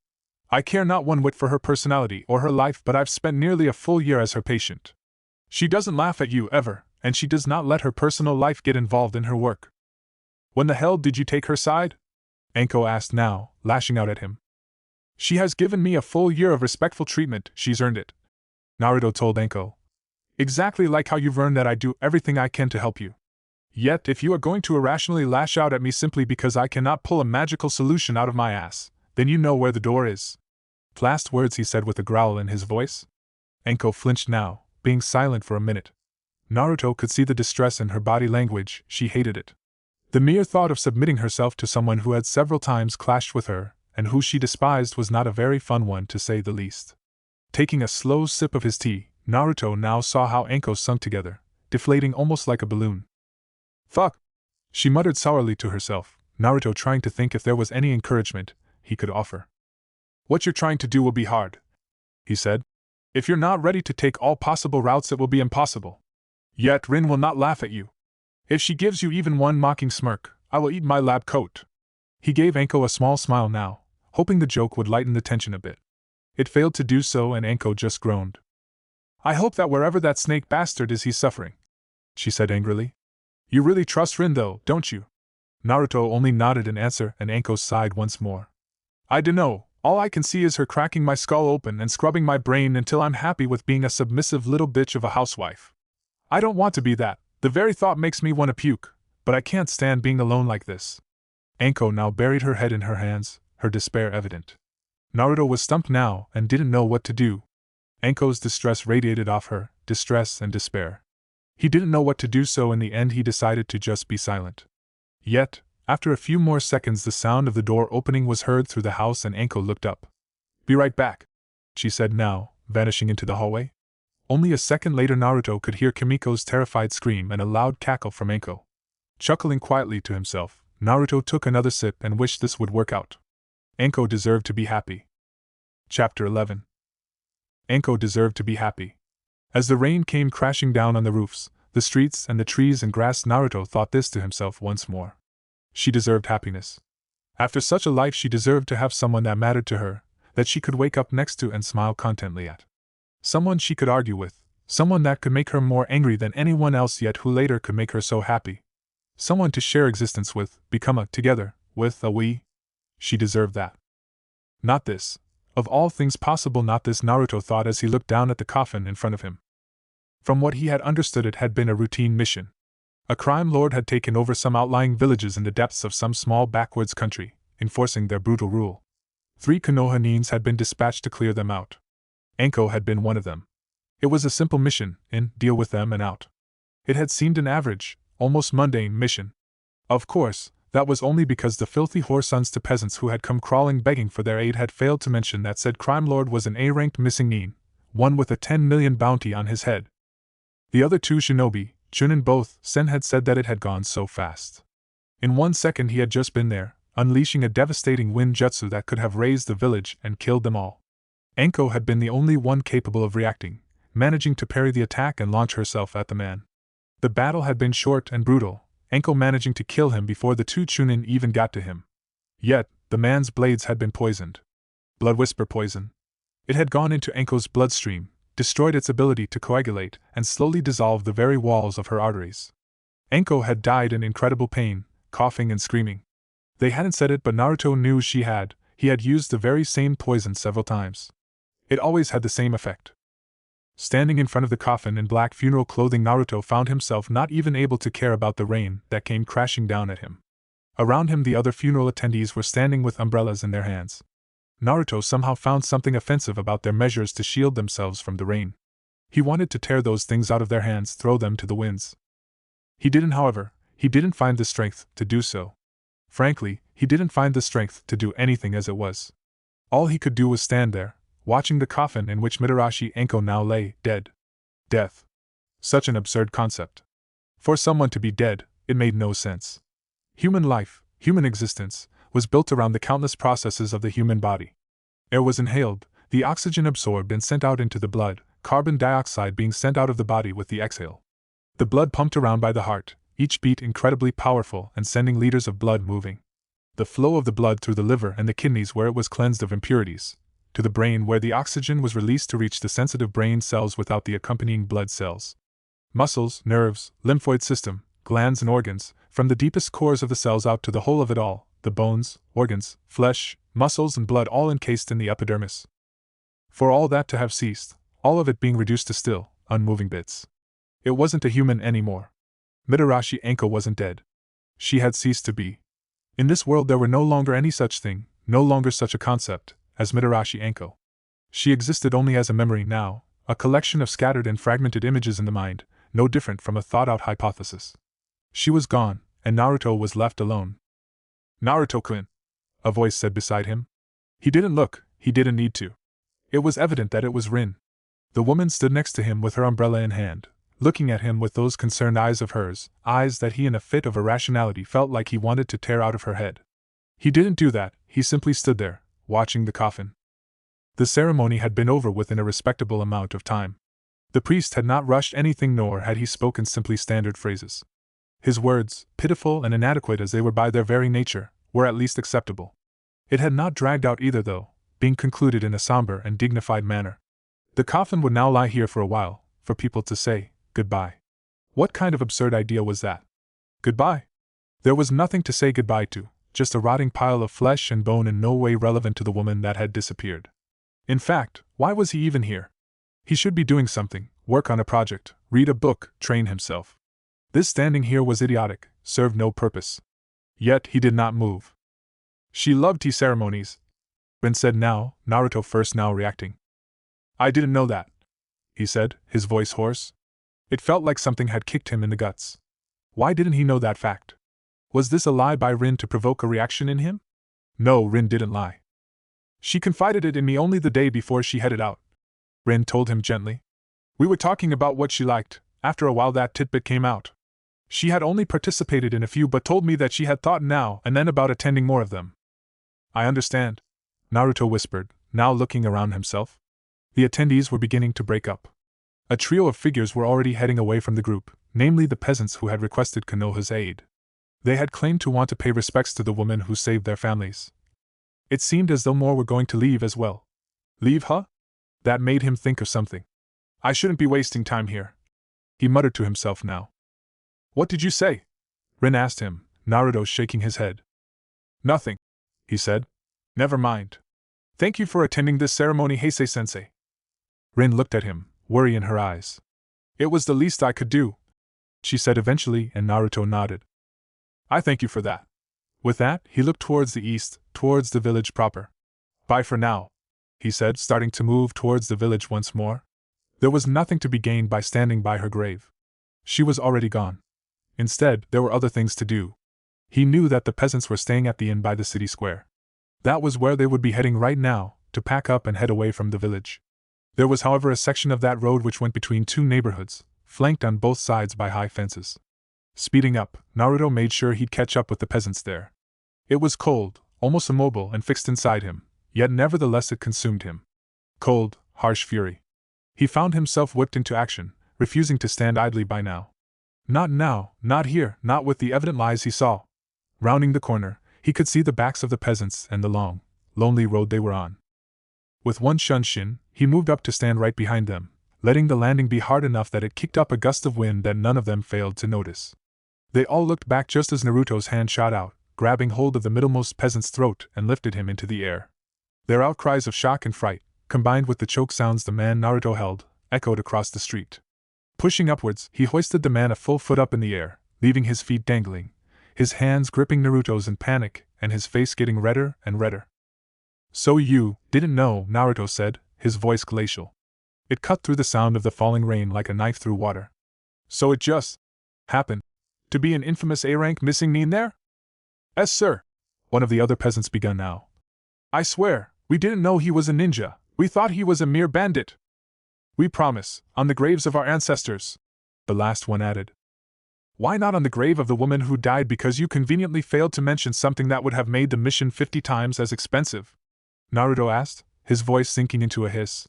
I care not one whit for her personality or her life, but I've spent nearly a full year as her patient. She doesn't laugh at you ever, and she does not let her personal life get involved in her work. When the hell did you take her side? Anko asked now, lashing out at him. She has given me a full year of respectful treatment, she's earned it, Naruto told Anko. Exactly like how you've earned that I do everything I can to help you. Yet if you are going to irrationally lash out at me simply because I cannot pull a magical solution out of my ass, then you know where the door is. Last words he said with a growl in his voice. Anko flinched now, being silent for a minute. Naruto could see the distress in her body language, she hated it. The mere thought of submitting herself to someone who had several times clashed with her, and who she despised, was not a very fun one to say the least. Taking a slow sip of his tea, Naruto now saw how Anko sunk together, deflating almost like a balloon. Fuck! She muttered sourly to herself, Naruto trying to think if there was any encouragement he could offer. What you're trying to do will be hard, he said. If you're not ready to take all possible routes, it will be impossible. Yet Rin will not laugh at you. If she gives you even one mocking smirk, I will eat my lab coat. He gave Anko a small smile now, hoping the joke would lighten the tension a bit. It failed to do so, and Anko just groaned. I hope that wherever that snake bastard is, he's suffering, she said angrily. You really trust Rin though, don't you? Naruto only nodded in answer, and Anko sighed once more. I dunno, all I can see is her cracking my skull open and scrubbing my brain until I'm happy with being a submissive little bitch of a housewife. I don't want to be that, the very thought makes me want to puke, But I can't stand being alone like this. Anko now buried her head in her hands, her despair evident. Naruto was stumped now and didn't know what to do. Anko's distress radiated off her, distress and despair. He didn't know what to do, so in the end he decided to just be silent. Yet, after a few more seconds, the sound of the door opening was heard through the house and Anko looked up. "Be right back," she said now, vanishing into the hallway. Only a second later Naruto could hear Kimiko's terrified scream and a loud cackle from Anko. Chuckling quietly to himself, Naruto took another sip and wished this would work out. Anko deserved to be happy. Chapter 11. Anko deserved to be happy. As the rain came crashing down on the roofs, the streets and the trees and grass, Naruto thought this to himself once more. She deserved happiness. After such a life, she deserved to have someone that mattered to her, that she could wake up next to and smile contentedly at. Someone she could argue with, someone that could make her more angry than anyone else, yet who later could make her so happy. Someone to share existence with, become a together, with a we. She deserved that. Not this. Of all things possible, not this, Naruto thought as he looked down at the coffin in front of him. From what he had understood, it had been a routine mission. A crime lord had taken over some outlying villages in the depths of some small backwoods country, enforcing their brutal rule. 3 Konoha Nins had been dispatched to clear them out. Anko had been one of them. It was a simple mission, in, deal with them and out. It had seemed an average, almost mundane mission. Of course, that was only because the filthy whoresons to peasants who had come crawling begging for their aid had failed to mention that said crime lord was an A-ranked missing nin, one with a 10 million bounty on his head. The other 2 shinobi, Chunin both, Sen had said that it had gone so fast. In 1 second he had just been there, unleashing a devastating wind jutsu that could have razed the village and killed them all. Anko had been the only one capable of reacting, managing to parry the attack and launch herself at the man. The battle had been short and brutal, Anko managing to kill him before the 2 Chunin even got to him. Yet, the man's blades had been poisoned. Blood whisper poison. It had gone into Anko's bloodstream, destroyed its ability to coagulate, and slowly dissolved the very walls of her arteries. Anko had died in incredible pain, coughing and screaming. They hadn't said it, but Naruto knew she had. He had used the very same poison several times. It always had the same effect. Standing in front of the coffin in black funeral clothing, Naruto found himself not even able to care about the rain that came crashing down at him. Around him the other funeral attendees were standing with umbrellas in their hands. Naruto somehow found something offensive about their measures to shield themselves from the rain. He wanted to tear those things out of their hands, throw them to the winds. He didn't, however, he didn't find the strength to do so. Frankly, he didn't find the strength to do anything as it was. All he could do was stand there, watching the coffin in which Mitarashi Anko now lay, dead. Death. Such an absurd concept. For someone to be dead, it made no sense. Human life, human existence, was built around the countless processes of the human body. Air was inhaled, the oxygen absorbed and sent out into the blood, carbon dioxide being sent out of the body with the exhale. The blood pumped around by the heart, each beat incredibly powerful and sending liters of blood moving. The flow of the blood through the liver and the kidneys where it was cleansed of impurities, to the brain where the oxygen was released to reach the sensitive brain cells without the accompanying blood cells. Muscles, nerves, lymphoid system, glands and organs, from the deepest cores of the cells out to the whole of it all, the bones, organs, flesh, muscles and blood all encased in the epidermis. For all that to have ceased, all of it being reduced to still, unmoving bits. It wasn't a human anymore. Mitarashi Anko wasn't dead. She had ceased to be. In this world there were no longer any such thing, no longer such a concept, as Mitarashi Anko. She existed only as a memory now, a collection of scattered and fragmented images in the mind, no different from a thought-out hypothesis. She was gone, and Naruto was left alone. "Naruto-kun," a voice said beside him. He didn't look, he didn't need to. It was evident that it was Rin. The woman stood next to him with her umbrella in hand, looking at him with those concerned eyes of hers, eyes that he in a fit of irrationality felt like he wanted to tear out of her head. He didn't do that, he simply stood there, watching the coffin. The ceremony had been over within a respectable amount of time. The priest had not rushed anything, nor had he spoken simply standard phrases. His words, pitiful and inadequate as they were by their very nature, were at least acceptable. It had not dragged out either though, being concluded in a somber and dignified manner. The coffin would now lie here for a while, for people to say goodbye. What kind of absurd idea was that? Goodbye? There was nothing to say goodbye to, just a rotting pile of flesh and bone in no way relevant to the woman that had disappeared. In fact, why was he even here? He should be doing something, work on a project, read a book, train himself. This standing here was idiotic, served no purpose. Yet he did not move. She loved tea ceremonies, Rin said now, Naruto first now reacting. I didn't know that, he said, his voice hoarse. It felt like something had kicked him in the guts. Why didn't he know that fact? Was this a lie by Rin to provoke a reaction in him? No, Rin didn't lie. She confided it in me only the day before she headed out, Rin told him gently. We were talking about what she liked. After a while that tidbit came out. She had only participated in a few but told me that she had thought now and then about attending more of them. I understand, Naruto whispered, now looking around himself. The attendees were beginning to break up. A trio of figures were already heading away from the group, namely the peasants who had requested Konoha's aid. They had claimed to want to pay respects to the woman who saved their families. It seemed as though more were going to leave as well. Leave, huh? That made him think of something. I shouldn't be wasting time here, he muttered to himself now. What did you say? Rin asked him, Naruto shaking his head. Nothing, he said. Never mind. Thank you for attending this ceremony, Heisei-sensei. Rin looked at him, worry in her eyes. It was the least I could do, she said eventually, and Naruto nodded. I thank you for that. With that, he looked towards the east, towards the village proper. Bye for now, he said, starting to move towards the village once more. There was nothing to be gained by standing by her grave. She was already gone. Instead, there were other things to do. He knew that the peasants were staying at the inn by the city square. That was where they would be heading right now, to pack up and head away from the village. There was, however, a section of that road which went between two neighborhoods, flanked on both sides by high fences. Speeding up, Naruto made sure he'd catch up with the peasants there. It was cold, almost immobile and fixed inside him, yet nevertheless it consumed him. Cold, harsh fury. He found himself whipped into action, refusing to stand idly by now. Not now, not here, not with the evident lies he saw. Rounding the corner, he could see the backs of the peasants and the long, lonely road they were on. With one shunshin, he moved up to stand right behind them, letting the landing be hard enough that it kicked up a gust of wind that none of them failed to notice. They all looked back just as Naruto's hand shot out, grabbing hold of the middlemost peasant's throat and lifted him into the air. Their outcries of shock and fright, combined with the choke sounds the man Naruto held, echoed across the street. Pushing upwards, he hoisted the man a full foot up in the air, leaving his feet dangling, his hands gripping Naruto's in panic, and his face getting redder and redder. So you didn't know, Naruto said, his voice glacial. It cut through the sound of the falling rain like a knife through water. So it just happened to be an infamous A-rank missing nin there? Yes, sir, one of the other peasants begun now. I swear, we didn't know he was a ninja. We thought he was a mere bandit. We promise, on the graves of our ancestors, the last one added. Why not on the grave of the woman who died because you conveniently failed to mention something that would have made the mission 50 times as expensive? Naruto asked, his voice sinking into a hiss.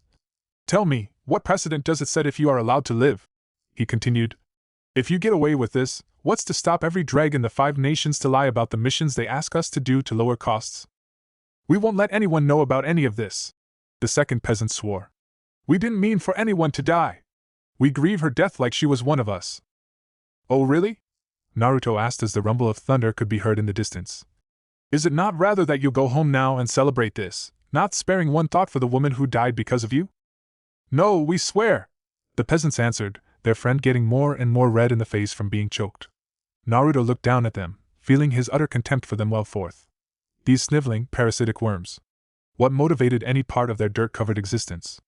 Tell me, what precedent does it set if you are allowed to live? He continued. If you get away with this, what's to stop every dreg in the 5 nations to lie about the missions they ask us to do to lower costs? We won't let anyone know about any of this. The second peasant swore. We didn't mean for anyone to die. We grieve her death like she was one of us. Oh really? Naruto asked as the rumble of thunder could be heard in the distance. Is it not rather that you'll go home now and celebrate this, not sparing one thought for the woman who died because of you? No, we swear, the peasants answered, their friend getting more and more red in the face from being choked. Naruto looked down at them, feeling his utter contempt for them well forth. These sniveling, parasitic worms. What motivated any part of their dirt-covered existence?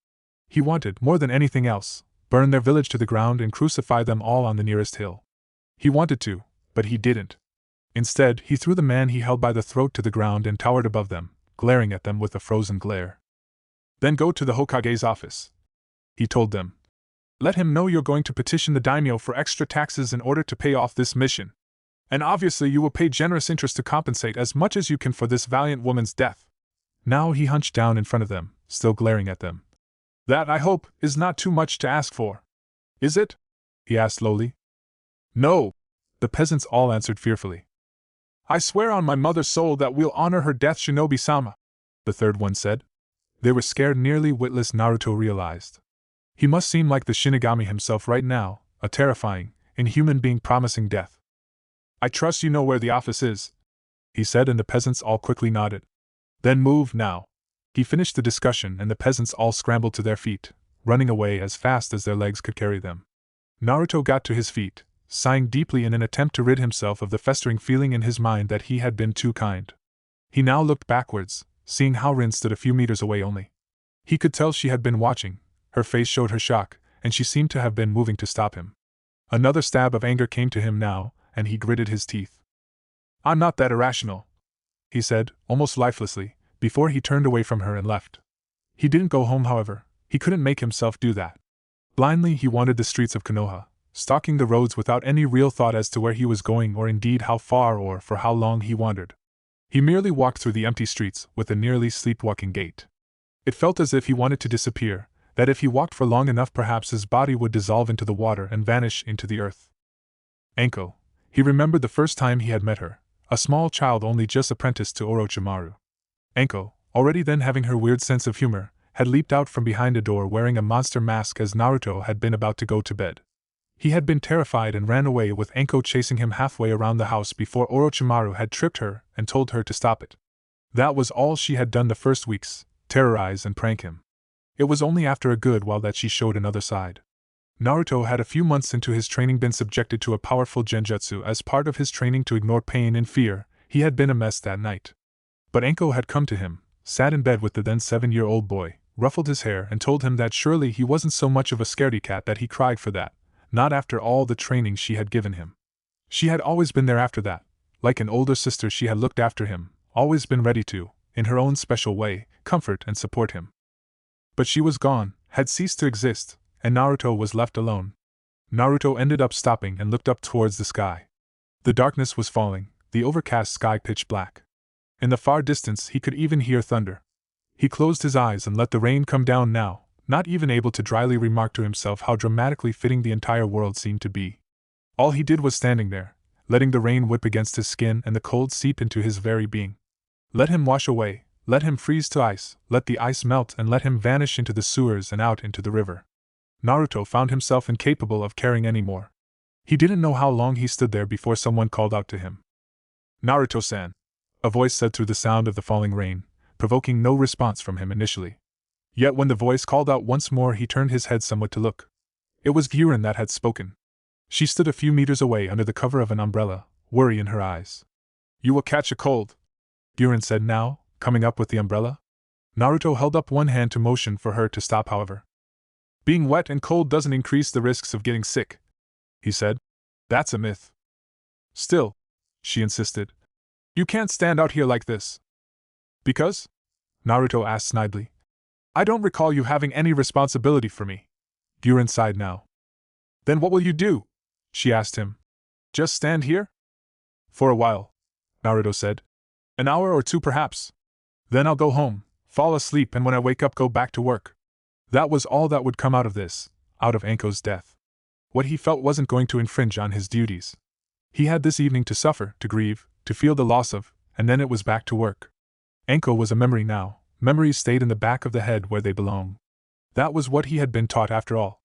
He wanted, more than anything else, burn their village to the ground and crucify them all on the nearest hill. He wanted to, but he didn't. Instead, he threw the man he held by the throat to the ground and towered above them, glaring at them with a frozen glare. Then go to the Hokage's office, he told them. Let him know you're going to petition the daimyo for extra taxes in order to pay off this mission. And obviously you will pay generous interest to compensate as much as you can for this valiant woman's death. Now he hunched down in front of them, still glaring at them. That, I hope, is not too much to ask for. Is it? He asked lowly. No, the peasants all answered fearfully. I swear on my mother's soul that we'll honor her death, Shinobi-sama, the third one said. They were scared nearly witless, Naruto realized. He must seem like the Shinigami himself right now, a terrifying, inhuman being promising death. I trust you know where the office is, he said, and the peasants all quickly nodded. Then move now. He finished the discussion and the peasants all scrambled to their feet, running away as fast as their legs could carry them. Naruto got to his feet, sighing deeply in an attempt to rid himself of the festering feeling in his mind that he had been too kind. He now looked backwards, seeing how Rin stood a few meters away only. He could tell she had been watching, her face showed her shock, and she seemed to have been moving to stop him. Another stab of anger came to him now, and he gritted his teeth. "I'm not that irrational," he said, almost lifelessly, before he turned away from her and left. He didn't go home, however. He couldn't make himself do that. Blindly he wandered the streets of Konoha, stalking the roads without any real thought as to where he was going or indeed how far or for how long he wandered. He merely walked through the empty streets with a nearly sleepwalking gait. It felt as if he wanted to disappear, that if he walked for long enough perhaps his body would dissolve into the water and vanish into the earth. Anko. He remembered the first time he had met her, a small child only just apprenticed to Orochimaru. Anko, already then having her weird sense of humor, had leaped out from behind a door wearing a monster mask as Naruto had been about to go to bed. He had been terrified and ran away with Anko chasing him halfway around the house before Orochimaru had tripped her and told her to stop it. That was all she had done the first weeks, terrorize and prank him. It was only after a good while that she showed another side. Naruto had a few months into his training been subjected to a powerful genjutsu as part of his training to ignore pain and fear. He had been a mess that night. But Anko had come to him, sat in bed with the then 7-year-old boy, ruffled his hair and told him that surely he wasn't so much of a scaredy cat that he cried for that, not after all the training she had given him. She had always been there after that, like an older sister she had looked after him, always been ready to, in her own special way, comfort and support him. But she was gone, had ceased to exist, and Naruto was left alone. Naruto ended up stopping and looked up towards the sky. The darkness was falling, the overcast sky pitch black. In the far distance he could even hear thunder. He closed his eyes and let the rain come down now, not even able to dryly remark to himself how dramatically fitting the entire world seemed to be. All he did was standing there, letting the rain whip against his skin and the cold seep into his very being. Let him wash away, let him freeze to ice, let the ice melt and let him vanish into the sewers and out into the river. Naruto found himself incapable of caring any more. He didn't know how long he stood there before someone called out to him. "Naruto-san," a voice said through the sound of the falling rain, provoking no response from him initially. Yet when the voice called out once more he turned his head somewhat to look. It was Gyurin that had spoken. She stood a few meters away under the cover of an umbrella, worry in her eyes. "You will catch a cold," Gyurin said now, coming up with the umbrella. Naruto held up one hand to motion for her to stop however. "Being wet and cold doesn't increase the risks of getting sick," he said. "That's a myth." "Still," she insisted, "you can't stand out here like this." "Because?" Naruto asked snidely. "I don't recall you having any responsibility for me." Gyurin sighed now. "Then what will you do?" she asked him. "Just stand here?" "For a while," Naruto said. "An hour or two perhaps. Then I'll go home, fall asleep and when I wake up go back to work." That was all that would come out of this, out of Anko's death. What he felt wasn't going to infringe on his duties. He had this evening to suffer, to grieve, to feel the loss of, and then it was back to work. Anko was a memory now, memories stayed in the back of the head where they belong. That was what he had been taught after all.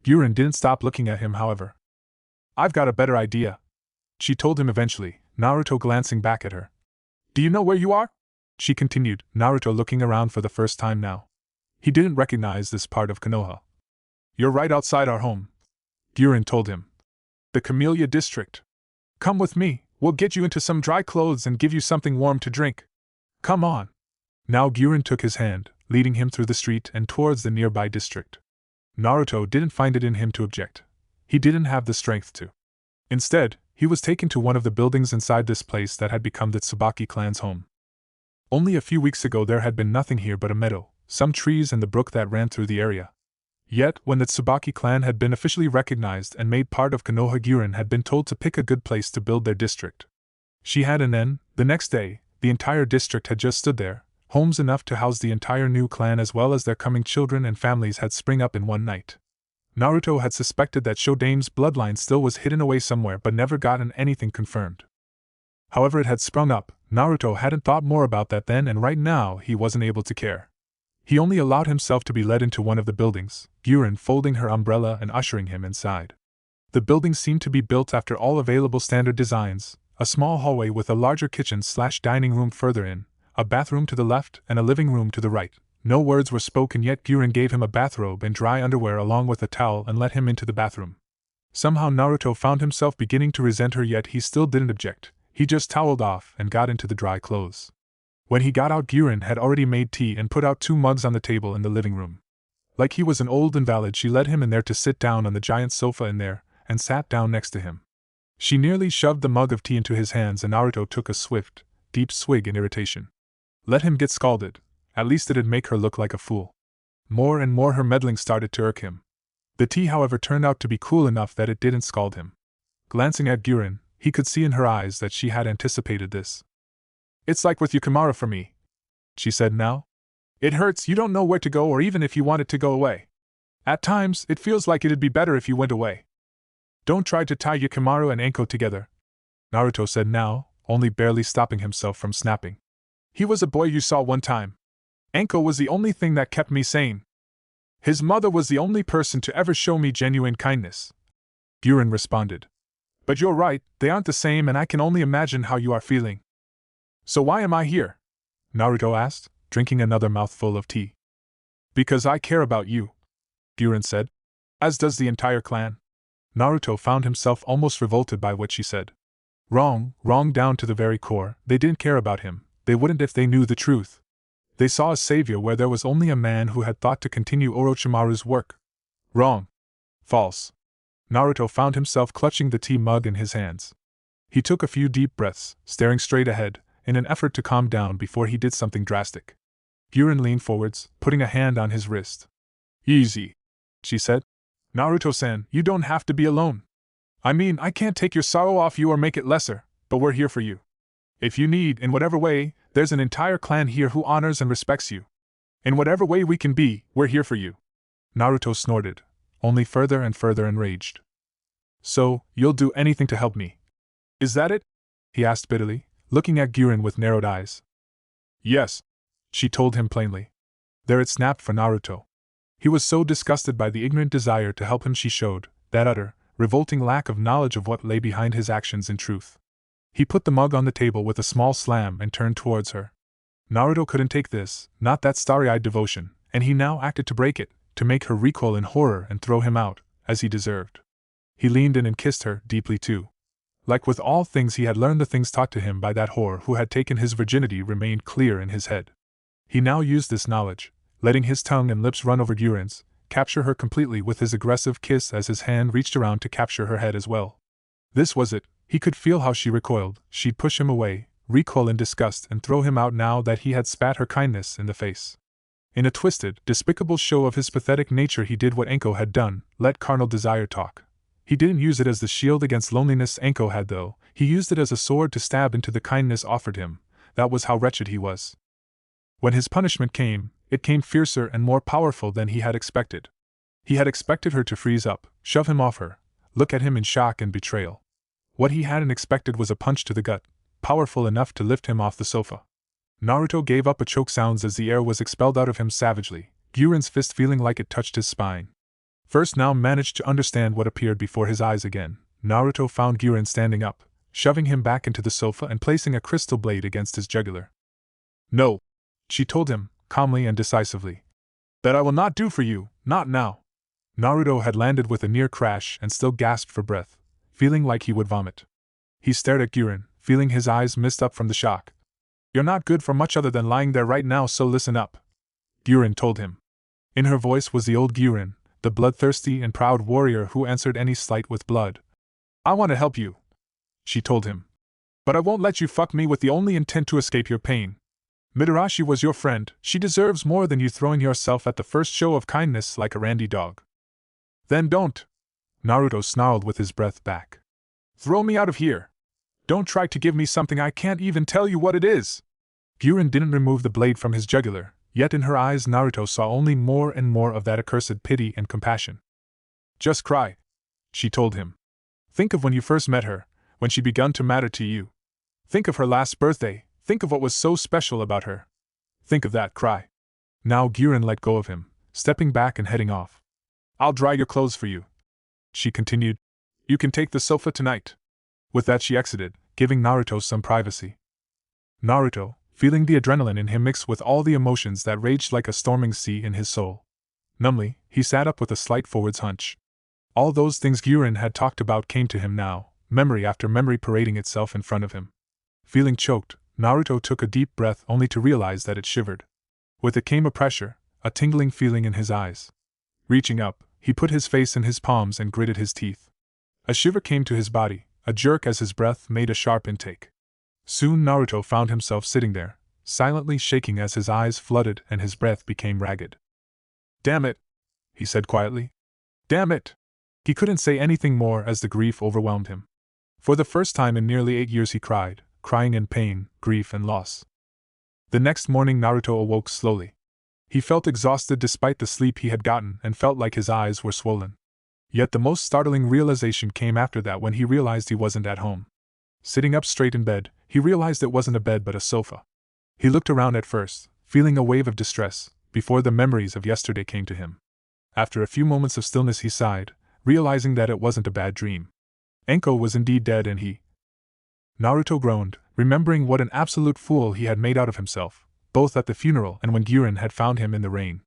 Gyurin didn't stop looking at him however. "I've got a better idea," she told him eventually, Naruto glancing back at her. "Do you know where you are?" she continued, Naruto looking around for the first time now. He didn't recognize this part of Konoha. "You're right outside our home," Gyurin told him. "The Camellia District. Come with me, we'll get you into some dry clothes and give you something warm to drink. Come on." Now Gyurin took his hand, leading him through the street and towards the nearby district. Naruto didn't find it in him to object. He didn't have the strength to. Instead, he was taken to one of the buildings inside this place that had become the Tsubaki clan's home. Only a few weeks ago there had been nothing here but a meadow, some trees and the brook that ran through the area. Yet, when the Tsubaki clan had been officially recognized and made part of Konoha, Gyurin had been told to pick a good place to build their district. She had, and then, the next day, the entire district had just stood there. Homes enough to house the entire new clan as well as their coming children and families had sprung up in one night. Naruto had suspected that Shodame's bloodline still was hidden away somewhere but never gotten anything confirmed. However it had sprung up, Naruto hadn't thought more about that then and right now he wasn't able to care. He only allowed himself to be led into one of the buildings, Gyurin folding her umbrella and ushering him inside. The building seemed to be built after all available standard designs, a small hallway with a larger kitchen/dining room further in, a bathroom to the left and a living room to the right. No words were spoken yet Gyurin gave him a bathrobe and dry underwear along with a towel and let him into the bathroom. Somehow Naruto found himself beginning to resent her, yet he still didn't object. He just toweled off and got into the dry clothes. When he got out, Gyurin had already made tea and put out 2 mugs on the table in the living room. Like he was an old invalid, she led him in there to sit down on the giant sofa in there, and sat down next to him. She nearly shoved the mug of tea into his hands, and Naruto took a swift, deep swig in irritation. Let him get scalded, at least it'd make her look like a fool. More and more her meddling started to irk him. The tea, however, turned out to be cool enough that it didn't scald him. Glancing at Gyurin, he could see in her eyes that she had anticipated this. "It's like with Orochimaru for me," she said now. "It hurts, you don't know where to go or even if you want it to go away. At times, it feels like it'd be better if you went away. Don't try to tie Orochimaru and Anko together," Naruto said now, only barely stopping himself from snapping. "He was a boy you saw one time. Anko was the only thing that kept me sane. His mother was the only person to ever show me genuine kindness," Gyurin responded. "But you're right, they aren't the same, and I can only imagine how you are feeling." "So why am I here?" Naruto asked, drinking another mouthful of tea. "Because I care about you," Gyurin said. "As does the entire clan." Naruto found himself almost revolted by what she said. Wrong down to the very core. They didn't care about him. They wouldn't if they knew the truth. They saw a savior where there was only a man who had thought to continue Orochimaru's work. Wrong. False. Naruto found himself clutching the tea mug in his hands. He took a few deep breaths, staring straight ahead, in an effort to calm down before he did something drastic. Gyurin leaned forwards, putting a hand on his wrist. "Easy," she said. "Naruto-san, you don't have to be alone. I mean, I can't take your sorrow off you or make it lesser, but we're here for you. If you need, in whatever way, there's an entire clan here who honors and respects you. In whatever way we can be, we're here for you." Naruto snorted, only further and further enraged. "So, you'll do anything to help me? Is that it?" he asked bitterly, looking at Gyurin with narrowed eyes. "Yes," she told him plainly. There it snapped for Naruto. He was so disgusted by the ignorant desire to help him she showed, that utter, revolting lack of knowledge of what lay behind his actions in truth. He put the mug on the table with a small slam and turned towards her. Naruto couldn't take this, not that starry-eyed devotion, and he now acted to break it, to make her recoil in horror and throw him out, as he deserved. He leaned in and kissed her, deeply too. Like with all things he had learned, the things taught to him by that whore who had taken his virginity remained clear in his head. He now used this knowledge, letting his tongue and lips run over Gyurin's, capture her completely with his aggressive kiss as his hand reached around to capture her head as well. This was it. He could feel how she recoiled. She'd push him away, recoil in disgust, and throw him out now that he had spat her kindness in the face. In a twisted, despicable show of his pathetic nature, he did what Anko had done, let carnal desire talk. He didn't use it as the shield against loneliness Anko had, though. He used it as a sword to stab into the kindness offered him. That was how wretched he was. When his punishment came, it came fiercer and more powerful than he had expected. He had expected her to freeze up, shove him off her, look at him in shock and betrayal. What he hadn't expected was a punch to the gut, powerful enough to lift him off the sofa. Naruto gave up a choke sounds as the air was expelled out of him savagely, Gyurin's fist feeling like it touched his spine. First now managed to understand what appeared before his eyes again, Naruto found Gyurin standing up, shoving him back into the sofa and placing a crystal blade against his jugular. "No," she told him, calmly and decisively. "That I will not do for you, not now." Naruto had landed with a near crash and still gasped for breath, feeling like he would vomit. He stared at Gyurin, feeling his eyes mist up from the shock. "You're not good for much other than lying there right now, so listen up," Gyurin told him. In her voice was the old Gyurin, the bloodthirsty and proud warrior who answered any slight with blood. "I want to help you," she told him. "But I won't let you fuck me with the only intent to escape your pain. Midarashi was your friend, she deserves more than you throwing yourself at the first show of kindness like a randy dog." "Then don't," Naruto snarled with his breath back. "Throw me out of here. Don't try to give me something I can't even tell you what it is." Gyurin didn't remove the blade from his jugular, yet in her eyes Naruto saw only more and more of that accursed pity and compassion. "Just cry," she told him. "Think of when you first met her, when she begun to matter to you. Think of her last birthday, think of what was so special about her. Think of that, cry." Now Gyurin let go of him, stepping back and heading off. "I'll dry your clothes for you," she continued. "You can take the sofa tonight." With that she exited, giving Naruto some privacy. Naruto, feeling the adrenaline in him mix with all the emotions that raged like a storming sea in his soul. Numbly, he sat up with a slight forwards hunch. All those things Gyurin had talked about came to him now, memory after memory parading itself in front of him. Feeling choked, Naruto took a deep breath only to realize that it shivered. With it came a pressure, a tingling feeling in his eyes. Reaching up, he put his face in his palms and gritted his teeth. A shiver came to his body, a jerk as his breath made a sharp intake. Soon Naruto found himself sitting there, silently shaking as his eyes flooded and his breath became ragged. "Damn it," he said quietly. "Damn it!" He couldn't say anything more as the grief overwhelmed him. For the first time in nearly 8 years he cried, crying in pain, grief and loss. The next morning Naruto awoke slowly. He felt exhausted despite the sleep he had gotten and felt like his eyes were swollen. Yet the most startling realization came after that when he realized he wasn't at home. Sitting up straight in bed, he realized it wasn't a bed but a sofa. He looked around at first, feeling a wave of distress, before the memories of yesterday came to him. After a few moments of stillness he sighed, realizing that it wasn't a bad dream. Enko was indeed dead and he... Naruto groaned, remembering what an absolute fool he had made out of himself, both at the funeral and when Gyurin had found him in the rain.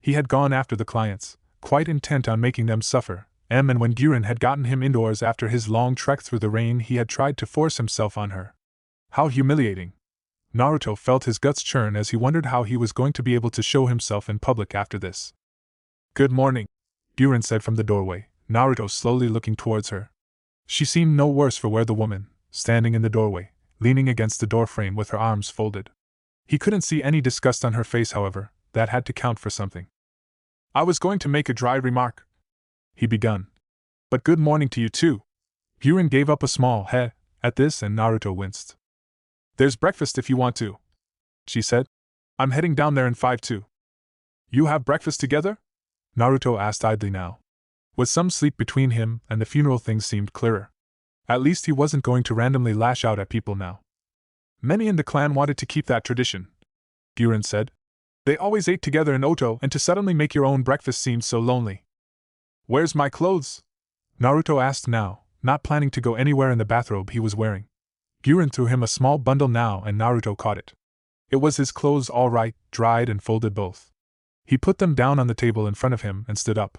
He had gone after the clients, quite intent on making them suffer, and when Gyurin had gotten him indoors after his long trek through the rain he had tried to force himself on her. How humiliating! Naruto felt his guts churn as he wondered how he was going to be able to show himself in public after this. "Good morning," Gyurin said from the doorway, Naruto slowly looking towards her. She seemed no worse for wear, the woman, standing in the doorway, leaning against the doorframe with her arms folded. He couldn't see any disgust on her face, however, that had to count for something. "I was going to make a dry remark," he begun. "But good morning to you too." Gyurin gave up a small heh at this and Naruto winced. "There's breakfast if you want to," she said. "I'm heading down there in 5 too." "You have breakfast together?" Naruto asked idly now. With some sleep between him and the funeral things seemed clearer. At least he wasn't going to randomly lash out at people now. "Many in the clan wanted to keep that tradition," Gyurin said. "They always ate together in Oto, and to suddenly make your own breakfast seemed so lonely." "Where's my clothes?" Naruto asked now, not planning to go anywhere in the bathrobe he was wearing. Gyurin threw him a small bundle now and Naruto caught it. It was his clothes all right, dried and folded both. He put them down on the table in front of him and stood up.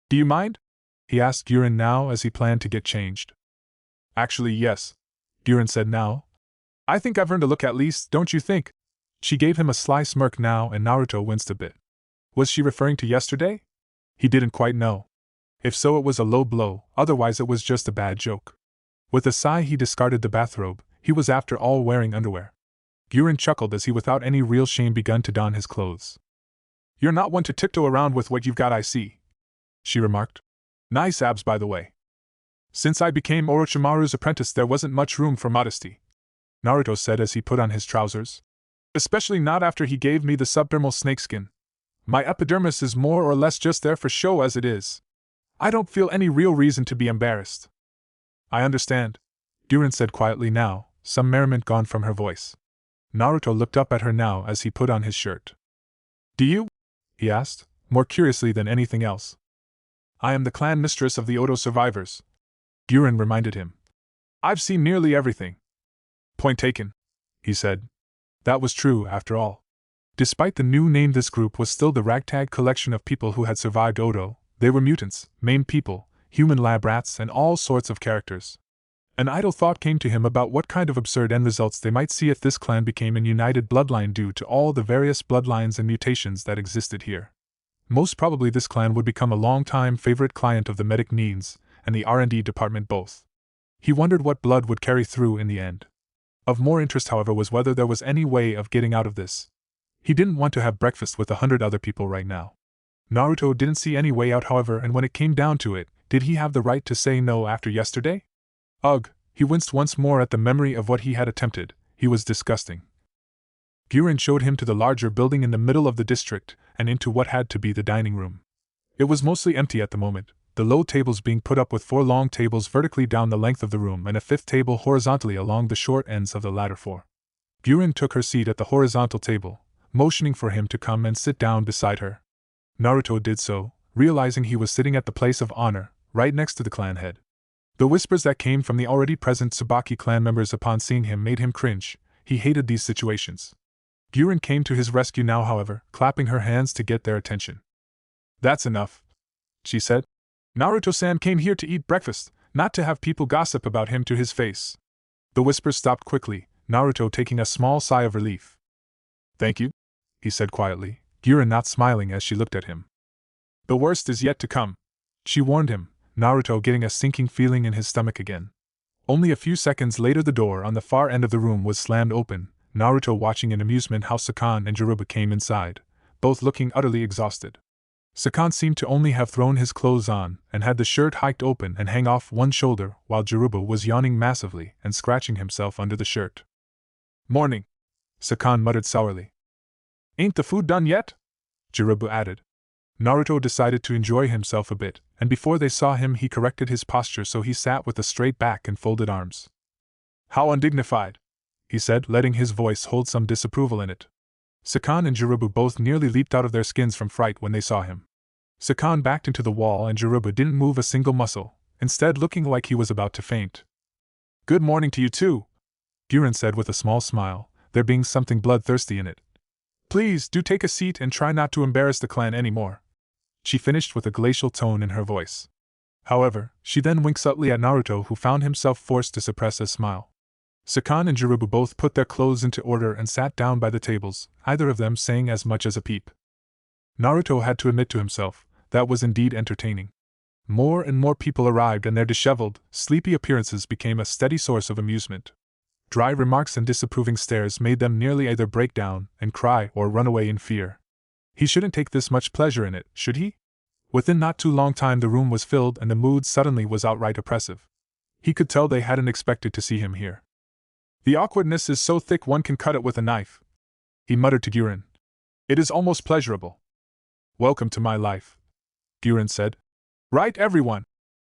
"Do you mind?" he asked Gyurin now as he planned to get changed. "Actually yes," Gyurin said now. "I think I've earned a look at least, don't you think?" She gave him a sly smirk now and Naruto winced a bit. Was she referring to yesterday? He didn't quite know. If so, it was a low blow, otherwise it was just a bad joke. With a sigh he discarded the bathrobe, he was after all wearing underwear. Gyurin chuckled as he without any real shame begun to don his clothes. "You're not one to tiptoe around with what you've got, I see," she remarked. "Nice abs, by the way." "Since I became Orochimaru's apprentice there wasn't much room for modesty," Naruto said as he put on his trousers. "Especially not after he gave me the subdermal snakeskin. My epidermis is more or less just there for show as it is. I don't feel any real reason to be embarrassed." "I understand," Gyurin said quietly now, some merriment gone from her voice. Naruto looked up at her now as he put on his shirt. "Do you?" he asked, more curiously than anything else. "I am the clan mistress of the Oto survivors," Gyurin reminded him. "I've seen nearly everything." "Point taken," he said. That was true, after all. Despite the new name, this group was still the ragtag collection of people who had survived Oto. They were mutants, maimed people, human lab rats, and all sorts of characters. An idle thought came to him about what kind of absurd end results they might see if this clan became an united bloodline due to all the various bloodlines and mutations that existed here. Most probably this clan would become a long-time favorite client of the medic needs and the R&D department both. He wondered what blood would carry through in the end. Of more interest, however, was whether there was any way of getting out of this. He didn't want to have breakfast with 100 other people right now. Naruto didn't see any way out, however, and when it came down to it, did he have the right to say no after yesterday? Ugh, he winced once more at the memory of what he had attempted. He was disgusting. Gyurin showed him to the larger building in the middle of the district and into what had to be the dining room. It was mostly empty at the moment, the low tables being put up with 4 long tables vertically down the length of the room and a 5th table horizontally along the short ends of the latter 4. Gyurin took her seat at the horizontal table, motioning for him to come and sit down beside her. Naruto did so, realizing he was sitting at the place of honor, right next to the clan head. The whispers that came from the already present Tsubaki clan members upon seeing him made him cringe. He hated these situations. Gyurin came to his rescue now, however, clapping her hands to get their attention. "That's enough," she said. Naruto-san came here to eat breakfast, not to have people gossip about him to his face. The whispers stopped quickly, Naruto taking a small sigh of relief. Thank you, he said quietly, Gyurin not smiling as she looked at him. The worst is yet to come, she warned him, Naruto getting a sinking feeling in his stomach again. Only a few seconds later the door on the far end of the room was slammed open, Naruto watching in amusement how Sakan and Jiruba came inside, both looking utterly exhausted. Sakan seemed to only have thrown his clothes on and had the shirt hiked open and hang off one shoulder, while Jiruba was yawning massively and scratching himself under the shirt. Morning, Sakan muttered sourly. Ain't the food done yet? Jiruba added. Naruto decided to enjoy himself a bit, and before they saw him he corrected his posture so he sat with a straight back and folded arms. How undignified, he said, letting his voice hold some disapproval in it. Sakan and Jiruba both nearly leaped out of their skins from fright when they saw him. Sakan backed into the wall and Jiruba didn't move a single muscle, instead looking like he was about to faint. Good morning to you too, Gyurin said with a small smile, there being something bloodthirsty in it. Please do take a seat and try not to embarrass the clan any more, she finished with a glacial tone in her voice. However, she then winked subtly at Naruto, who found himself forced to suppress a smile. Sakan and Jiruba both put their clothes into order and sat down by the tables, either of them saying as much as a peep. Naruto had to admit to himself, that was indeed entertaining. More and more people arrived and their disheveled, sleepy appearances became a steady source of amusement. Dry remarks and disapproving stares made them nearly either break down and cry or run away in fear. He shouldn't take this much pleasure in it, should he? Within not too long time the room was filled and the mood suddenly was outright oppressive. He could tell they hadn't expected to see him here. The awkwardness is so thick one can cut it with a knife, he muttered to Gyurin. It is almost pleasurable. Welcome to my life, Gyurin said. Right, everyone,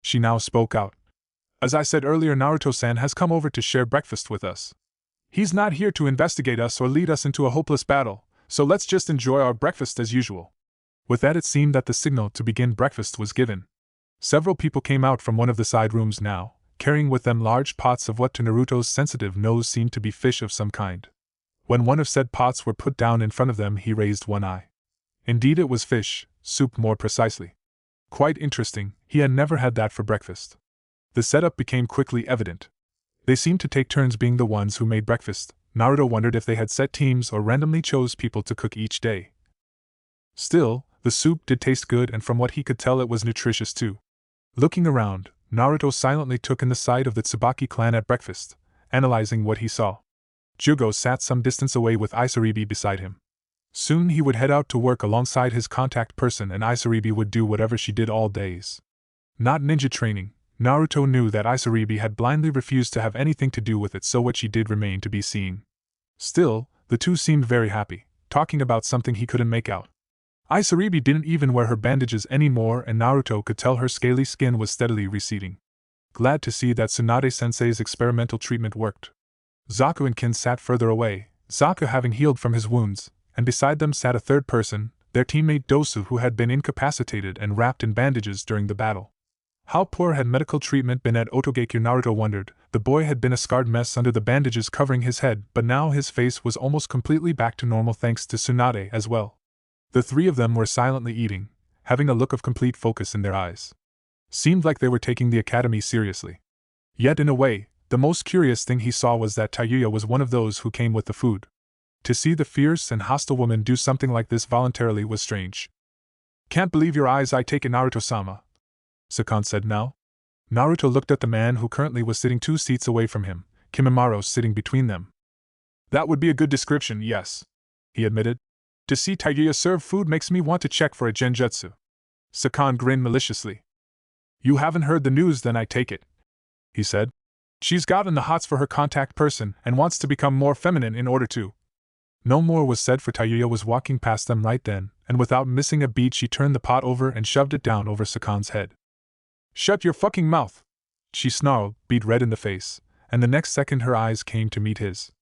she now spoke out. As I said earlier, Naruto-san has come over to share breakfast with us. He's not here to investigate us or lead us into a hopeless battle, so let's just enjoy our breakfast as usual. With that it seemed that the signal to begin breakfast was given. Several people came out from one of the side rooms now, carrying with them large pots of what to Naruto's sensitive nose seemed to be fish of some kind. When one of said pots were put down in front of them he raised one eye. Indeed it was fish, soup more precisely. Quite interesting, he had never had that for breakfast. The setup became quickly evident. They seemed to take turns being the ones who made breakfast. Naruto wondered if they had set teams or randomly chose people to cook each day. Still, the soup did taste good and from what he could tell it was nutritious too. Looking around, Naruto silently took in the sight of the Tsubaki clan at breakfast, analyzing what he saw. Jugo sat some distance away with Isaribi beside him. Soon he would head out to work alongside his contact person and Isaribi would do whatever she did all days. Not ninja training, Naruto knew that Isaribi had blindly refused to have anything to do with it, so what she did remained to be seen. Still, the two seemed very happy, talking about something he couldn't make out. Isaribi didn't even wear her bandages anymore and Naruto could tell her scaly skin was steadily receding. Glad to see that Tsunade-sensei's experimental treatment worked. Zaku and Kin sat further away, Zaku having healed from his wounds, and beside them sat a third person, their teammate Dosu, who had been incapacitated and wrapped in bandages during the battle. How poor had medical treatment been at Otogekyo, Naruto wondered. The boy had been a scarred mess under the bandages covering his head, but now his face was almost completely back to normal thanks to Tsunade as well. The three of them were silently eating, having a look of complete focus in their eyes. Seemed like they were taking the academy seriously. Yet in a way, the most curious thing he saw was that Tayuya was one of those who came with the food. To see the fierce and hostile woman do something like this voluntarily was strange. Can't believe your eyes, I take it, Naruto-sama, Sakan said now. Naruto looked at the man who currently was sitting 2 seats away from him, Kimimaro sitting between them. That would be a good description, yes, he admitted. To see Tayuya serve food makes me want to check for a genjutsu. Sakan grinned maliciously. You haven't heard the news then, I take it, he said. She's gotten the hots for her contact person and wants to become more feminine in order to. No more was said, for Tayuya was walking past them right then, and without missing a beat she turned the pot over and shoved it down over Sakan's head. Shut your fucking mouth, she snarled, beat red in the face, and the next second her eyes came to meet his.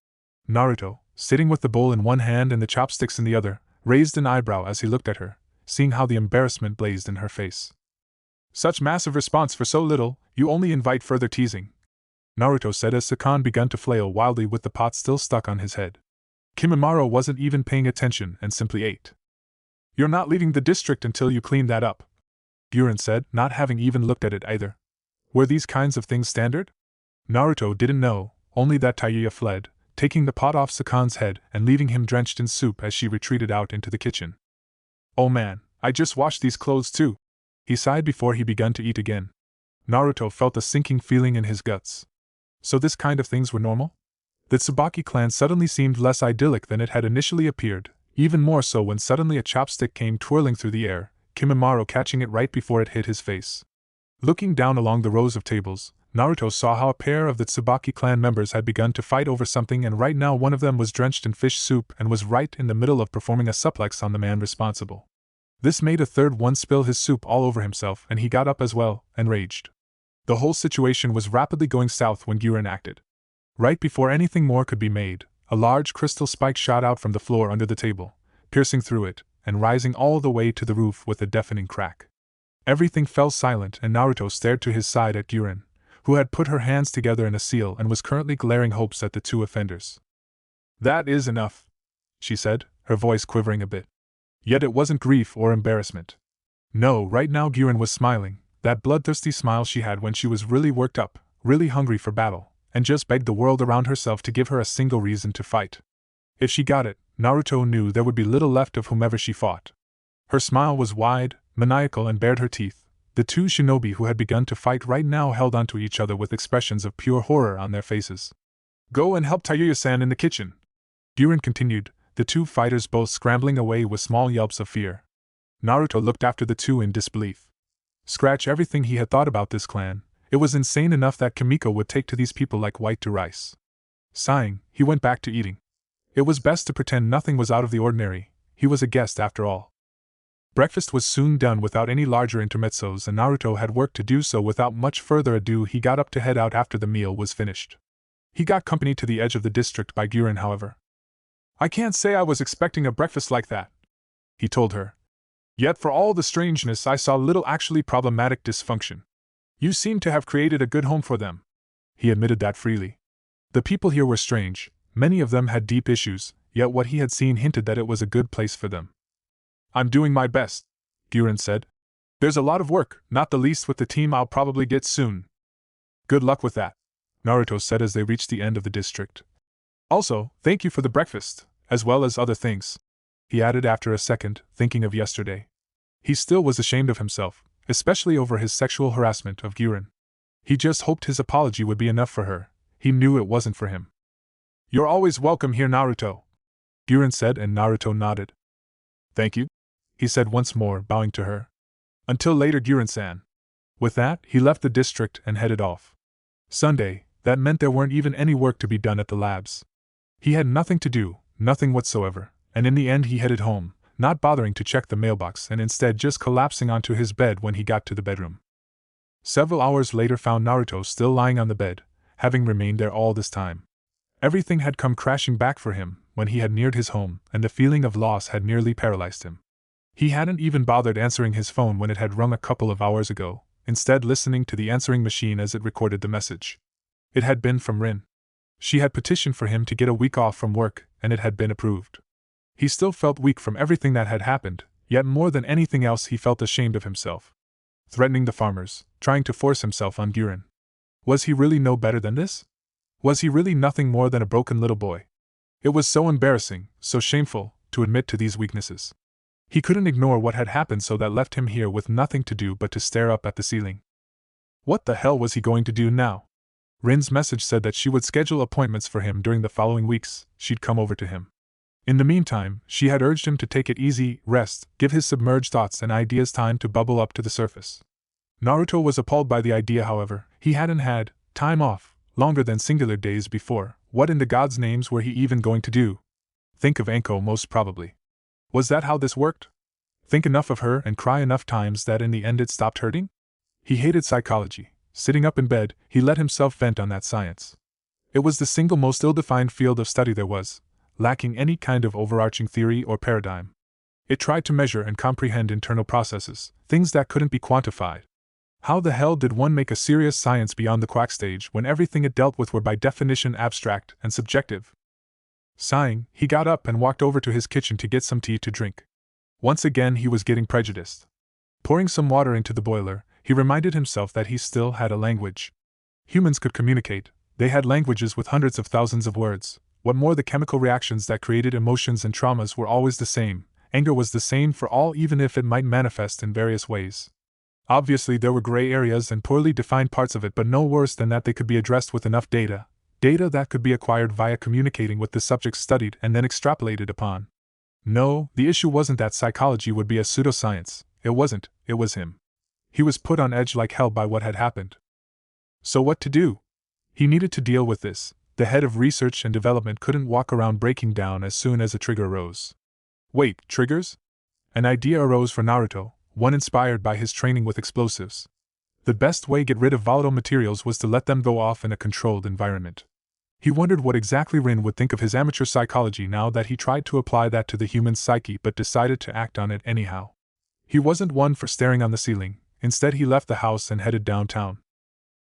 Naruto, sitting with the bowl in one hand and the chopsticks in the other, raised an eyebrow as he looked at her, seeing how the embarrassment blazed in her face. Such massive response for so little, you only invite further teasing, Naruto said as Sakan began to flail wildly with the pot still stuck on his head. Kimimaro wasn't even paying attention and simply ate. You're not leaving the district until you clean that up, Guren said, not having even looked at it either. Were these kinds of things standard? Naruto didn't know, only that Tayuya fled, taking the pot off Sakan's head and leaving him drenched in soup as she retreated out into the kitchen. Oh man, I just washed these clothes too. He sighed before he began to eat again. Naruto felt a sinking feeling in his guts. So this kind of things were normal? The Tsubaki clan suddenly seemed less idyllic than it had initially appeared, even more so when suddenly a chopstick came twirling through the air, Kimimaro catching it right before it hit his face. Looking down along the rows of tables, Naruto saw how a pair of the Tsubaki clan members had begun to fight over something, and right now one of them was drenched in fish soup and was right in the middle of performing a suplex on the man responsible. This made a third one spill his soup all over himself, and he got up as well, and raged. The whole situation was rapidly going south when Guren acted. Right before anything more could be made, a large crystal spike shot out from the floor under the table, piercing through it, and rising all the way to the roof with a deafening crack. Everything fell silent, and Naruto stared to his side at Guren, who had put her hands together in a seal and was currently glaring hopes at the two offenders. "That is enough," she said, her voice quivering a bit. Yet it wasn't grief or embarrassment. No, right now Guren was smiling, that bloodthirsty smile she had when she was really worked up, really hungry for battle, and just begged the world around herself to give her a single reason to fight. If she got it, Naruto knew there would be little left of whomever she fought. Her smile was wide, maniacal, and bared her teeth. The two shinobi who had begun to fight right now held onto each other with expressions of pure horror on their faces. "Go and help Tayuya-san in the kitchen," Guren continued, the two fighters both scrambling away with small yelps of fear. Naruto looked after the two in disbelief. Scratch everything he had thought about this clan, it was insane enough that Kimiko would take to these people like white to rice. Sighing, he went back to eating. It was best to pretend nothing was out of the ordinary, he was a guest after all. Breakfast was soon done without any larger intermezzos, and Naruto had work to do, so without much further ado he got up to head out after the meal was finished. He got company to the edge of the district by Guren, however. "I can't say I was expecting a breakfast like that," he told her. "Yet for all the strangeness I saw little actually problematic dysfunction. You seem to have created a good home for them." He admitted that freely. The people here were strange, many of them had deep issues, yet what he had seen hinted that it was a good place for them. "I'm doing my best," Guren said. "There's a lot of work, not the least with the team I'll probably get soon." "Good luck with that," Naruto said as they reached the end of the district. "Also, thank you for the breakfast, as well as other things," he added after a second, thinking of yesterday. He still was ashamed of himself, especially over his sexual harassment of Guren. He just hoped his apology would be enough for her. He knew it wasn't for him. "You're always welcome here, Naruto," Guren said, and Naruto nodded. "Thank you," he said once more, bowing to her. "Until later, Guren-san." With that, he left the district and headed off. Sunday, that meant there weren't even any work to be done at the labs. He had nothing to do, nothing whatsoever, and in the end he headed home, not bothering to check the mailbox and instead just collapsing onto his bed when he got to the bedroom. Several hours later found Naruto still lying on the bed, having remained there all this time. Everything had come crashing back for him when he had neared his home, and the feeling of loss had nearly paralyzed him. He hadn't even bothered answering his phone when it had rung a couple of hours ago, instead listening to the answering machine as it recorded the message. It had been from Rin. She had petitioned for him to get a week off from work, and it had been approved. He still felt weak from everything that had happened, yet more than anything else he felt ashamed of himself. Threatening the farmers, trying to force himself on Guren. Was he really no better than this? Was he really nothing more than a broken little boy? It was so embarrassing, so shameful, to admit to these weaknesses. He couldn't ignore what had happened, so that left him here with nothing to do but to stare up at the ceiling. What the hell was he going to do now? Rin's message said that she would schedule appointments for him during the following weeks. She'd come over to him. In the meantime, she had urged him to take it easy, rest, give his submerged thoughts and ideas time to bubble up to the surface. Naruto was appalled by the idea, however. He hadn't had time off longer than singular days before. What in the gods' names were he even going to do? Think of Anko, most probably. Was that how this worked? Think enough of her and cry enough times that in the end it stopped hurting? He hated psychology. Sitting up in bed, he let himself vent on that science. It was the single most ill-defined field of study there was, lacking any kind of overarching theory or paradigm. It tried to measure and comprehend internal processes, things that couldn't be quantified. How the hell did one make a serious science beyond the quack stage when everything it dealt with were by definition abstract and subjective? Sighing, he got up and walked over to his kitchen to get some tea to drink. Once again he was getting prejudiced. Pouring some water into the boiler, he reminded himself that he still had a language. Humans could communicate, they had languages with hundreds of thousands of words. What more, the chemical reactions that created emotions and traumas were always the same. Anger was the same for all, even if it might manifest in various ways. Obviously, there were gray areas and poorly defined parts of it, but no worse than that they could be addressed with enough data that could be acquired via communicating with the subjects studied and then extrapolated upon. No, the issue wasn't that psychology would be a pseudoscience. It wasn't, it was him. He was put on edge like hell by what had happened. So what to do? He needed to deal with this. The head of research and development couldn't walk around breaking down as soon as a trigger arose. Wait, triggers? An idea arose for Naruto, one inspired by his training with explosives. The best way to get rid of volatile materials was to let them go off in a controlled environment. He wondered what exactly Rin would think of his amateur psychology now that he tried to apply that to the human psyche but decided to act on it anyhow. He wasn't one for staring on the ceiling. Instead, he left the house and headed downtown.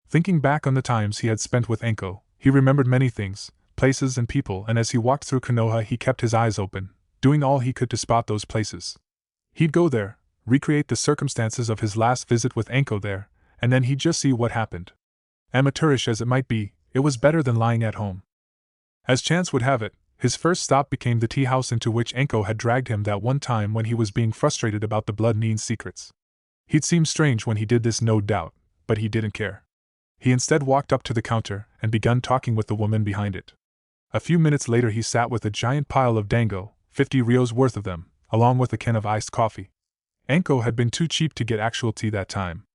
Thinking back on the times he had spent with Enko, he remembered many things, places and people, and as he walked through Konoha he kept his eyes open, doing all he could to spot those places. He'd go there, recreate the circumstances of his last visit with Enko there, and then he'd just see what happened. Amateurish as it might be, it was better than lying at home. As chance would have it, his first stop became the tea house into which Enko had dragged him that one time when he was being frustrated about the blood Nin's secrets. He'd seemed strange when he did this, no doubt, but he didn't care. He instead walked up to the counter and begun talking with the woman behind it. A few minutes later he sat with a giant pile of dango, 50 ryos worth of them, along with a can of iced coffee. Enko had been too cheap to get actual tea that time.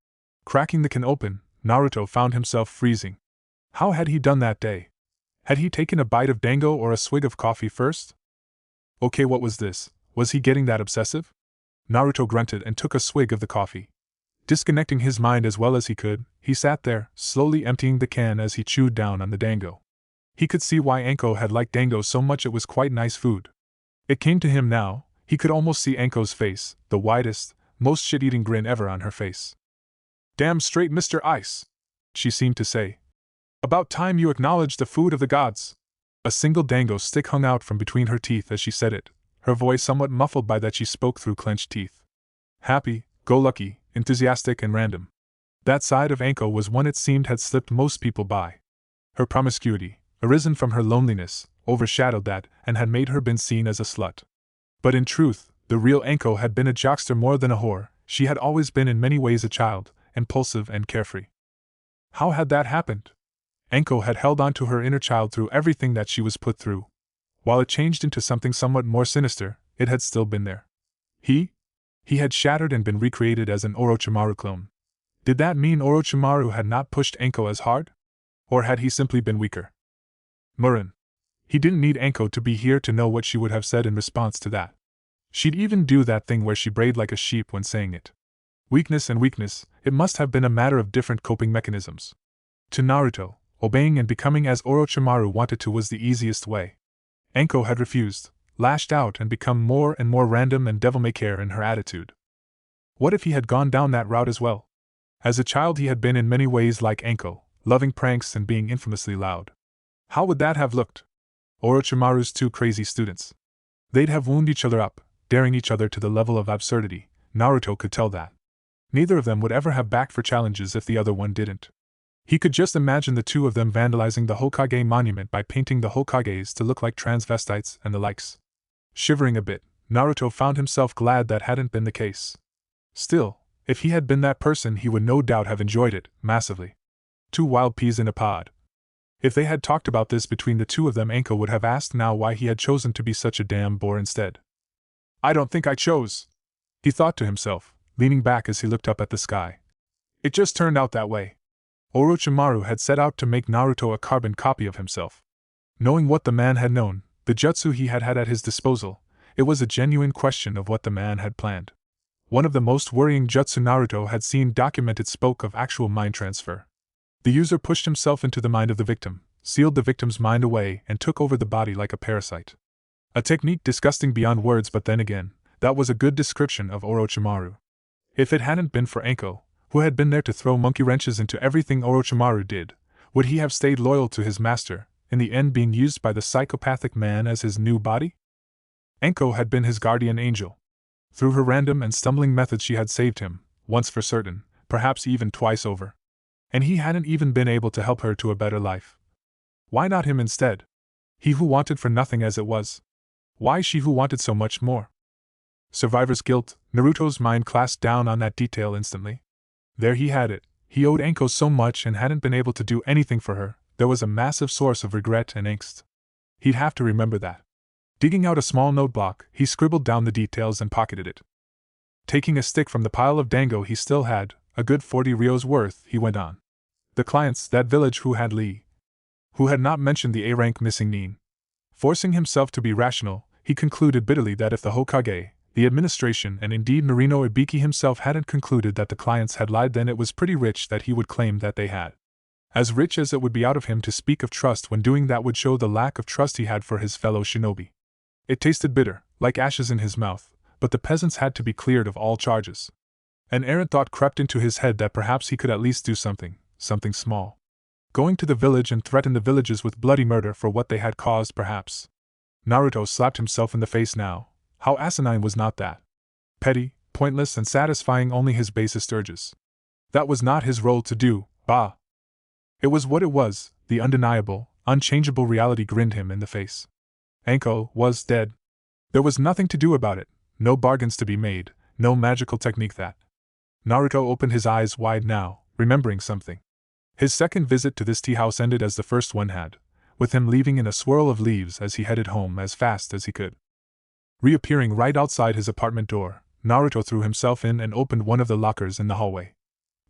Cracking the can open, Naruto found himself freezing. How had he done that day? Had he taken a bite of dango or a swig of coffee first? Okay, what was this? Was he getting that obsessive? Naruto grunted and took a swig of the coffee. Disconnecting his mind as well as he could, he sat there, slowly emptying the can as he chewed down on the dango. He could see why Enko had liked dango so much, it was quite nice food. It came to him now, he could almost see Enko's face, the widest, most shit-eating grin ever on her face. Damn straight, Mr. Ice, she seemed to say. About time you acknowledged the food of the gods. A single dango stick hung out from between her teeth as she said it, her voice somewhat muffled by that she spoke through clenched teeth. Happy, go lucky, enthusiastic and random. That side of Enko was one it seemed had slipped most people by. Her promiscuity, arisen from her loneliness, overshadowed that and had made her been seen as a slut. But in truth, the real Enko had been a jockster more than a whore. She had always been in many ways a child, impulsive and carefree. How had that happened? Enko had held on to her inner child through everything that she was put through. While it changed into something somewhat more sinister, it had still been there. He had shattered and been recreated as an Orochimaru clone. Did that mean Orochimaru had not pushed Enko as hard? Or had he simply been weaker? Murin. He didn't need Enko to be here to know what she would have said in response to that. She'd even do that thing where she brayed like a sheep when saying it. Weakness and weakness, it must have been a matter of different coping mechanisms. To Naruto, obeying and becoming as Orochimaru wanted to was the easiest way. Enko had refused, lashed out and become more and more random and devil-may-care in her attitude. What if he had gone down that route as well? As a child he had been in many ways like Enko, loving pranks and being infamously loud. How would that have looked? Orochimaru's two crazy students. They'd have wound each other up, daring each other to the level of absurdity. Naruto could tell that. Neither of them would ever have backed for challenges if the other one didn't. He could just imagine the two of them vandalizing the Hokage monument by painting the Hokages to look like transvestites and the likes. Shivering a bit, Naruto found himself glad that hadn't been the case. Still, if he had been that person he would no doubt have enjoyed it, massively. Two wild peas in a pod. If they had talked about this between the two of them, Enko would have asked now why he had chosen to be such a damn bore instead. I don't think I chose, he thought to himself, leaning back as he looked up at the sky. It just turned out that way. Orochimaru had set out to make Naruto a carbon copy of himself. Knowing what the man had known, the jutsu he had had at his disposal, it was a genuine question of what the man had planned. One of the most worrying jutsu Naruto had seen documented spoke of actual mind transfer. The user pushed himself into the mind of the victim, sealed the victim's mind away, and took over the body like a parasite. A technique disgusting beyond words, but then again, that was a good description of Orochimaru. If it hadn't been for Enko, who had been there to throw monkey wrenches into everything Orochimaru did, would he have stayed loyal to his master, in the end being used by the psychopathic man as his new body? Enko had been his guardian angel. Through her random and stumbling methods she had saved him, once for certain, perhaps even twice over. And he hadn't even been able to help her to a better life. Why not him instead? He who wanted for nothing as it was. Why she who wanted so much more? Survivor's guilt, Naruto's mind clasped down on that detail instantly. There he had it. He owed Anko so much and hadn't been able to do anything for her. There was a massive source of regret and angst. He'd have to remember that. Digging out a small noteblock, he scribbled down the details and pocketed it. Taking a stick from the pile of dango he still had, a good 40 ryos worth, he went on. The clients, that village who had not mentioned the A-rank missing Nin. Forcing himself to be rational, he concluded bitterly that if the Hokage, the administration, and indeed Narino Ibiki himself hadn't concluded that the clients had lied, then it was pretty rich that he would claim that they had. As rich as it would be out of him to speak of trust when doing that would show the lack of trust he had for his fellow shinobi. It tasted bitter, like ashes in his mouth, but the peasants had to be cleared of all charges. An errant thought crept into his head that perhaps he could at least do something small. Going to the village and threaten the villages with bloody murder for what they had caused, perhaps. Naruto slapped himself in the face now. How asinine was not that? Petty, pointless, and satisfying only his basest urges. That was not his role to do, bah! It was what it was, the undeniable, unchangeable reality grinned him in the face. Anko was dead. There was nothing to do about it, no bargains to be made, no magical technique that. Naruto opened his eyes wide now, remembering something. His second visit to this tea house ended as the first one had, with him leaving in a swirl of leaves as he headed home as fast as he could. Reappearing right outside his apartment door, Naruto threw himself in and opened one of the lockers in the hallway.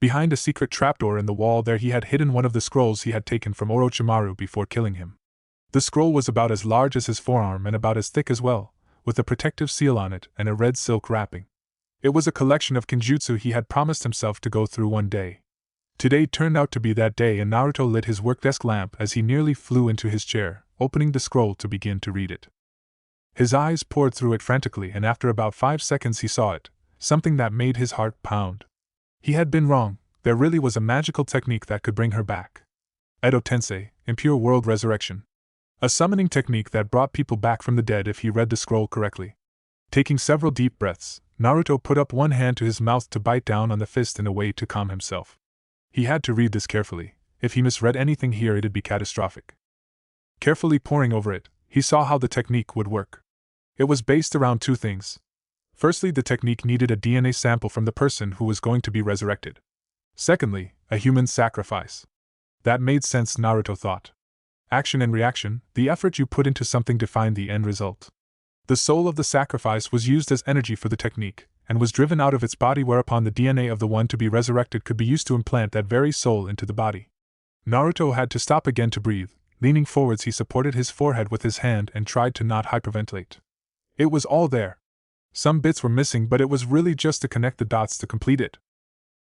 Behind a secret trapdoor in the wall there he had hidden one of the scrolls he had taken from Orochimaru before killing him. The scroll was about as large as his forearm and about as thick as well, with a protective seal on it and a red silk wrapping. It was a collection of kinjutsu he had promised himself to go through one day. Today turned out to be that day, and Naruto lit his workdesk lamp as he nearly flew into his chair, opening the scroll to begin to read it. His eyes pored through it frantically, and after about 5 seconds he saw it, something that made his heart pound. He had been wrong, there really was a magical technique that could bring her back. Edo Tensei, Impure World Resurrection. A summoning technique that brought people back from the dead if he read the scroll correctly. Taking several deep breaths, Naruto put up one hand to his mouth to bite down on the fist in a way to calm himself. He had to read this carefully. If he misread anything here it'd be catastrophic. Carefully poring over it, he saw how the technique would work. It was based around 2 things. Firstly, the technique needed a DNA sample from the person who was going to be resurrected. Secondly, a human sacrifice. That made sense, Naruto thought. Action and reaction, the effort you put into something defined the end result. The soul of the sacrifice was used as energy for the technique, and was driven out of its body, whereupon the DNA of the one to be resurrected could be used to implant that very soul into the body. Naruto had to stop again to breathe. Leaning forwards he supported his forehead with his hand and tried to not hyperventilate. It was all there. Some bits were missing, but it was really just to connect the dots to complete it.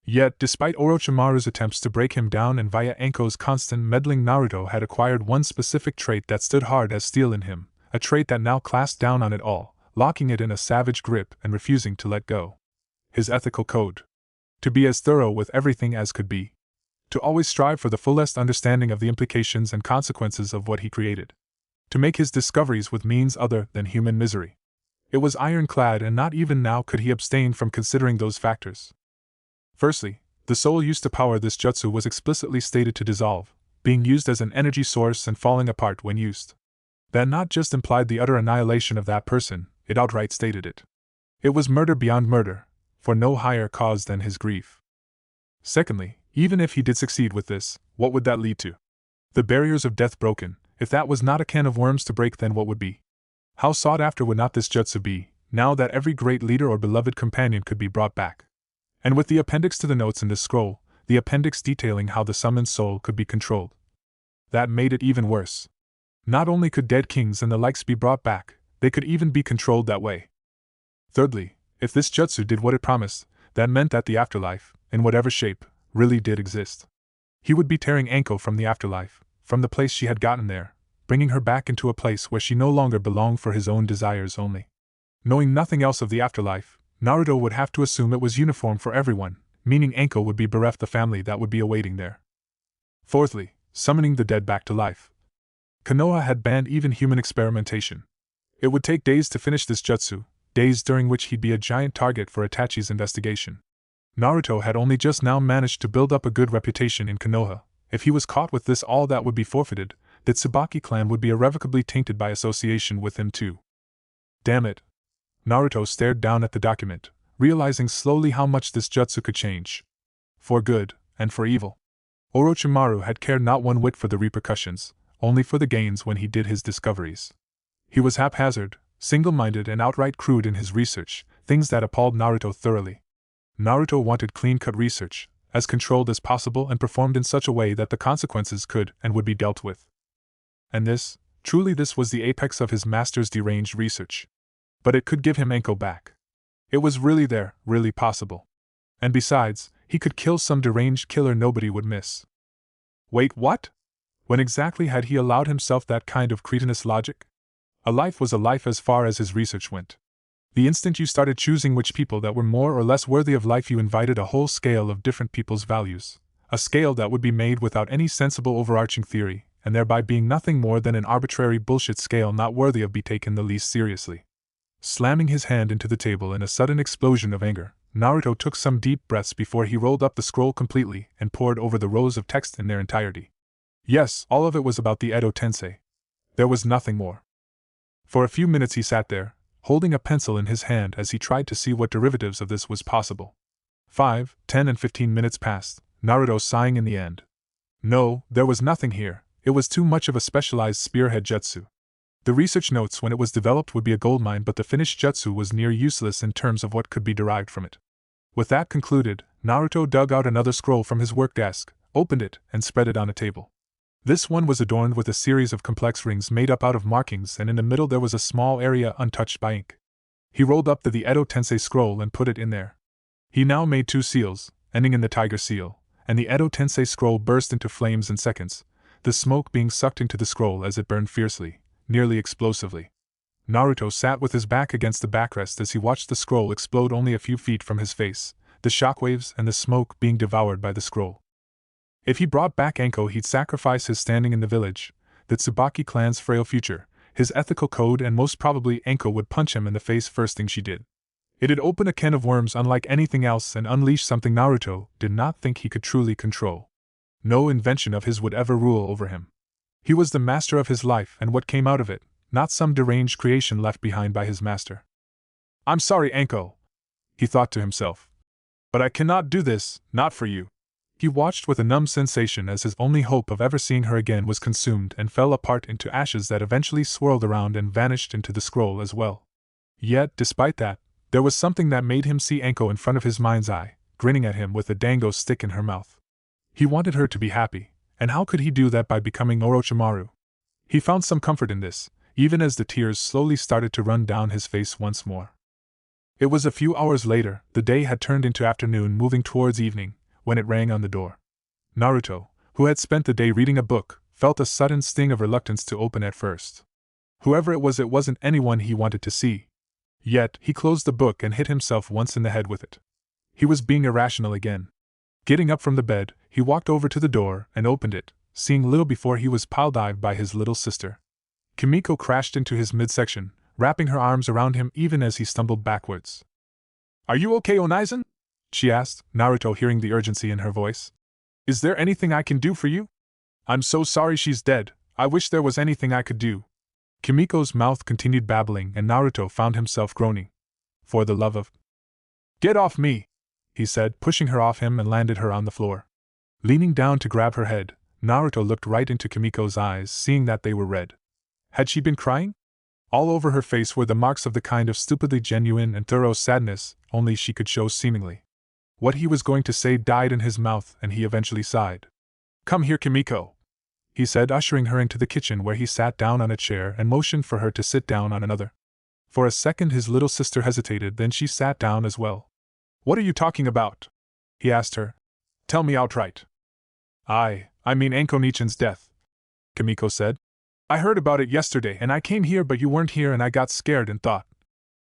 Yet, despite Orochimaru's attempts to break him down and via Anko's constant meddling, Naruto had acquired one specific trait that stood hard as steel in him, a trait that now clasped down on it all, locking it in a savage grip and refusing to let go. His ethical code. To be as thorough with everything as could be. To always strive for the fullest understanding of the implications and consequences of what he created. To make his discoveries with means other than human misery. It was ironclad, and not even now could he abstain from considering those factors. Firstly, the soul used to power this jutsu was explicitly stated to dissolve, being used as an energy source and falling apart when used. That not just implied the utter annihilation of that person, it outright stated it. It was murder beyond murder, for no higher cause than his grief. Secondly, even if he did succeed with this, what would that lead to? The barriers of death broken. If that was not a can of worms to break, then what would be? How sought after would not this jutsu be, now that every great leader or beloved companion could be brought back? And with the appendix to the notes in this scroll, the appendix detailing how the summoned soul could be controlled. That made it even worse. Not only could dead kings and the likes be brought back, they could even be controlled that way. Thirdly, if this jutsu did what it promised, that meant that the afterlife, in whatever shape, really did exist. He would be tearing Anko from the afterlife, from the place she had gotten there, bringing her back into a place where she no longer belonged for his own desires only. Knowing nothing else of the afterlife, Naruto would have to assume it was uniform for everyone, meaning Anko would be bereft the family that would be awaiting there. Fourthly, summoning the dead back to life. Konoha had banned even human experimentation. It would take days to finish this jutsu, days during which he'd be a giant target for Itachi's investigation. Naruto had only just now managed to build up a good reputation in Konoha. If he was caught with this, all that would be forfeited. The Tsubaki clan would be irrevocably tainted by association with him too. Damn it. Naruto stared down at the document, realizing slowly how much this jutsu could change. For good, and for evil. Orochimaru had cared not one whit for the repercussions, only for the gains when he did his discoveries. He was haphazard, single-minded and outright crude in his research, things that appalled Naruto thoroughly. Naruto wanted clean-cut research, as controlled as possible and performed in such a way that the consequences could and would be dealt with. And this, truly this was the apex of his master's deranged research. But it could give him Anko back. It was really there, really possible. And besides, he could kill some deranged killer nobody would miss. Wait, what? When exactly had he allowed himself that kind of cretinous logic? A life was a life as far as his research went. The instant you started choosing which people that were more or less worthy of life, you invited a whole scale of different people's values, a scale that would be made without any sensible overarching theory, and thereby being nothing more than an arbitrary bullshit scale not worthy of be taken the least seriously. Slamming his hand into the table in a sudden explosion of anger, Naruto took some deep breaths before he rolled up the scroll completely and pored over the rows of text in their entirety. Yes, all of it was about the Edo Tensei. There was nothing more. For a few minutes he sat there, holding a pencil in his hand as he tried to see what derivatives of this was possible. 5, 10 and 15 minutes passed, Naruto sighing in the end. No, there was nothing here, it was too much of a specialized spearhead jutsu. The research notes when it was developed would be a goldmine, but the finished jutsu was near useless in terms of what could be derived from it. With that concluded, Naruto dug out another scroll from his work desk, opened it, and spread it on a table. This one was adorned with a series of complex rings made up out of markings, and in the middle there was a small area untouched by ink. He rolled up the Edo Tensei scroll and put it in there. He now made 2 seals, ending in the tiger seal, and the Edo Tensei scroll burst into flames in seconds, the smoke being sucked into the scroll as it burned fiercely, nearly explosively. Naruto sat with his back against the backrest as he watched the scroll explode only a few feet from his face, the shockwaves and the smoke being devoured by the scroll. If he brought back Anko, he'd sacrifice his standing in the village, the Tsubaki clan's frail future, his ethical code, and most probably Anko would punch him in the face first thing she did. It'd open a can of worms unlike anything else and unleash something Naruto did not think he could truly control. No invention of his would ever rule over him. He was the master of his life and what came out of it, not some deranged creation left behind by his master. I'm sorry, Anko, he thought to himself. But I cannot do this, not for you. He watched with a numb sensation as his only hope of ever seeing her again was consumed and fell apart into ashes that eventually swirled around and vanished into the scroll as well. Yet, despite that, there was something that made him see Anko in front of his mind's eye, grinning at him with a dango stick in her mouth. He wanted her to be happy, and how could he do that by becoming Orochimaru? He found some comfort in this, even as the tears slowly started to run down his face once more. It was a few hours later, the day had turned into afternoon moving towards evening, when it rang on the door. Naruto, who had spent the day reading a book, felt a sudden sting of reluctance to open at first. Whoever it wasn't anyone he wanted to see. Yet, he closed the book and hit himself once in the head with it. He was being irrational again. Getting up from the bed, he walked over to the door and opened it, seeing little before he was pile-dived by his little sister. Kimiko crashed into his midsection, wrapping her arms around him even as he stumbled backwards. Are you okay, Onaizen? She asked, Naruto hearing the urgency in her voice. Is there anything I can do for you? I'm so sorry she's dead, I wish there was anything I could do. Kimiko's mouth continued babbling and Naruto found himself groaning. For the love of... Get off me, he said, pushing her off him and landed her on the floor. Leaning down to grab her head, Naruto looked right into Kimiko's eyes, seeing that they were red. Had she been crying? All over her face were the marks of the kind of stupidly genuine and thorough sadness only she could show seemingly. What he was going to say died in his mouth and he eventually sighed. Come here, Kimiko, he said, ushering her into the kitchen where he sat down on a chair and motioned for her to sit down on another. For a second his little sister hesitated, then she sat down as well. What are you talking about? He asked her. Tell me outright. I mean Anko Nichan's death, Kimiko said. I heard about it yesterday and I came here, but you weren't here and I got scared and thought.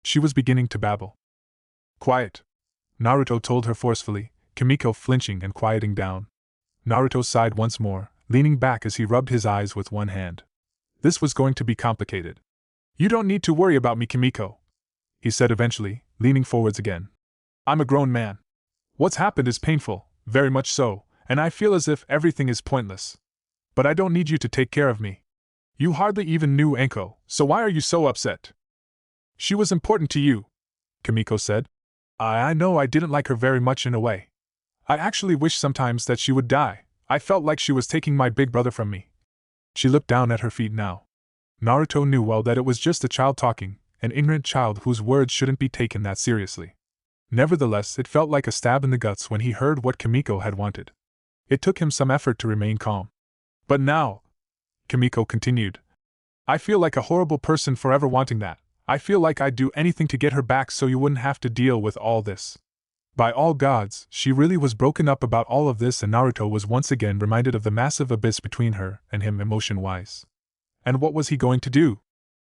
She was beginning to babble. Quiet, Naruto told her forcefully, Kimiko flinching and quieting down. Naruto sighed once more, leaning back as he rubbed his eyes with one hand. This was going to be complicated. You don't need to worry about me, Kimiko, he said eventually, leaning forwards again. I'm a grown man. What's happened is painful, very much so, and I feel as if everything is pointless. But I don't need you to take care of me. You hardly even knew Anko, so why are you so upset? She was important to you, Kimiko said. I know I didn't like her very much in a way. I actually wish sometimes that she would die. I felt like she was taking my big brother from me. She looked down at her feet now. Naruto knew well that it was just a child talking, an ignorant child whose words shouldn't be taken that seriously. Nevertheless, it felt like a stab in the guts when he heard what Kimiko had wanted. It took him some effort to remain calm. But now, Kimiko continued, I feel like a horrible person for ever wanting that. I feel like I'd do anything to get her back so you wouldn't have to deal with all this. By all gods, she really was broken up about all of this, and Naruto was once again reminded of the massive abyss between her and him emotion-wise. And what was he going to do?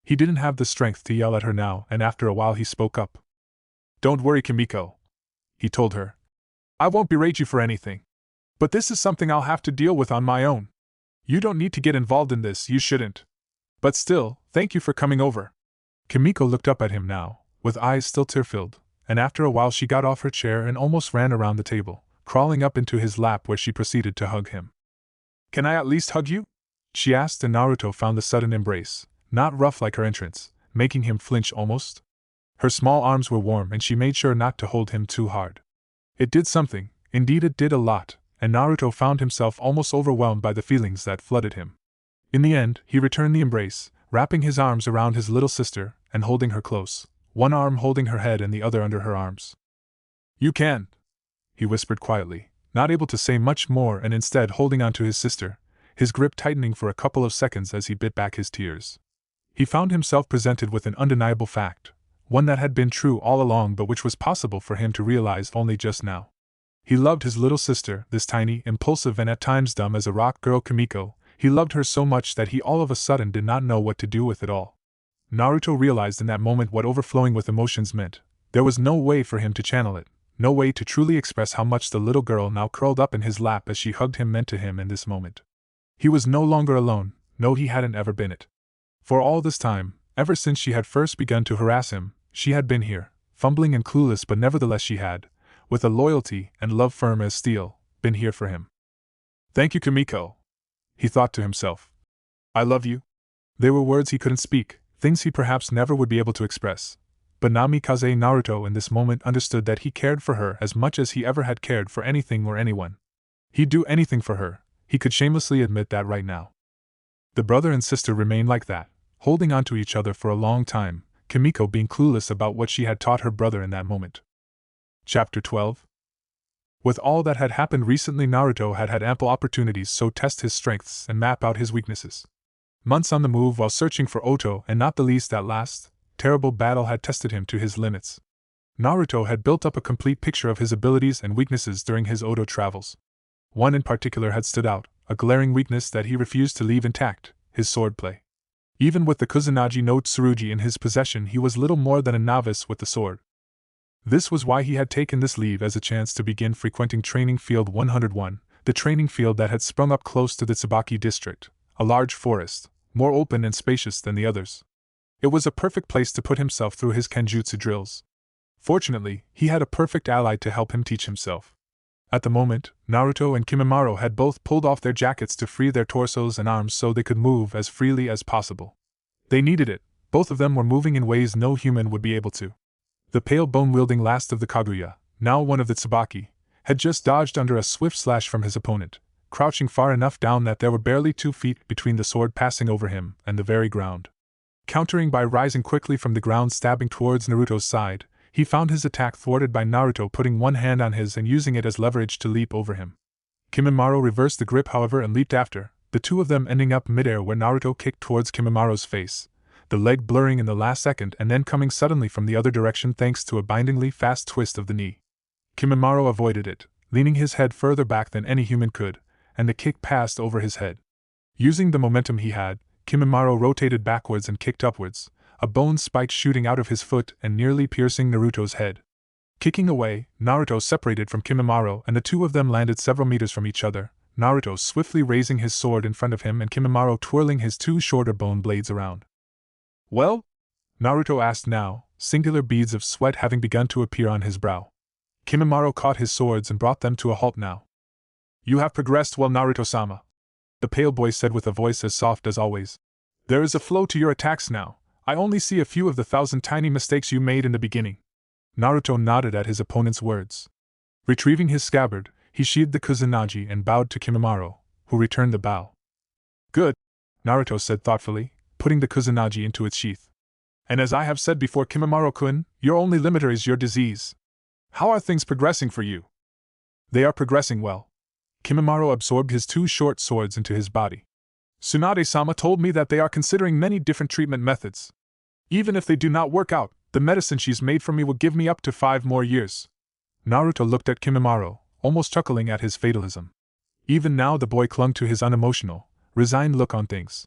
He didn't have the strength to yell at her now, and after a while he spoke up. Don't worry, Kimiko, he told her. I won't berate you for anything. But this is something I'll have to deal with on my own. You don't need to get involved in this, you shouldn't. But still, thank you for coming over. Kimiko looked up at him now, with eyes still tear-filled, and after a while she got off her chair and almost ran around the table, crawling up into his lap where she proceeded to hug him. Can I at least hug you? She asked, and Naruto found the sudden embrace, not rough like her entrance, making him flinch almost. Her small arms were warm and she made sure not to hold him too hard. It did something, indeed it did a lot, and Naruto found himself almost overwhelmed by the feelings that flooded him. In the end, he returned the embrace, wrapping his arms around his little sister and holding her close, one arm holding her head and the other under her arms. You can, he whispered quietly, not able to say much more and instead holding on to his sister, his grip tightening for a couple of seconds as he bit back his tears. He found himself presented with an undeniable fact, one that had been true all along but which was possible for him to realize only just now. He loved his little sister, this tiny, impulsive and at times dumb as a rock girl Kimiko. He loved her so much that he all of a sudden did not know what to do with it all. Naruto realized in that moment what overflowing with emotions meant. There was no way for him to channel it, no way to truly express how much the little girl now curled up in his lap as she hugged him meant to him in this moment. He was no longer alone, no he hadn't ever been it. For all this time, ever since she had first begun to harass him, she had been here, fumbling and clueless, but nevertheless she had, with a loyalty and love firm as steel, been here for him. Thank you, Kimiko, he thought to himself. I love you. They were words he couldn't speak, things he perhaps never would be able to express. But Namikaze Naruto in this moment understood that he cared for her as much as he ever had cared for anything or anyone. He'd do anything for her, he could shamelessly admit that right now. The brother and sister remained like that, holding on to each other for a long time, Kimiko being clueless about what she had taught her brother in that moment. Chapter 12. With all that had happened recently, Naruto had had ample opportunities to test his strengths and map out his weaknesses. Months on the move while searching for Oto, and not the least that last terrible battle, had tested him to his limits. Naruto had built up a complete picture of his abilities and weaknesses during his Oto travels. One in particular had stood out, a glaring weakness that he refused to leave intact, his swordplay. Even with the Kusanagi no Tsurugi in his possession, he was little more than a novice with the sword. This was why he had taken this leave as a chance to begin frequenting Training Field 101, the training field that had sprung up close to the Tsubaki district, a large forest, more open and spacious than the others. It was a perfect place to put himself through his kenjutsu drills. Fortunately, he had a perfect ally to help him teach himself. At the moment, Naruto and Kimimaro had both pulled off their jackets to free their torsos and arms so they could move as freely as possible. They needed it, both of them were moving in ways no human would be able to. The pale bone-wielding last of the Kaguya, now one of the Tsubaki, had just dodged under a swift slash from his opponent, crouching far enough down that there were barely 2 feet between the sword passing over him and the very ground. Countering by rising quickly from the ground, stabbing towards Naruto's side, he found his attack thwarted by Naruto putting one hand on his and using it as leverage to leap over him. Kimimaro reversed the grip, however, and leaped after, the two of them ending up midair where Naruto kicked towards Kimimaro's face, the leg blurring in the last second and then coming suddenly from the other direction thanks to a bindingly fast twist of the knee. Kimimaro avoided it, leaning his head further back than any human could, and the kick passed over his head. Using the momentum he had, Kimimaro rotated backwards and kicked upwards, a bone spike shooting out of his foot and nearly piercing Naruto's head. Kicking away, Naruto separated from Kimimaro and the two of them landed several meters from each other, Naruto swiftly raising his sword in front of him and Kimimaro twirling his two shorter bone blades around. Well? Naruto asked now, singular beads of sweat having begun to appear on his brow. Kimimaro caught his swords and brought them to a halt now. You have progressed well, Naruto-sama, the pale boy said with a voice as soft as always. There is a flow to your attacks now. I only see a few of the 1,000 tiny mistakes you made in the beginning. Naruto nodded at his opponent's words. Retrieving his scabbard, he sheathed the kusanagi and bowed to Kimimaro, who returned the bow. Good, Naruto said thoughtfully, putting the kusanagi into its sheath. And as I have said before, Kimimaro-kun, your only limiter is your disease. How are things progressing for you? They are progressing well. Kimimaro absorbed his 2 short swords into his body. Tsunade-sama told me that they are considering many different treatment methods. Even if they do not work out, the medicine she's made for me will give me up to 5 more years. Naruto looked at Kimimaro, almost chuckling at his fatalism. Even now the boy clung to his unemotional, resigned look on things.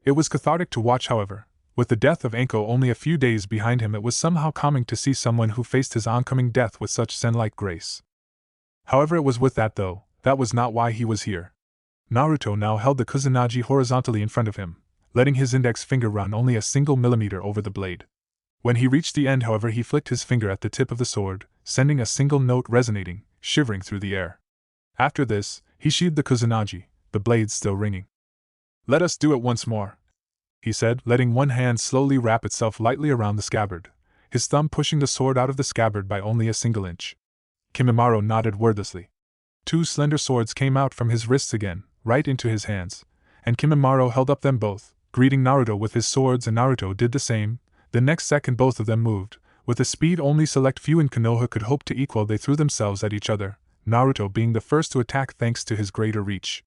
It was cathartic to watch, however. With the death of Anko only a few days behind him, it was somehow calming to see someone who faced his oncoming death with such zen-like grace. However, it was with that though, that was not why he was here. Naruto now held the kusanagi horizontally in front of him, letting his index finger run only a single millimeter over the blade. When he reached the end, however, he flicked his finger at the tip of the sword, sending a single note resonating, shivering through the air. After this, he sheathed the kusanagi, the blade still ringing. Let us do it once more, he said, letting one hand slowly wrap itself lightly around the scabbard, his thumb pushing the sword out of the scabbard by only a single inch. Kimimaro nodded wordlessly. 2 slender swords came out from his wrists again, right into his hands, and Kimimaro held up them both, greeting Naruto with his swords, and Naruto did the same. The next second both of them moved. With a speed only select few in Konoha could hope to equal, they threw themselves at each other, Naruto being the first to attack thanks to his greater reach.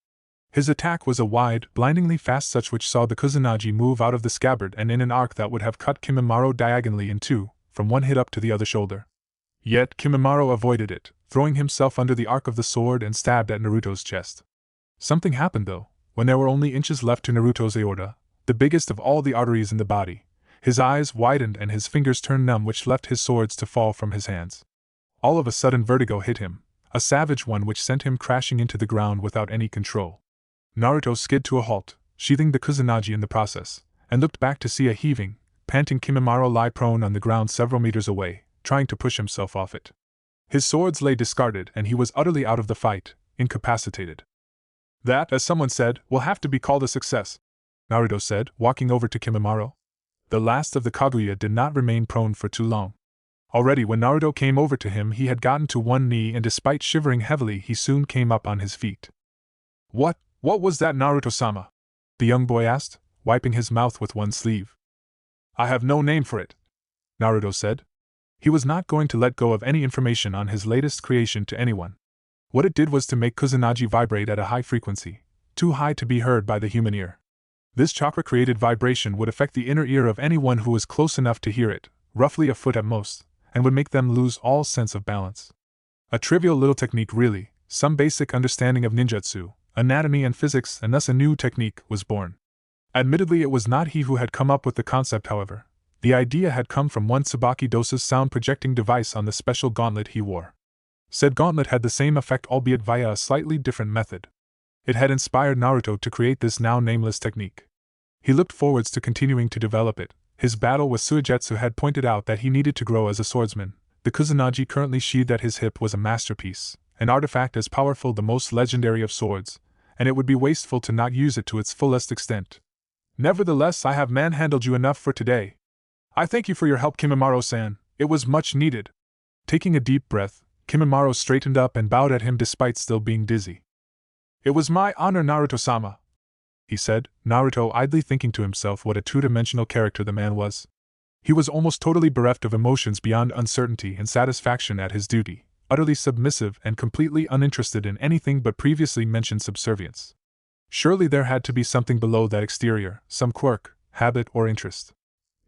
His attack was a wide, blindingly fast such which saw the kusanagi move out of the scabbard and in an arc that would have cut Kimimaro diagonally in 2, from one hit up to the other shoulder. Yet Kimimaro avoided it, throwing himself under the arc of the sword and stabbed at Naruto's chest. Something happened though, when there were only inches left to Naruto's aorta, the biggest of all the arteries in the body. His eyes widened and his fingers turned numb, which left his swords to fall from his hands. All of a sudden vertigo hit him, a savage one which sent him crashing into the ground without any control. Naruto skid to a halt, sheathing the kusanagi in the process, and looked back to see a heaving, panting Kimimaro lie prone on the ground several meters away, trying to push himself off it. His swords lay discarded and he was utterly out of the fight, incapacitated. That, as someone said, will have to be called a success, Naruto said, walking over to Kimimaro. The last of the Kaguya did not remain prone for too long. Already when Naruto came over to him he had gotten to one knee, and despite shivering heavily he soon came up on his feet. What was that, Naruto-sama? The young boy asked, wiping his mouth with one sleeve. I have no name for it, Naruto said. He was not going to let go of any information on his latest creation to anyone. What it did was to make kusanagi vibrate at a high frequency, too high to be heard by the human ear. This chakra-created vibration would affect the inner ear of anyone who was close enough to hear it, roughly a foot at most, and would make them lose all sense of balance. A trivial little technique really, some basic understanding of ninjutsu, anatomy and physics, and thus a new technique was born. Admittedly it was not he who had come up with the concept, however. The idea had come from one Tsubaki Dosa's sound-projecting device on the special gauntlet he wore. Said gauntlet had the same effect, albeit via a slightly different method. It had inspired Naruto to create this now nameless technique. He looked forwards to continuing to develop it. His battle with Suigetsu had pointed out that he needed to grow as a swordsman. The kusanagi currently sheathed at his hip was a masterpiece, an artifact as powerful, the most legendary of swords, and it would be wasteful to not use it to its fullest extent. Nevertheless, I have manhandled you enough for today. I thank you for your help, Kimimaro-san. It was much needed. Taking a deep breath, Kimimaro straightened up and bowed at him despite still being dizzy. It was my honor, Naruto-sama, he said, Naruto idly thinking to himself what a two-dimensional character the man was. He was almost totally bereft of emotions beyond uncertainty and satisfaction at his duty, utterly submissive and completely uninterested in anything but previously mentioned subservience. Surely there had to be something below that exterior, some quirk, habit, or interest.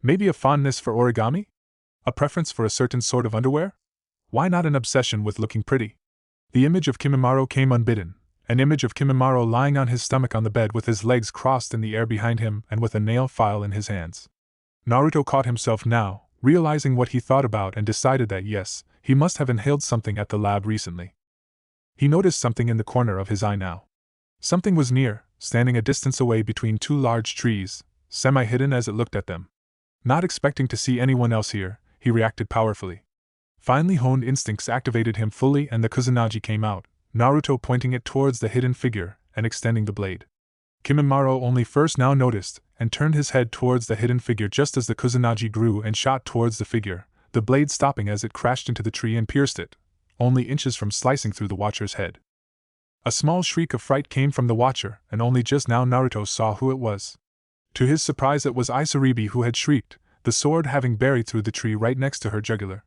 Maybe a fondness for origami? A preference for a certain sort of underwear? Why not an obsession with looking pretty? The image of Kimimaro came unbidden, an image of Kimimaro lying on his stomach on the bed with his legs crossed in the air behind him and with a nail file in his hands. Naruto caught himself now, realizing what he thought about, and decided that yes, he must have inhaled something at the lab recently. He noticed something in the corner of his eye now. Something was near, standing a distance away between two large trees, semi-hidden as it looked at them. Not expecting to see anyone else here, he reacted powerfully. Finally honed instincts activated him fully and the Kusanagi came out, Naruto pointing it towards the hidden figure and extending the blade. Kimimaro only first now noticed and turned his head towards the hidden figure just as the Kusanagi grew and shot towards the figure, the blade stopping as it crashed into the tree and pierced it, only inches from slicing through the watcher's head. A small shriek of fright came from the watcher, and only just now Naruto saw who it was. To his surprise it was Isaribi who had shrieked, the sword having buried through the tree right next to her jugular.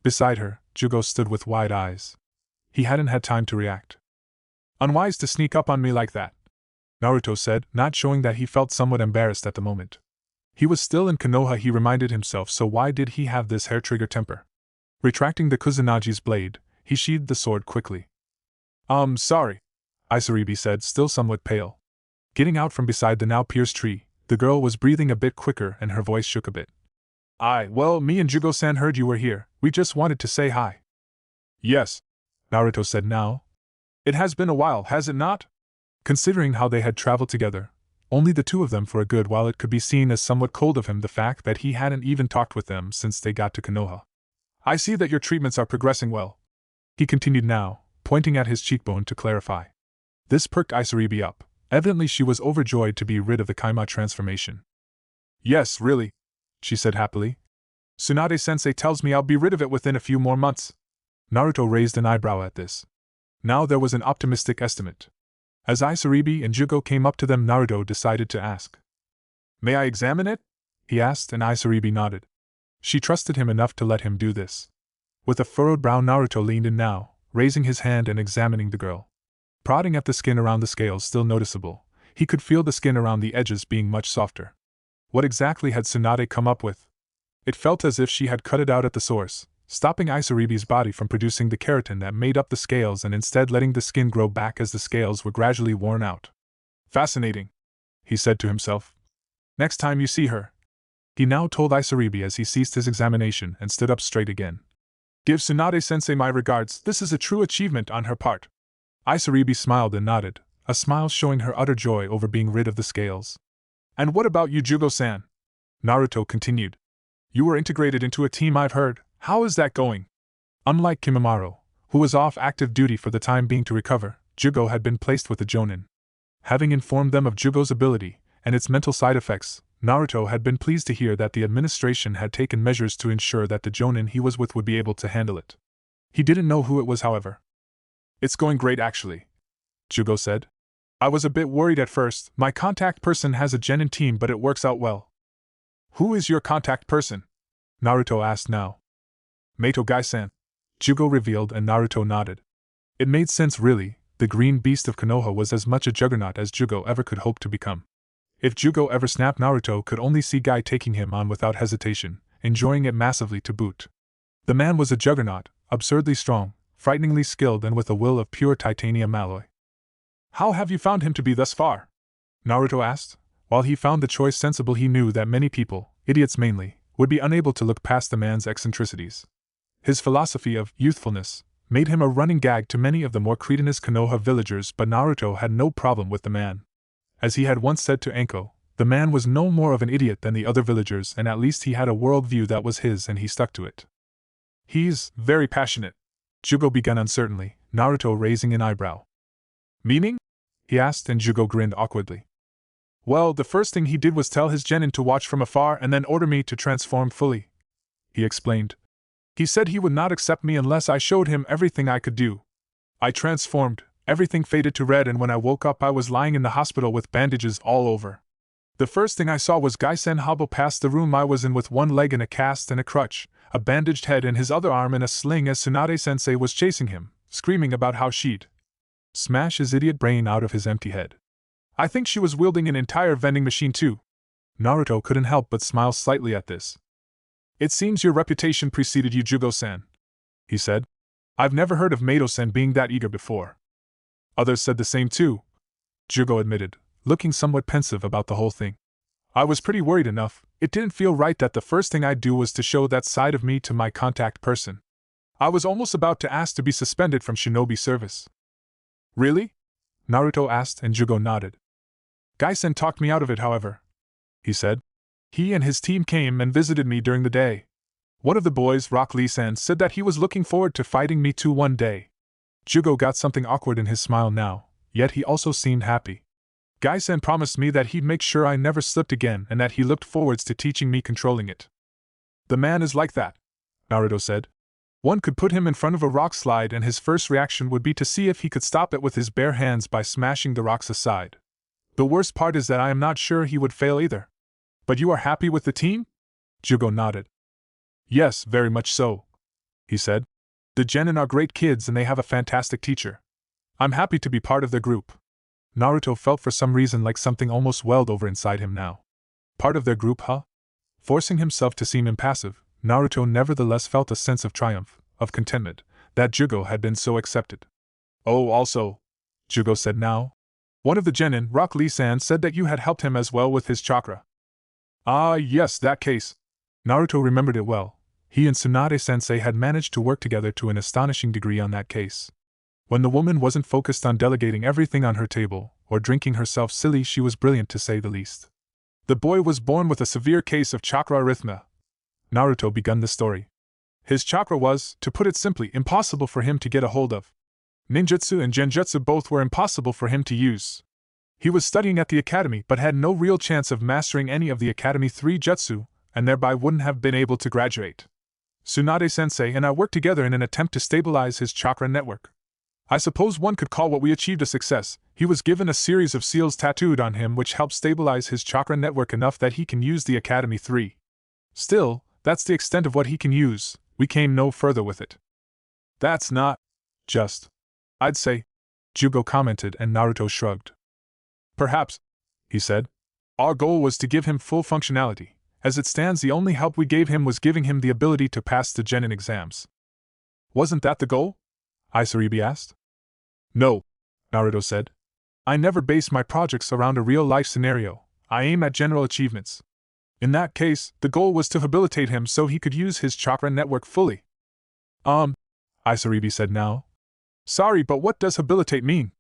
Beside her, Jugo stood with wide eyes. He hadn't had time to react. "Unwise to sneak up on me like that," Naruto said, not showing that he felt somewhat embarrassed at the moment. He was still in Konoha, he reminded himself, so why did he have this hair-trigger temper? Retracting the Kusanagi's blade, he sheathed the sword quickly. Sorry," Isaribi said, still somewhat pale. Getting out from beside the now pierced tree, the girl was breathing a bit quicker and her voice shook a bit. Well, me and Jugo-san heard you were here, we just wanted to say hi." "Yes," Naruto said now. "It has been a while, has it not?" Considering how they had traveled together, only the two of them for a good while, it could be seen as somewhat cold of him the fact that he hadn't even talked with them since they got to Konoha. "I see that your treatments are progressing well," he continued now, pointing at his cheekbone to clarify. This perked Isaribi up. Evidently she was overjoyed to be rid of the Kaima transformation. "Yes, really," she said happily. "Tsunade-sensei tells me I'll be rid of it within a few more months." Naruto raised an eyebrow at this. Now there was an optimistic estimate. As Isaribi and Jugo came up to them, Naruto decided to ask. "May I examine it?" he asked, and Isaribi nodded. She trusted him enough to let him do this. With a furrowed brow, Naruto leaned in now, raising his hand and examining the girl. Prodding at the skin around the scales still noticeable, he could feel the skin around the edges being much softer. What exactly had Tsunade come up with? It felt as if she had cut it out at the source, stopping Isaribi's body from producing the keratin that made up the scales and instead letting the skin grow back as the scales were gradually worn out. "Fascinating," he said to himself. "Next time you see her," he now told Isaribi as he ceased his examination and stood up straight again, "give Tsunade-sensei my regards, this is a true achievement on her part." Isaribi smiled and nodded, a smile showing her utter joy over being rid of the scales. "And what about you, Jugo-san?" Naruto continued. "You were integrated into a team, I've heard. How is that going?" Unlike Kimimaro, who was off active duty for the time being to recover, Jugo had been placed with the Jonin. Having informed them of Jugo's ability and its mental side effects, Naruto had been pleased to hear that the administration had taken measures to ensure that the Jonin he was with would be able to handle it. He didn't know who it was, however. "It's going great, actually," Jugo said. "I was a bit worried at first. My contact person has a genin team, but it works out well." "Who is your contact person?" Naruto asked now. "Mato Gai-san," Jugo revealed, and Naruto nodded. It made sense, really. The green beast of Konoha was as much a juggernaut as Jugo ever could hope to become. If Jugo ever snapped, Naruto could only see Gai taking him on without hesitation, enjoying it massively to boot. The man was a juggernaut, absurdly strong, frighteningly skilled, and with a will of pure titanium alloy. "How have you found him to be thus far?" Naruto asked. While he found the choice sensible, he knew that many people, idiots mainly, would be unable to look past the man's eccentricities. His philosophy of youthfulness made him a running gag to many of the more cretinous Konoha villagers, but Naruto had no problem with the man. As he had once said to Anko, the man was no more of an idiot than the other villagers, and at least he had a world view that was his and he stuck to it. "He's very passionate," Jugo began uncertainly, Naruto raising an eyebrow. "Meaning?" he asked, and Jugo grinned awkwardly. "Well, the first thing he did was tell his genin to watch from afar and then order me to transform fully," he explained. "He said he would not accept me unless I showed him everything I could do. I transformed, everything faded to red, and when I woke up I was lying in the hospital with bandages all over. The first thing I saw was Gai-sen hobble past the room I was in with one leg in a cast and a crutch, a bandaged head and his other arm in a sling as Tsunade-sensei was chasing him, screaming about how she'd smash his idiot brain out of his empty head. I think she was wielding an entire vending machine too." Naruto couldn't help but smile slightly at this. "It seems your reputation preceded you, Jugo-san," he said. "I've never heard of Mato-sen being that eager before." "Others said the same too," Jugo admitted, looking somewhat pensive about the whole thing. "I was pretty worried enough. It didn't feel right that the first thing I'd do was to show that side of me to my contact person. I was almost about to ask to be suspended from shinobi service." "Really?" Naruto asked, and Jugo nodded. "Gai-sen talked me out of it, however," he said. "He and his team came and visited me during the day. One of the boys, Rock Lee-san, said that he was looking forward to fighting me too one day. Jugo got something awkward in his smile now, yet he also seemed happy. Gai-san promised me that he'd make sure I never slipped again and that he looked forwards to teaching me controlling it. The man is like that, Naruto said. One could put him in front of a rock slide and his first reaction would be to see if he could stop it with his bare hands by smashing the rocks aside. The worst part is that I am not sure he would fail either. But you are happy with the team? Jugo nodded. Yes, very much so, he said. The genin are great kids and they have a fantastic teacher. I'm happy to be part of their group. Naruto felt for some reason like something almost welled over inside him now. Part of their group, huh? Forcing himself to seem impassive, Naruto nevertheless felt a sense of triumph, of contentment, that Jugo had been so accepted. Oh, also, Jugo said now. One of the genin, Rock Lee-san, said that you had helped him as well with his chakra. Ah, yes, that case. Naruto remembered it well. He and Tsunade-sensei had managed to work together to an astonishing degree on that case. When the woman wasn't focused on delegating everything on her table, or drinking herself silly, she was brilliant to say the least. The boy was born with a severe case of chakra arrhythmia. Naruto began the story. His chakra was, to put it simply, impossible for him to get a hold of. Ninjutsu and genjutsu both were impossible for him to use. He was studying at the academy but had no real chance of mastering any of the Academy 3 jutsu, and thereby wouldn't have been able to graduate. Tsunade-sensei and I worked together in an attempt to stabilize his chakra network. I suppose one could call what we achieved a success. He was given a series of seals tattooed on him which helped stabilize his chakra network enough that he can use the Academy 3. Still, that's the extent of what he can use. We came no further with it. That's not just, I'd say, Jugo commented, and Naruto shrugged. Perhaps, he said. Our goal was to give him full functionality. As it stands, the only help we gave him was giving him the ability to pass the genin exams. Wasn't that the goal? Isaribi asked. No, Naruto said. I never base my projects around a real-life scenario. I aim at general achievements. In that case, the goal was to habilitate him so he could use his chakra network fully. Isaribi said now. Sorry, but what does habilitate mean?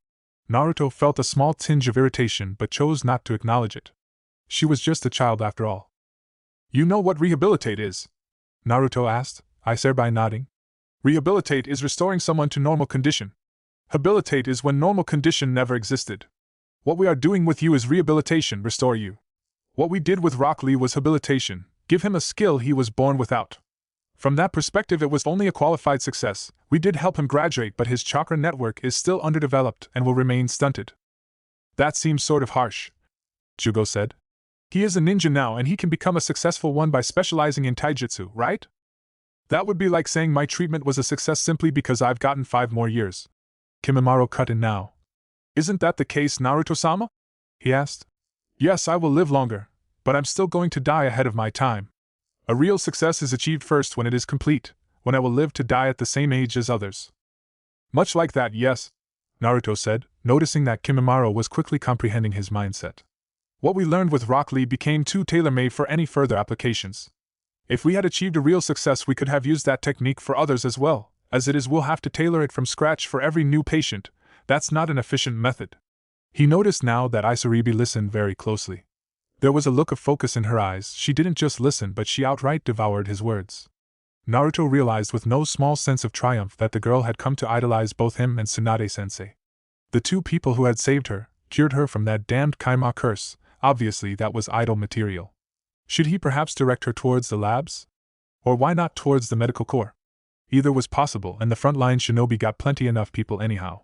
Naruto felt a small tinge of irritation but chose not to acknowledge it. She was just a child after all. You know what rehabilitate is? Naruto asked, Isaribi nodding. Rehabilitate is restoring someone to normal condition. Habilitate is when normal condition never existed. What we are doing with you is rehabilitation, restore you. What we did with Rock Lee was habilitation, give him a skill he was born without. From that perspective, it was only a qualified success. We did help him graduate, but his chakra network is still underdeveloped and will remain stunted. That seems sort of harsh, Jugo said. He is a ninja now and he can become a successful one by specializing in taijutsu, right? That would be like saying my treatment was a success simply because I've gotten 5 more years. Kimimaro cut in now. Isn't that the case, Naruto-sama? He asked. Yes, I will live longer, but I'm still going to die ahead of my time. A real success is achieved first when it is complete, when I will live to die at the same age as others. Much like that, yes, Naruto said, noticing that Kimimaro was quickly comprehending his mindset. What we learned with Rock Lee became too tailor-made for any further applications. If we had achieved a real success, we could have used that technique for others as well. As it is, we'll have to tailor it from scratch for every new patient. That's not an efficient method. He noticed now that Isaribi listened very closely. There was a look of focus in her eyes. She didn't just listen, but she outright devoured his words. Naruto realized with no small sense of triumph that the girl had come to idolize both him and Tsunade-sensei. The 2 people who had saved her, cured her from that damned Kaima curse. Obviously that was idle material. Should he perhaps direct her towards the labs? Or why not towards the medical corps? Either was possible, and the frontline shinobi got plenty enough people anyhow.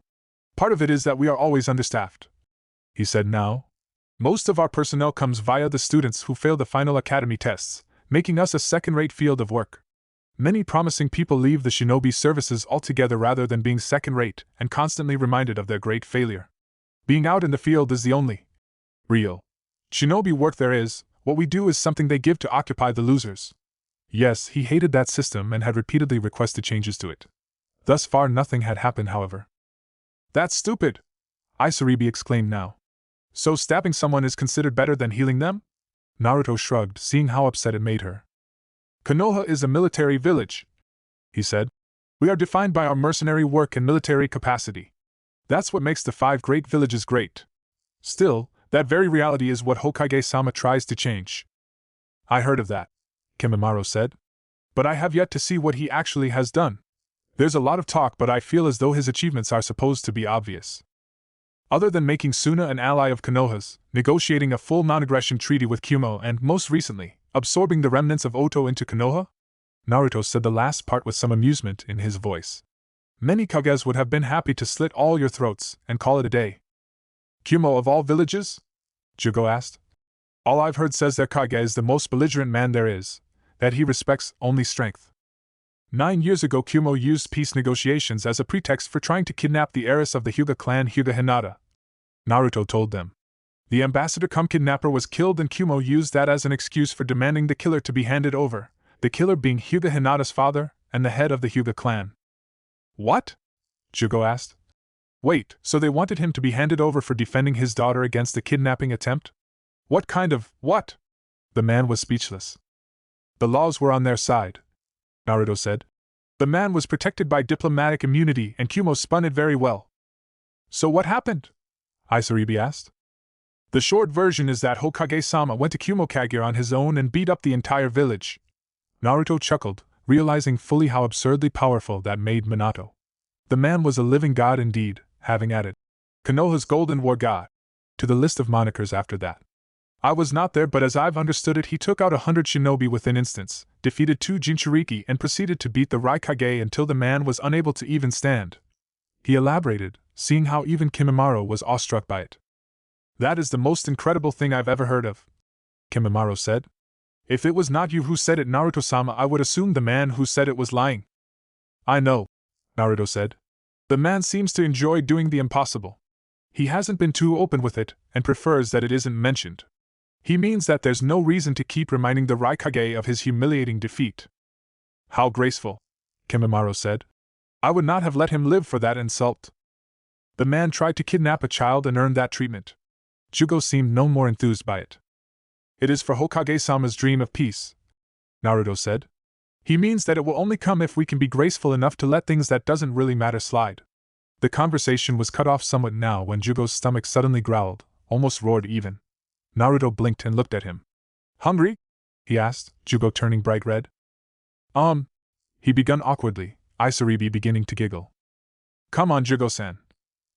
Part of it is that we are always understaffed, he said now. Most of our personnel comes via the students who fail the final academy tests, making us a second-rate field of work. Many promising people leave the shinobi services altogether rather than being second-rate and constantly reminded of their great failure. Being out in the field is the only real shinobi work there is. What we do is something they give to occupy the losers. Yes, he hated that system and had repeatedly requested changes to it. Thus far nothing had happened, however. That's stupid, Isaribi exclaimed now. So stabbing someone is considered better than healing them? Naruto shrugged, seeing how upset it made her. Konoha is a military village, he said. We are defined by our mercenary work and military capacity. That's what makes the 5 great villages great. Still, that very reality is what Hokage-sama tries to change. I heard of that, Kimimaro said. But I have yet to see what he actually has done. There's a lot of talk, but I feel as though his achievements are supposed to be obvious. Other than making Suna an ally of Konoha's, negotiating a full non-aggression treaty with Kyuubi, and, most recently, absorbing the remnants of Oto into Konoha? Naruto said the last part with some amusement in his voice. Many Kages would have been happy to slit all your throats and call it a day. Kyuubi of all villages? Jugo asked. All I've heard says that Kage is the most belligerent man there is, that he respects only strength. 9 years ago Kyuubi used peace negotiations as a pretext for trying to kidnap the heiress of the Hyuga clan Hyuga Hinata. Naruto told them. The ambassador cum kidnapper was killed and Kyuubi used that as an excuse for demanding the killer to be handed over, the killer being Hyuga Hinata's father and the head of the Hyuga clan. What? Jugo asked. Wait, so they wanted him to be handed over for defending his daughter against the kidnapping attempt? What kind of, what? The man was speechless. The laws were on their side, Naruto said. The man was protected by diplomatic immunity and Kyuubi spun it very well. So what happened? Isaribi asked. The short version is that Hokage-sama went to Kyuubi Kagure on his own and beat up the entire village. Naruto chuckled, realizing fully how absurdly powerful that made Minato. The man was a living god indeed, having added Konoha's Golden War God to the list of monikers after that. I was not there, but as I've understood it, he took out 100 shinobi within instants, defeated 2 jinchuuruki, and proceeded to beat the Raikage until the man was unable to even stand. He elaborated, seeing how even Kimimaro was awestruck by it. That is the most incredible thing I've ever heard of, Kimimaro said. If it was not you who said it, Naruto-sama, I would assume the man who said it was lying. I know, Naruto said. The man seems to enjoy doing the impossible. He hasn't been too open with it, and prefers that it isn't mentioned. He means that there's no reason to keep reminding the Raikage of his humiliating defeat. How graceful, Kimimaro said. I would not have let him live for that insult. The man tried to kidnap a child and earned that treatment. Jugo seemed no more enthused by it. It is for Hokage-sama's dream of peace, Naruto said. He means that it will only come if we can be graceful enough to let things that doesn't really matter slide. The conversation was cut off somewhat now when Jugo's stomach suddenly growled, almost roared even. Naruto blinked and looked at him. Hungry? He asked, Jugo turning bright red. He begun awkwardly, Isaribi beginning to giggle. Come on, Jugo-san,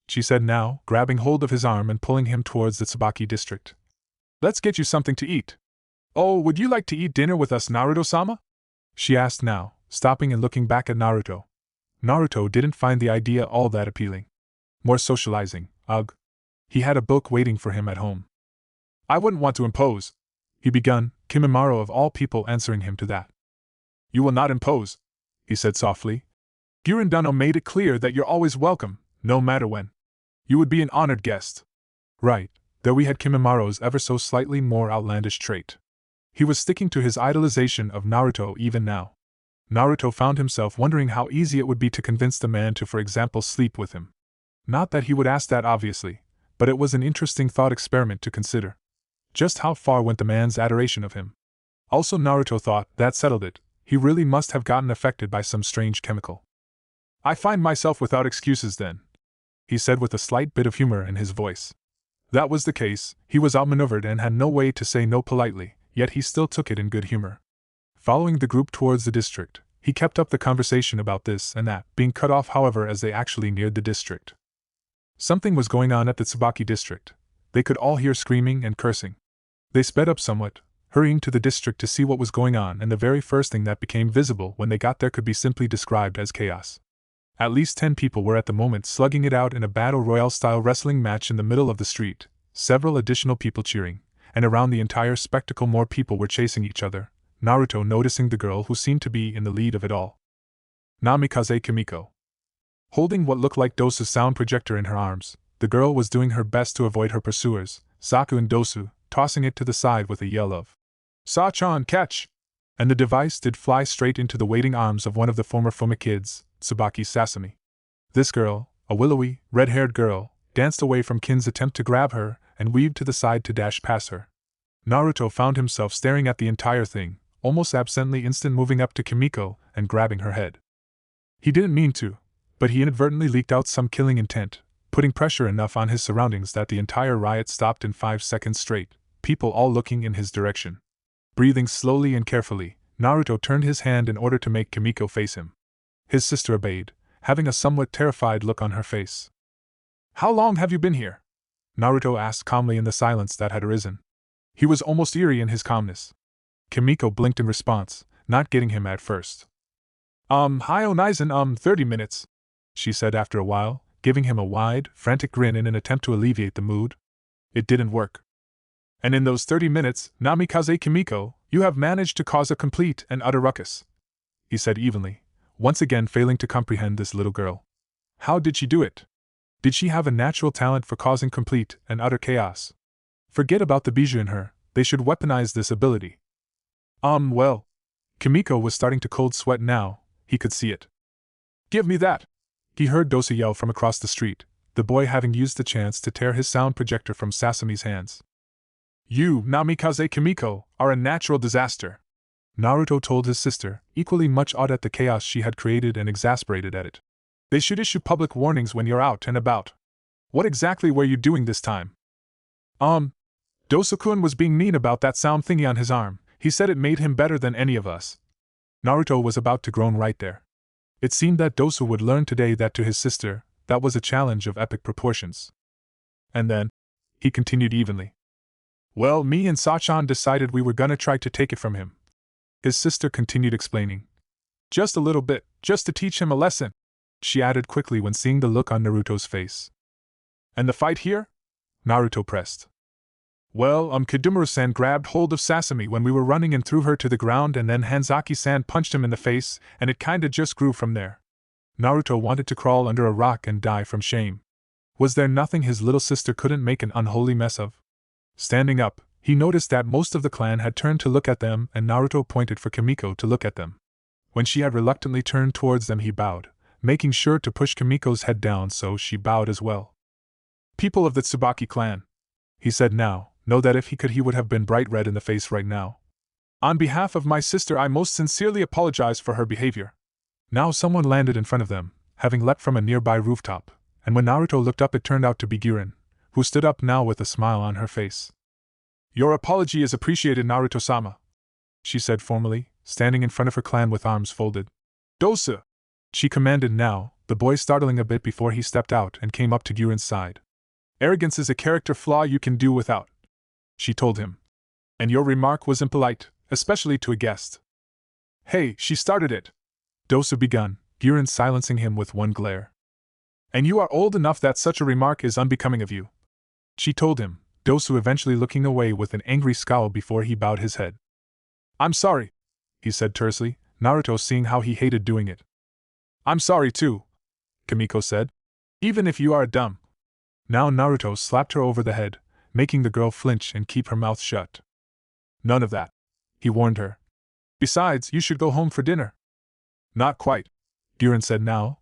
she said now, grabbing hold of his arm and pulling him towards the Tsubaki district. Let's get you something to eat. Oh, would you like to eat dinner with us, Naruto-sama? She asked now, stopping and looking back at Naruto. Naruto didn't find the idea all that appealing. More socializing, ugh. He had a book waiting for him at home. I wouldn't want to impose, he begun, Kimimaro of all people answering him to that. You will not impose, he said softly. Gurindano made it clear that you're always welcome, no matter when. You would be an honored guest. Right, though we had Kimimaro's ever so slightly more outlandish trait. He was sticking to his idolization of Naruto even now. Naruto found himself wondering how easy it would be to convince the man to, for example, sleep with him. Not that he would ask that obviously, but it was an interesting thought experiment to consider. Just how far went the man's adoration of him? Also Naruto thought, that settled it, he really must have gotten affected by some strange chemical. I find myself without excuses then, he said with a slight bit of humor in his voice. That was the case, he was outmaneuvered and had no way to say no politely, yet he still took it in good humor. Following the group towards the district, he kept up the conversation about this and that, being cut off however as they actually neared the district. Something was going on at the Tsubaki district. They could all hear screaming and cursing. They sped up somewhat, hurrying to the district to see what was going on, and the very first thing that became visible when they got there could be simply described as chaos. At least 10 people were at the moment slugging it out in a battle royale-style wrestling match in the middle of the street, several additional people cheering, and around the entire spectacle more people were chasing each other, Naruto noticing the girl who seemed to be in the lead of it all. Namikaze Kimiko. Holding what looked like Dosu's sound projector in her arms, the girl was doing her best to avoid her pursuers, Saku and Dosu, tossing it to the side with a yell of, Sa-chan, catch! And the device did fly straight into the waiting arms of one of the former Fuma kids, Tsubaki Sasami. This girl, a willowy, red-haired girl, danced away from Kin's attempt to grab her and weaved to the side to dash past her. Naruto found himself staring at the entire thing, almost absently moving up to Kimiko and grabbing her head. He didn't mean to, but he inadvertently leaked out some killing intent, putting pressure enough on his surroundings that the entire riot stopped in 5 seconds straight, people all looking in his direction. Breathing slowly and carefully, Naruto turned his hand in order to make Kimiko face him. His sister obeyed, having a somewhat terrified look on her face. How long have you been here? Naruto asked calmly in the silence that had arisen. He was almost eerie in his calmness. Kimiko blinked in response, not getting him at first. Hyo Nizen, 30 minutes, she said after a while, giving him a wide, frantic grin in an attempt to alleviate the mood. It didn't work. And in those 30 minutes, Namikaze Kimiko, you have managed to cause a complete and utter ruckus, he said evenly, once again failing to comprehend this little girl. How did she do it? Did she have a natural talent for causing complete and utter chaos? Forget about the bijou in her, they should weaponize this ability. Well. Kimiko was starting to cold sweat now, he could see it. Give me that! He heard Dosa yell from across the street, the boy having used the chance to tear his sound projector from Sasame's hands. You, Namikaze Kimiko, are a natural disaster, Naruto told his sister, equally much awed at the chaos she had created and exasperated at it. They should issue public warnings when you're out and about. What exactly were you doing this time? Dosa-kun was being mean about that sound thingy on his arm. He said it made him better than any of us. Naruto was about to groan right there. It seemed that Dosa would learn today that to his sister, that was a challenge of epic proportions. And then, he continued evenly. Well, me and Sachan decided we were gonna try to take it from him. His sister continued explaining. Just a little bit, just to teach him a lesson, she added quickly when seeing the look on Naruto's face. And the fight here? Naruto pressed. Well, Kidumaru-san grabbed hold of Sasami when we were running and threw her to the ground, and then Hanzaki-san punched him in the face, and it kinda just grew from there. Naruto wanted to crawl under a rock and die from shame. Was there nothing his little sister couldn't make an unholy mess of? Standing up, he noticed that most of the clan had turned to look at them, and Naruto pointed for Kimiko to look at them. When she had reluctantly turned towards them, he bowed, making sure to push Kimiko's head down so she bowed as well. People of the Tsubaki clan, he said now, know that if he could he would have been bright red in the face right now. On behalf of my sister, I most sincerely apologize for her behavior. Now someone landed in front of them, having leapt from a nearby rooftop, and when Naruto looked up it turned out to be Girin, who stood up now with a smile on her face. Your apology is appreciated, Naruto-sama, she said formally, standing in front of her clan with arms folded. Dosa! She commanded now, the boy startling a bit before he stepped out and came up to Girin's side. Arrogance is a character flaw you can do without, she told him. And your remark was impolite, especially to a guest. Hey, she started it! Dosa begun, Girin silencing him with one glare. And you are old enough that such a remark is unbecoming of you, she told him, Dosu eventually looking away with an angry scowl before he bowed his head. I'm sorry, he said tersely, Naruto seeing how he hated doing it. I'm sorry too, Kimiko said. Even if you are dumb. Now Naruto slapped her over the head, making the girl flinch and keep her mouth shut. None of that, he warned her. Besides, you should go home for dinner. Not quite, Girin said now.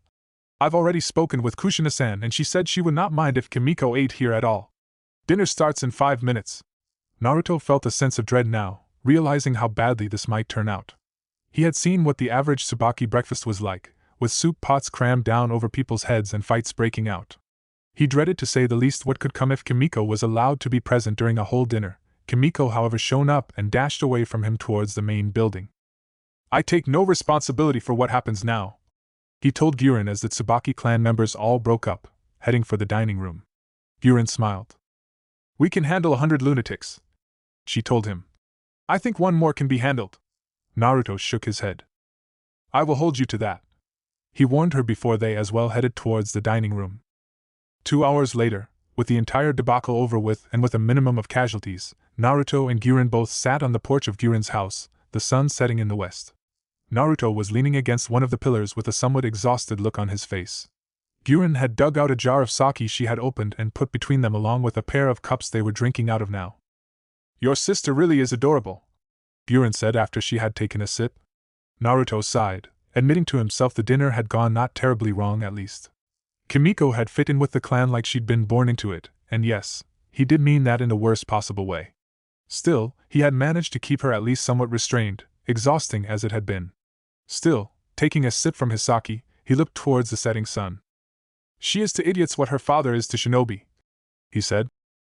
I've already spoken with Kushina-san and she said she would not mind if Kimiko ate here at all. Dinner starts in 5 minutes. Naruto felt a sense of dread now, realizing how badly this might turn out. He had seen what the average Tsubaki breakfast was like, with soup pots crammed down over people's heads and fights breaking out. He dreaded to say the least what could come if Kimiko was allowed to be present during a whole dinner. Kimiko, however, shone up and dashed away from him towards the main building. I take no responsibility for what happens now, he told Girin as the Tsubaki clan members all broke up, heading for the dining room. Girin smiled. We can handle 100 lunatics, she told him. I think one more can be handled. Naruto shook his head. I will hold you to that, he warned her before they as well headed towards the dining room. 2 hours later, with the entire debacle over with and with a minimum of casualties, Naruto and Girin both sat on the porch of Girin's house, the sun setting in the west. Naruto was leaning against one of the pillars with a somewhat exhausted look on his face. Girin had dug out a jar of sake she had opened and put between them along with a pair of cups they were drinking out of now. Your sister really is adorable, Girin said after she had taken a sip. Naruto sighed, admitting to himself the dinner had gone not terribly wrong at least. Kimiko had fit in with the clan like she'd been born into it, and yes, he did mean that in the worst possible way. Still, he had managed to keep her at least somewhat restrained, exhausting as it had been. Still, taking a sip from his sake, he looked towards the setting sun. She is to idiots what her father is to shinobi, he said.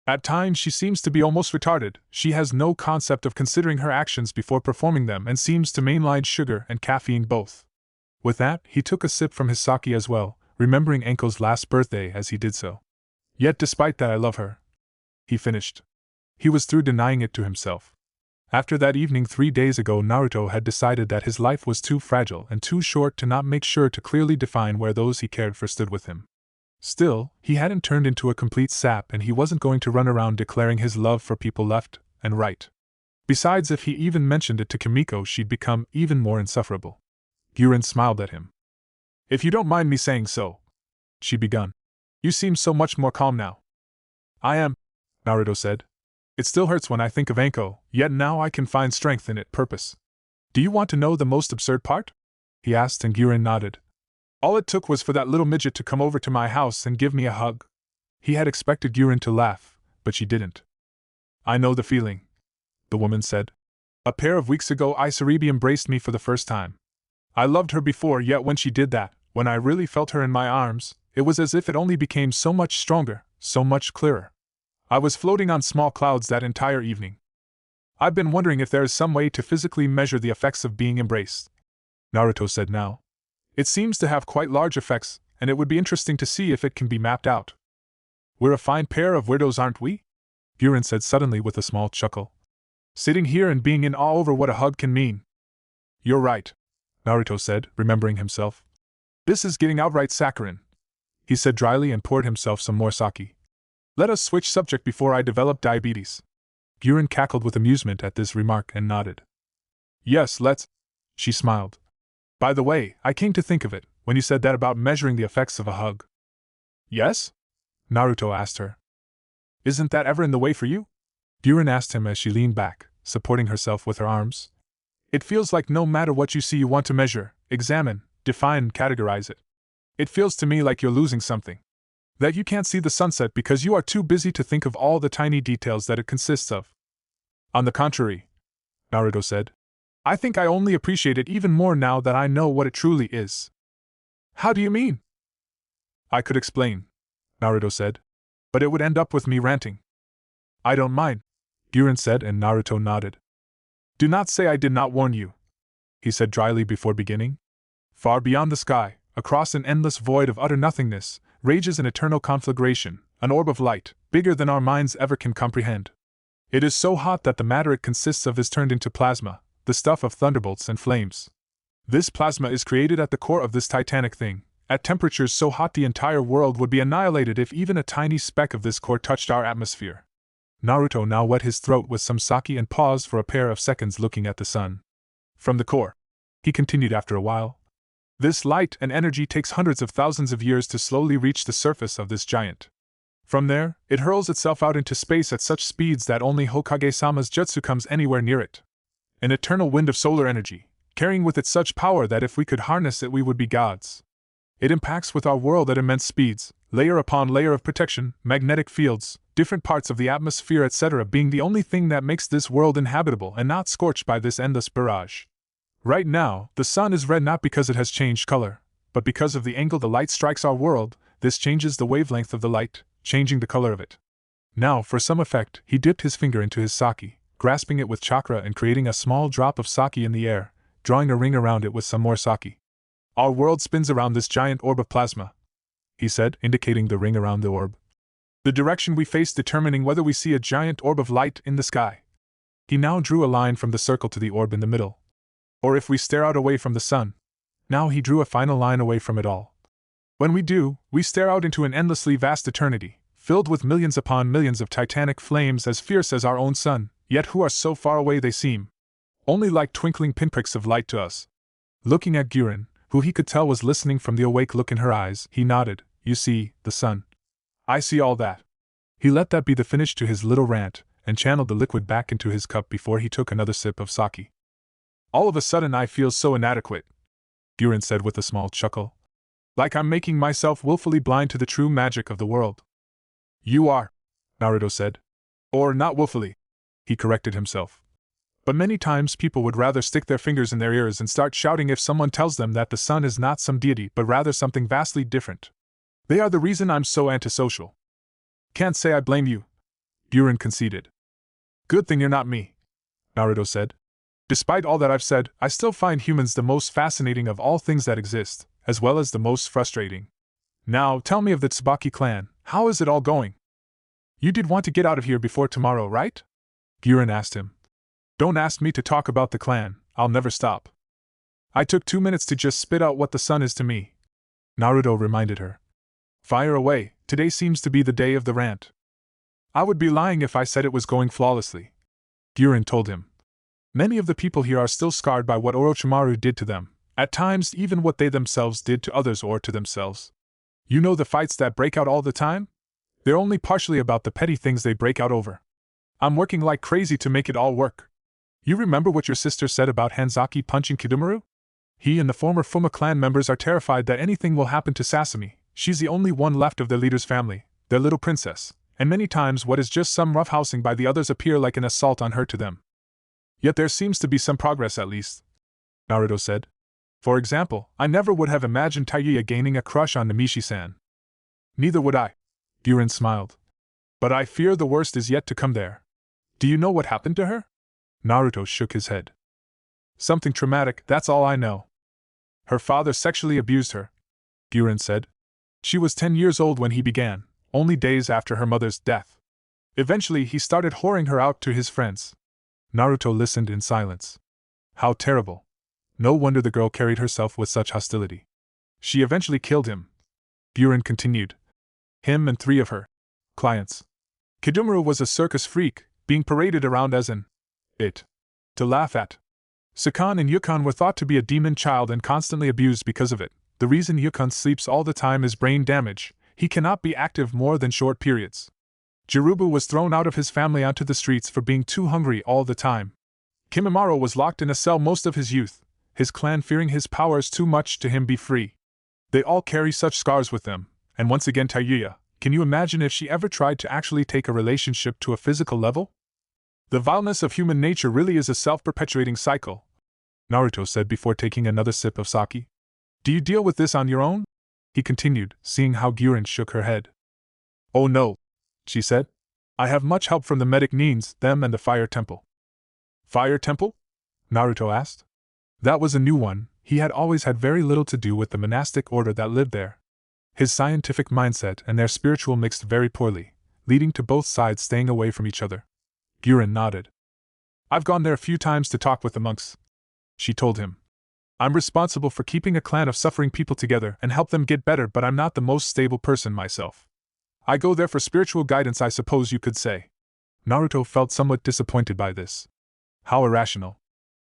At times she seems to be almost retarded. She has no concept of considering her actions before performing them and seems to mainline sugar and caffeine both. With that, he took a sip from his sake as well, remembering Enko's last birthday as he did so. Yet despite that I love her, he finished. He was through denying it to himself. After that evening 3 days ago, Naruto had decided that his life was too fragile and too short to not make sure to clearly define where those he cared for stood with him. Still, he hadn't turned into a complete sap and he wasn't going to run around declaring his love for people left and right. Besides, if he even mentioned it to Kimiko, she'd become even more insufferable. Guren smiled at him. If you don't mind me saying so, she begun. You seem so much more calm now. I am, Naruto said. It still hurts when I think of Enko, yet now I can find strength in it, purpose. Do you want to know the most absurd part? He asked and Guren nodded. All it took was for that little midget to come over to my house and give me a hug. He had expected Guren to laugh, but she didn't. I know the feeling, the woman said. A pair of weeks ago Isaribi embraced me for the first time. I loved her before, yet when she did that, when I really felt her in my arms, it was as if it only became so much stronger, so much clearer. I was floating on small clouds that entire evening. I've been wondering if there is some way to physically measure the effects of being embraced, Naruto said now. It seems to have quite large effects, and it would be interesting to see if it can be mapped out. We're a fine pair of weirdos, aren't we? Guren said suddenly with a small chuckle. Sitting here and being in awe over what a hug can mean. You're right, Naruto said, remembering himself. This is getting outright saccharine, he said dryly and poured himself some more sake. Let us switch subject before I develop diabetes. Guren cackled with amusement at this remark and nodded. Yes, let's, she smiled. By the way, I came to think of it, when you said that about measuring the effects of a hug. Yes? Naruto asked her. Isn't that ever in the way for you? Guren asked him as she leaned back, supporting herself with her arms. It feels like no matter what you see you want to measure, examine, define and categorize it. It feels to me like you're losing something. That you can't see the sunset because you are too busy to think of all the tiny details that it consists of. On the contrary, Naruto said, I think I only appreciate it even more now that I know what it truly is. How do you mean? I could explain, Naruto said, but it would end up with me ranting. I don't mind, Guren said and Naruto nodded. Do not say I did not warn you, he said dryly before beginning. Far beyond the sky, across an endless void of utter nothingness, rages an eternal conflagration, an orb of light, bigger than our minds ever can comprehend. It is so hot that the matter it consists of is turned into plasma, the stuff of thunderbolts and flames. This plasma is created at the core of this titanic thing, at temperatures so hot the entire world would be annihilated if even a tiny speck of this core touched our atmosphere. Naruto now wet his throat with some sake and paused for a pair of seconds looking at the sun. From the core, he continued after a while. This light and energy takes hundreds of thousands of years to slowly reach the surface of this giant. From there, it hurls itself out into space at such speeds that only Hokage-sama's jutsu comes anywhere near it. An eternal wind of solar energy, carrying with it such power that if we could harness it we would be gods. It impacts with our world at immense speeds, layer upon layer of protection, magnetic fields, different parts of the atmosphere etc. being the only thing that makes this world inhabitable and not scorched by this endless barrage. Right now, the sun is red not because it has changed color, but because of the angle the light strikes our world. This changes the wavelength of the light, changing the color of it. Now, for some effect, he dipped his finger into his sake, grasping it with chakra and creating a small drop of sake in the air, drawing a ring around it with some more sake. Our world spins around this giant orb of plasma, he said, indicating the ring around the orb. The direction we face determining whether we see a giant orb of light in the sky. He now drew a line from the circle to the orb in the middle. Or if we stare out away from the sun. Now he drew a final line away from it all. When we do, we stare out into an endlessly vast eternity, filled with millions upon millions of titanic flames as fierce as our own sun, yet who are so far away they seem only like twinkling pinpricks of light to us. Looking at Guren, who he could tell was listening from the awake look in her eyes, he nodded. You see, the sun. I see all that. He let that be the finish to his little rant, and channeled the liquid back into his cup before he took another sip of sake. All of a sudden I feel so inadequate, Guren said with a small chuckle. Like I'm making myself willfully blind to the true magic of the world. You are, Naruto said. Or not willfully, he corrected himself. But many times people would rather stick their fingers in their ears and start shouting if someone tells them that the sun is not some deity but rather something vastly different. They are the reason I'm so antisocial. Can't say I blame you. Gyurin conceded. Good thing you're not me, Naruto said. Despite all that I've said, I still find humans the most fascinating of all things that exist, as well as the most frustrating. Now, tell me of the Tsubaki clan. How is it all going? You did want to get out of here before tomorrow, right? Gyurin asked him. Don't ask me to talk about the clan, I'll never stop. I took 2 minutes to just spit out what the sun is to me, Naruto reminded her. Fire away, today seems to be the day of the rant. I would be lying if I said it was going flawlessly, Gyurin told him. Many of the people here are still scarred by what Orochimaru did to them, at times even what they themselves did to others or to themselves. You know the fights that break out all the time? They're only partially about the petty things they break out over. I'm working like crazy to make it all work. You remember what your sister said about Hanzaki punching Kyuubi? He and the former Fuma clan members are terrified that anything will happen to Sasami. She's the only one left of their leader's family, their little princess, and many times what is just some roughhousing by the others appear like an assault on her to them. Yet there seems to be some progress at least, Naruto said. For example, I never would have imagined Taiuya gaining a crush on Namishi-san. Neither would I, Gyurin smiled. But I fear the worst is yet to come there. Do you know what happened to her? Naruto shook his head. Something traumatic, that's all I know. Her father sexually abused her, Gyurin said. She was 10 years old when he began, only days after her mother's death. Eventually he started whoring her out to his friends. Naruto listened in silence. How terrible. No wonder the girl carried herself with such hostility. She eventually killed him. Gyurin continued. Him and 3 of her clients. Kyuubi was a circus freak, being paraded around as an it to laugh at. Sakan and Yukon were thought to be a demon child and constantly abused because of it. The reason Yukon sleeps all the time is brain damage. He cannot be active more than short periods. Jirubu was thrown out of his family onto the streets for being too hungry all the time. Kimimaro was locked in a cell most of his youth, his clan fearing his powers too much to him be free. They all carry such scars with them, and once again Taiuya, can you imagine if she ever tried to actually take a relationship to a physical level? The vileness of human nature really is a self-perpetuating cycle, Naruto said before taking another sip of sake. Do you deal with this on your own? He continued, seeing how Gyurin shook her head. Oh no, she said. I have much help from the medic Nins, them and the Fire Temple. Fire Temple? Naruto asked. That was a new one. He had always had very little to do with the monastic order that lived there. His scientific mindset and their spiritual mixed very poorly, leading to both sides staying away from each other. Gyurin nodded. I've gone there a few times to talk with the monks, she told him. I'm responsible for keeping a clan of suffering people together and help them get better, but I'm not the most stable person myself. I go there for spiritual guidance, I suppose you could say. Naruto felt somewhat disappointed by this. How irrational.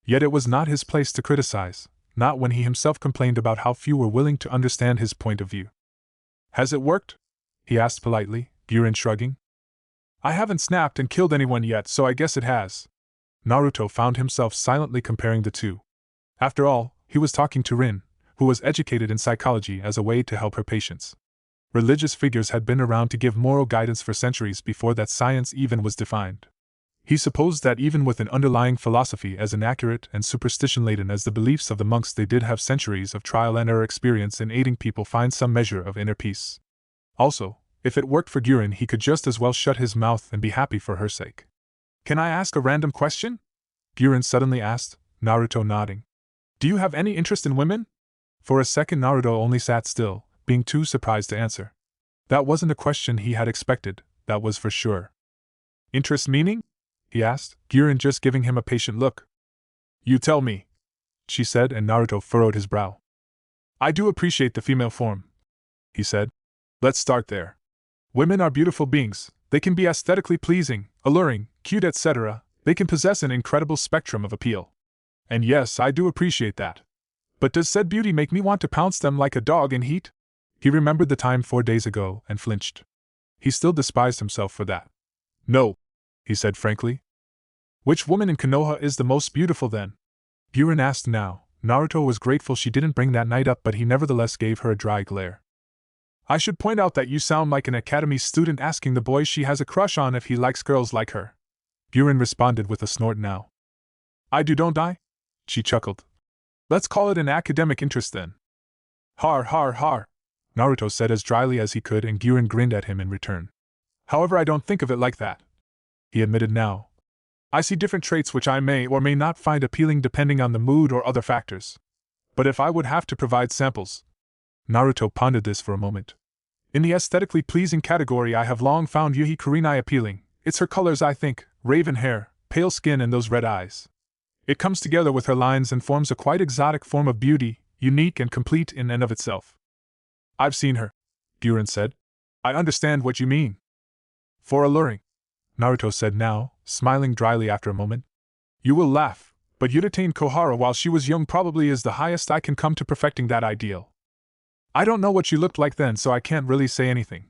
Yet it was not his place to criticize, not when he himself complained about how few were willing to understand his point of view. Has it worked? He asked politely, Gyurin shrugging. I haven't snapped and killed anyone yet, so I guess it has. Naruto found himself silently comparing the two. After all, he was talking to Rin, who was educated in psychology as a way to help her patients. Religious figures had been around to give moral guidance for centuries before that science even was defined. He supposed that even with an underlying philosophy as inaccurate and superstition-laden as the beliefs of the monks, they did have centuries of trial and error experience in aiding people find some measure of inner peace. Also, if it worked for Gyurin, he could just as well shut his mouth and be happy for her sake. Can I ask a random question? Gyurin suddenly asked, Naruto nodding. Do you have any interest in women? For a second Naruto only sat still, being too surprised to answer. That wasn't a question he had expected, that was for sure. Interest meaning? He asked, Gyurin just giving him a patient look. You tell me, she said, and Naruto furrowed his brow. I do appreciate the female form, he said. Let's start there. Women are beautiful beings. They can be aesthetically pleasing, alluring, cute, etc. They can possess an incredible spectrum of appeal. And yes, I do appreciate that. But does said beauty make me want to pounce them like a dog in heat? He remembered the time 4 days ago and flinched. He still despised himself for that. No, he said frankly. Which woman in Konoha is the most beautiful then? Gyurin asked now. Naruto was grateful she didn't bring that night up, but he nevertheless gave her a dry glare. I should point out that you sound like an academy student asking the boy she has a crush on if he likes girls like her. Gyurin responded with a snort now. I do, don't I? She chuckled. Let's call it an academic interest then. Har har har, Naruto said as dryly as he could, and Gyurin grinned at him in return. However, I don't think of it like that. he admitted now. I see different traits which I may or may not find appealing depending on the mood or other factors. But if I would have to provide samples. Naruto pondered this for a moment. In the aesthetically pleasing category, I have long found Yuhi Kurenai appealing. It's her colors, I think, raven hair, pale skin, and those red eyes. It comes together with her lines and forms a quite exotic form of beauty, unique and complete in and of itself. I've seen her, Guren said. I understand what you mean. For alluring, Naruto said now, smiling dryly after a moment. You will laugh, but you'd attain Kohara while she was young probably is the highest I can come to perfecting that ideal. I don't know what she looked like then, so I can't really say anything.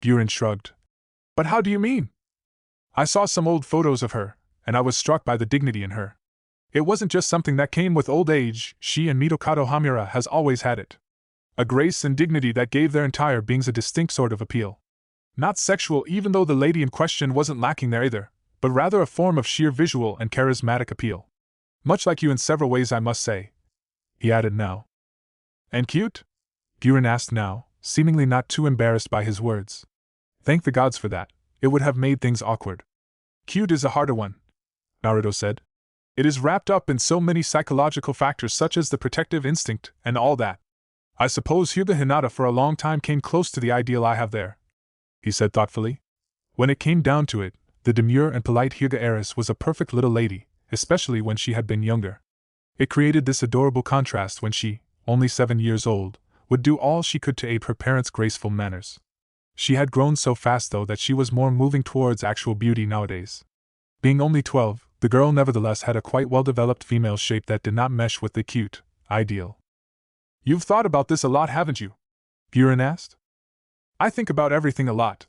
Guren shrugged. But how do you mean? I saw some old photos of her, and I was struck by the dignity in her. It wasn't just something that came with old age, she and Mitokado Hamura has always had it. A grace and dignity that gave their entire beings a distinct sort of appeal. Not sexual, even though the lady in question wasn't lacking there either, but rather a form of sheer visual and charismatic appeal. Much like you in several ways, I must say, he added now. And cute? Guren asked now, seemingly not too embarrassed by his words. Thank the gods for that, it would have made things awkward. Cute is a harder one, Naruto said. It is wrapped up in so many psychological factors such as the protective instinct and all that. I suppose Hyuga Hinata for a long time came close to the ideal I have there, he said thoughtfully. When it came down to it, the demure and polite Hyuga heiress was a perfect little lady, especially when she had been younger. It created this adorable contrast when she, only 7 years old, would do all she could to ape her parents' graceful manners. She had grown so fast though that she was more moving towards actual beauty nowadays. Being only 12, the girl nevertheless had a quite well-developed female shape that did not mesh with the cute ideal. You've thought about this a lot, haven't you? Guren asked. I think about everything a lot,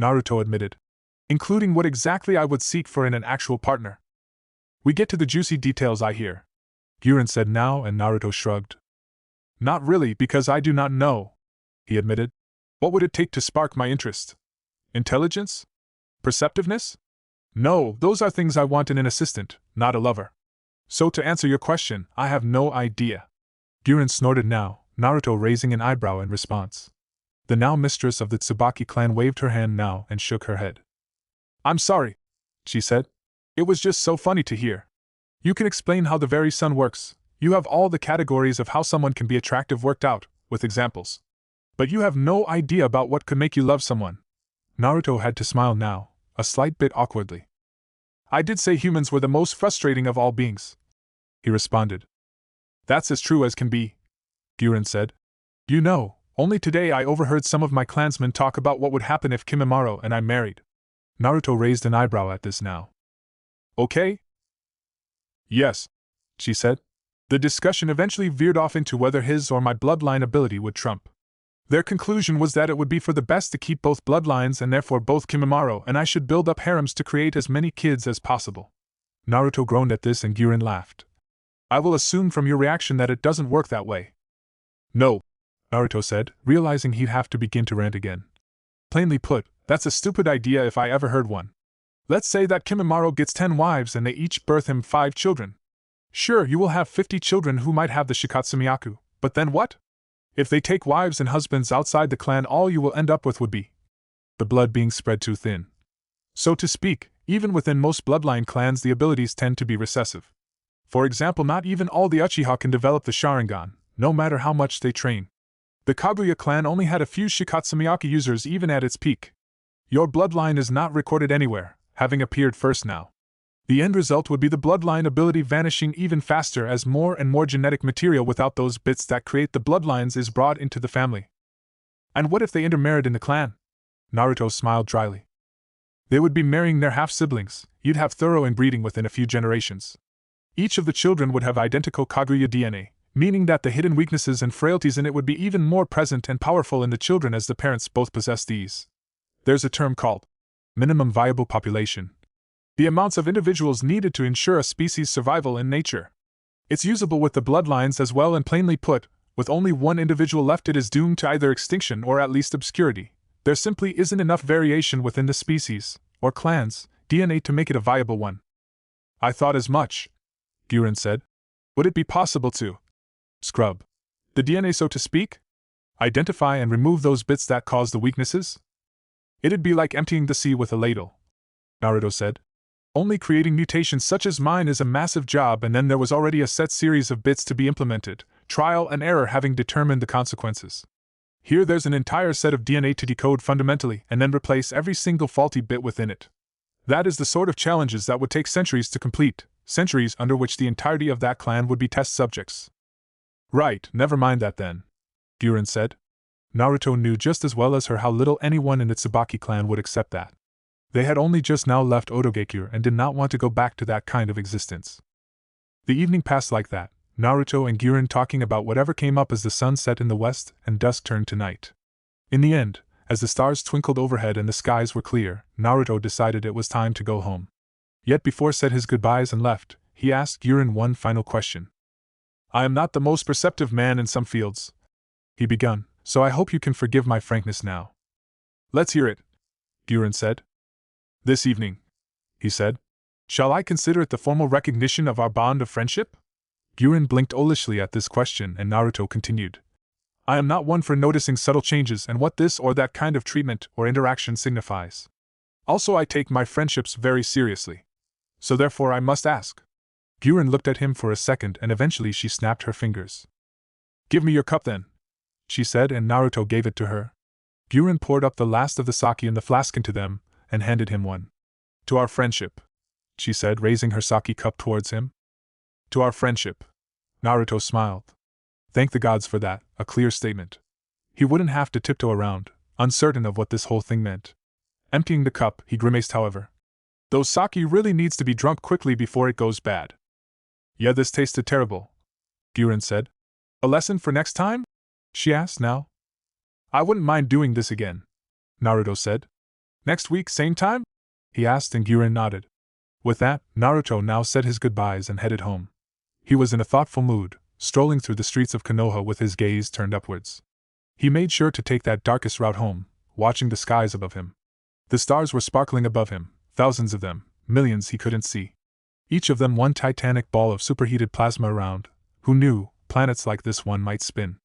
Naruto admitted, including what exactly I would seek for in an actual partner. We get to the juicy details, I hear, Guren said now, and Naruto shrugged. Not really, because I do not know, he admitted. What would it take to spark my interest? Intelligence? Perceptiveness? No, those are things I want in an assistant, not a lover. So to answer your question, I have no idea. Guren snorted now, Naruto raising an eyebrow in response. The now mistress of the Tsubaki clan waved her hand now and shook her head. I'm sorry, she said. It was just so funny to hear. You can explain how the very sun works. You have all the categories of how someone can be attractive worked out, with examples. But you have no idea about what could make you love someone. Naruto had to smile now, a slight bit awkwardly. I did say humans were the most frustrating of all beings, he responded. That's as true as can be, Guren said. You know, only today I overheard some of my clansmen talk about what would happen if Kimimaro and I married. Naruto raised an eyebrow at this now. Okay? Yes, she said. The discussion eventually veered off into whether his or my bloodline ability would trump. Their conclusion was that it would be for the best to keep both bloodlines and therefore both Kimimaro and I should build up harems to create as many kids as possible. Naruto groaned at this and Guren laughed. I will assume from your reaction that it doesn't work that way. No, Naruto said, realizing he'd have to begin to rant again. Plainly put, that's a stupid idea if I ever heard one. Let's say that Kimimaro gets 10 wives and they each birth him 5 children. Sure, you will have 50 children who might have the Shikatsumiyaku, but then what? If they take wives and husbands outside the clan, all you will end up with would be the blood being spread too thin. So to speak, even within most bloodline clans the abilities tend to be recessive. For example, not even all the Uchiha can develop the Sharingan, no matter how much they train. The Kaguya clan only had a few Shikatsumiyaku users even at its peak. Your bloodline is not recorded anywhere, having appeared first now. The end result would be the bloodline ability vanishing even faster as more and more genetic material without those bits that create the bloodlines is brought into the family. And what if they intermarried in the clan? Naruto smiled dryly. They would be marrying their half-siblings. You'd have thorough inbreeding within a few generations. Each of the children would have identical Kaguya DNA, meaning that the hidden weaknesses and frailties in it would be even more present and powerful in the children as the parents both possess these. There's a term called minimum viable population. The amounts of individuals needed to ensure a species' survival in nature. It's usable with the bloodlines as well, and plainly put, with only one individual left it is doomed to either extinction or at least obscurity. There simply isn't enough variation within the species, or clans, DNA to make it a viable one. I thought as much, Guren said. Would it be possible to scrub the DNA, so to speak? Identify and remove those bits that cause the weaknesses? It'd be like emptying the sea with a ladle. Naruto said. Only creating mutations such as mine is a massive job, and then there was already a set series of bits to be implemented, trial and error having determined the consequences. Here there's an entire set of DNA to decode fundamentally and then replace every single faulty bit within it. That is the sort of challenges that would take centuries to complete, centuries under which the entirety of that clan would be test subjects. Right, never mind that then, Gyurin said. Naruto knew just as well as her how little anyone in the Tsubaki clan would accept that. They had only just now left Odogekure and did not want to go back to that kind of existence. The evening passed like that, Naruto and Gyurin talking about whatever came up as the sun set in the west and dusk turned to night. In the end, as the stars twinkled overhead and the skies were clear, Naruto decided it was time to go home. Yet before said his goodbyes and left, he asked Gyurin one final question. I am not the most perceptive man in some fields, he begun, so I hope you can forgive my frankness now. Let's hear it, Gyurin said. This evening, he said. Shall I consider it the formal recognition of our bond of friendship? Gyurin blinked olishly at this question, and Naruto continued. I am not one for noticing subtle changes and what this or that kind of treatment or interaction signifies. Also, I take my friendships very seriously. So therefore I must ask. Gyurin looked at him for a second and eventually she snapped her fingers. Give me your cup then, she said, and Naruto gave it to her. Gyurin poured up the last of the sake in the flask into them and handed him one. To our friendship, she said, raising her sake cup towards him. To our friendship. Naruto smiled. Thank the gods for that, a clear statement. He wouldn't have to tiptoe around, uncertain of what this whole thing meant. Emptying the cup, he grimaced however. Though sake really needs to be drunk quickly before it goes bad. Yeah, this tasted terrible, Gyurin said. A lesson for next time? She asked now. I wouldn't mind doing this again, Naruto said. Next week, same time? He asked and Gyurin nodded. With that, Naruto now said his goodbyes and headed home. He was in a thoughtful mood, strolling through the streets of Konoha with his gaze turned upwards. He made sure to take that darkest route home, watching the skies above him. The stars were sparkling above him, thousands of them, millions he couldn't see. Each of them one titanic ball of superheated plasma around. Who knew planets like this one might spin?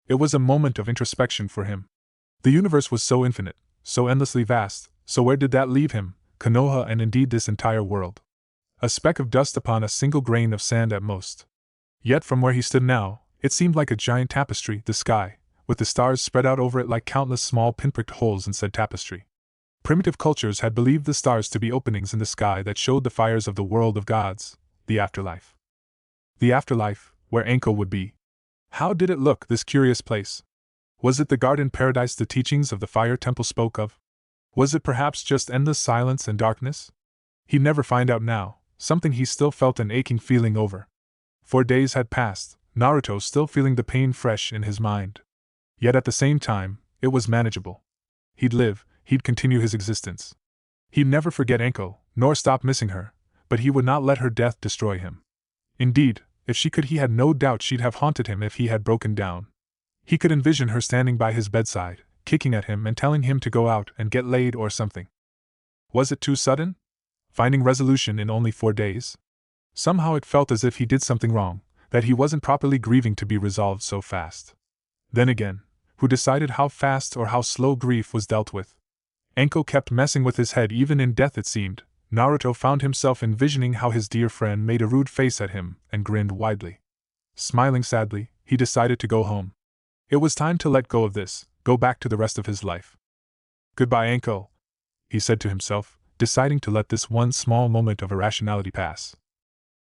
It was a moment of introspection for him. The universe was so infinite, so endlessly vast, so where did that leave him, Konoha and indeed this entire world? A speck of dust upon a single grain of sand at most. Yet from where he stood now, it seemed like a giant tapestry, the sky, with the stars spread out over it like countless small pinpricked holes in said tapestry. Primitive cultures had believed the stars to be openings in the sky that showed the fires of the world of gods, the afterlife. The afterlife, where Anko would be. How did it look, this curious place? Was it the garden paradise the teachings of the fire temple spoke of? Was it perhaps just endless silence and darkness? He'd never find out now, something he still felt an aching feeling over. 4 days had passed, Naruto still feeling the pain fresh in his mind. Yet at the same time, it was manageable. He'd live, he'd continue his existence. He'd never forget Anko, nor stop missing her, but he would not let her death destroy him. Indeed, if she could, he had no doubt she'd have haunted him if he had broken down. He could envision her standing by his bedside, kicking at him and telling him to go out and get laid or something. Was it too sudden? Finding resolution in only 4 days? Somehow it felt as if he did something wrong, that he wasn't properly grieving to be resolved so fast. Then again, who decided how fast or how slow grief was dealt with? Anko kept messing with his head even in death it seemed. Naruto found himself envisioning how his dear friend made a rude face at him and grinned widely. Smiling sadly, he decided to go home. It was time to let go of this, go back to the rest of his life. Goodbye, Anko, he said to himself, deciding to let this one small moment of irrationality pass.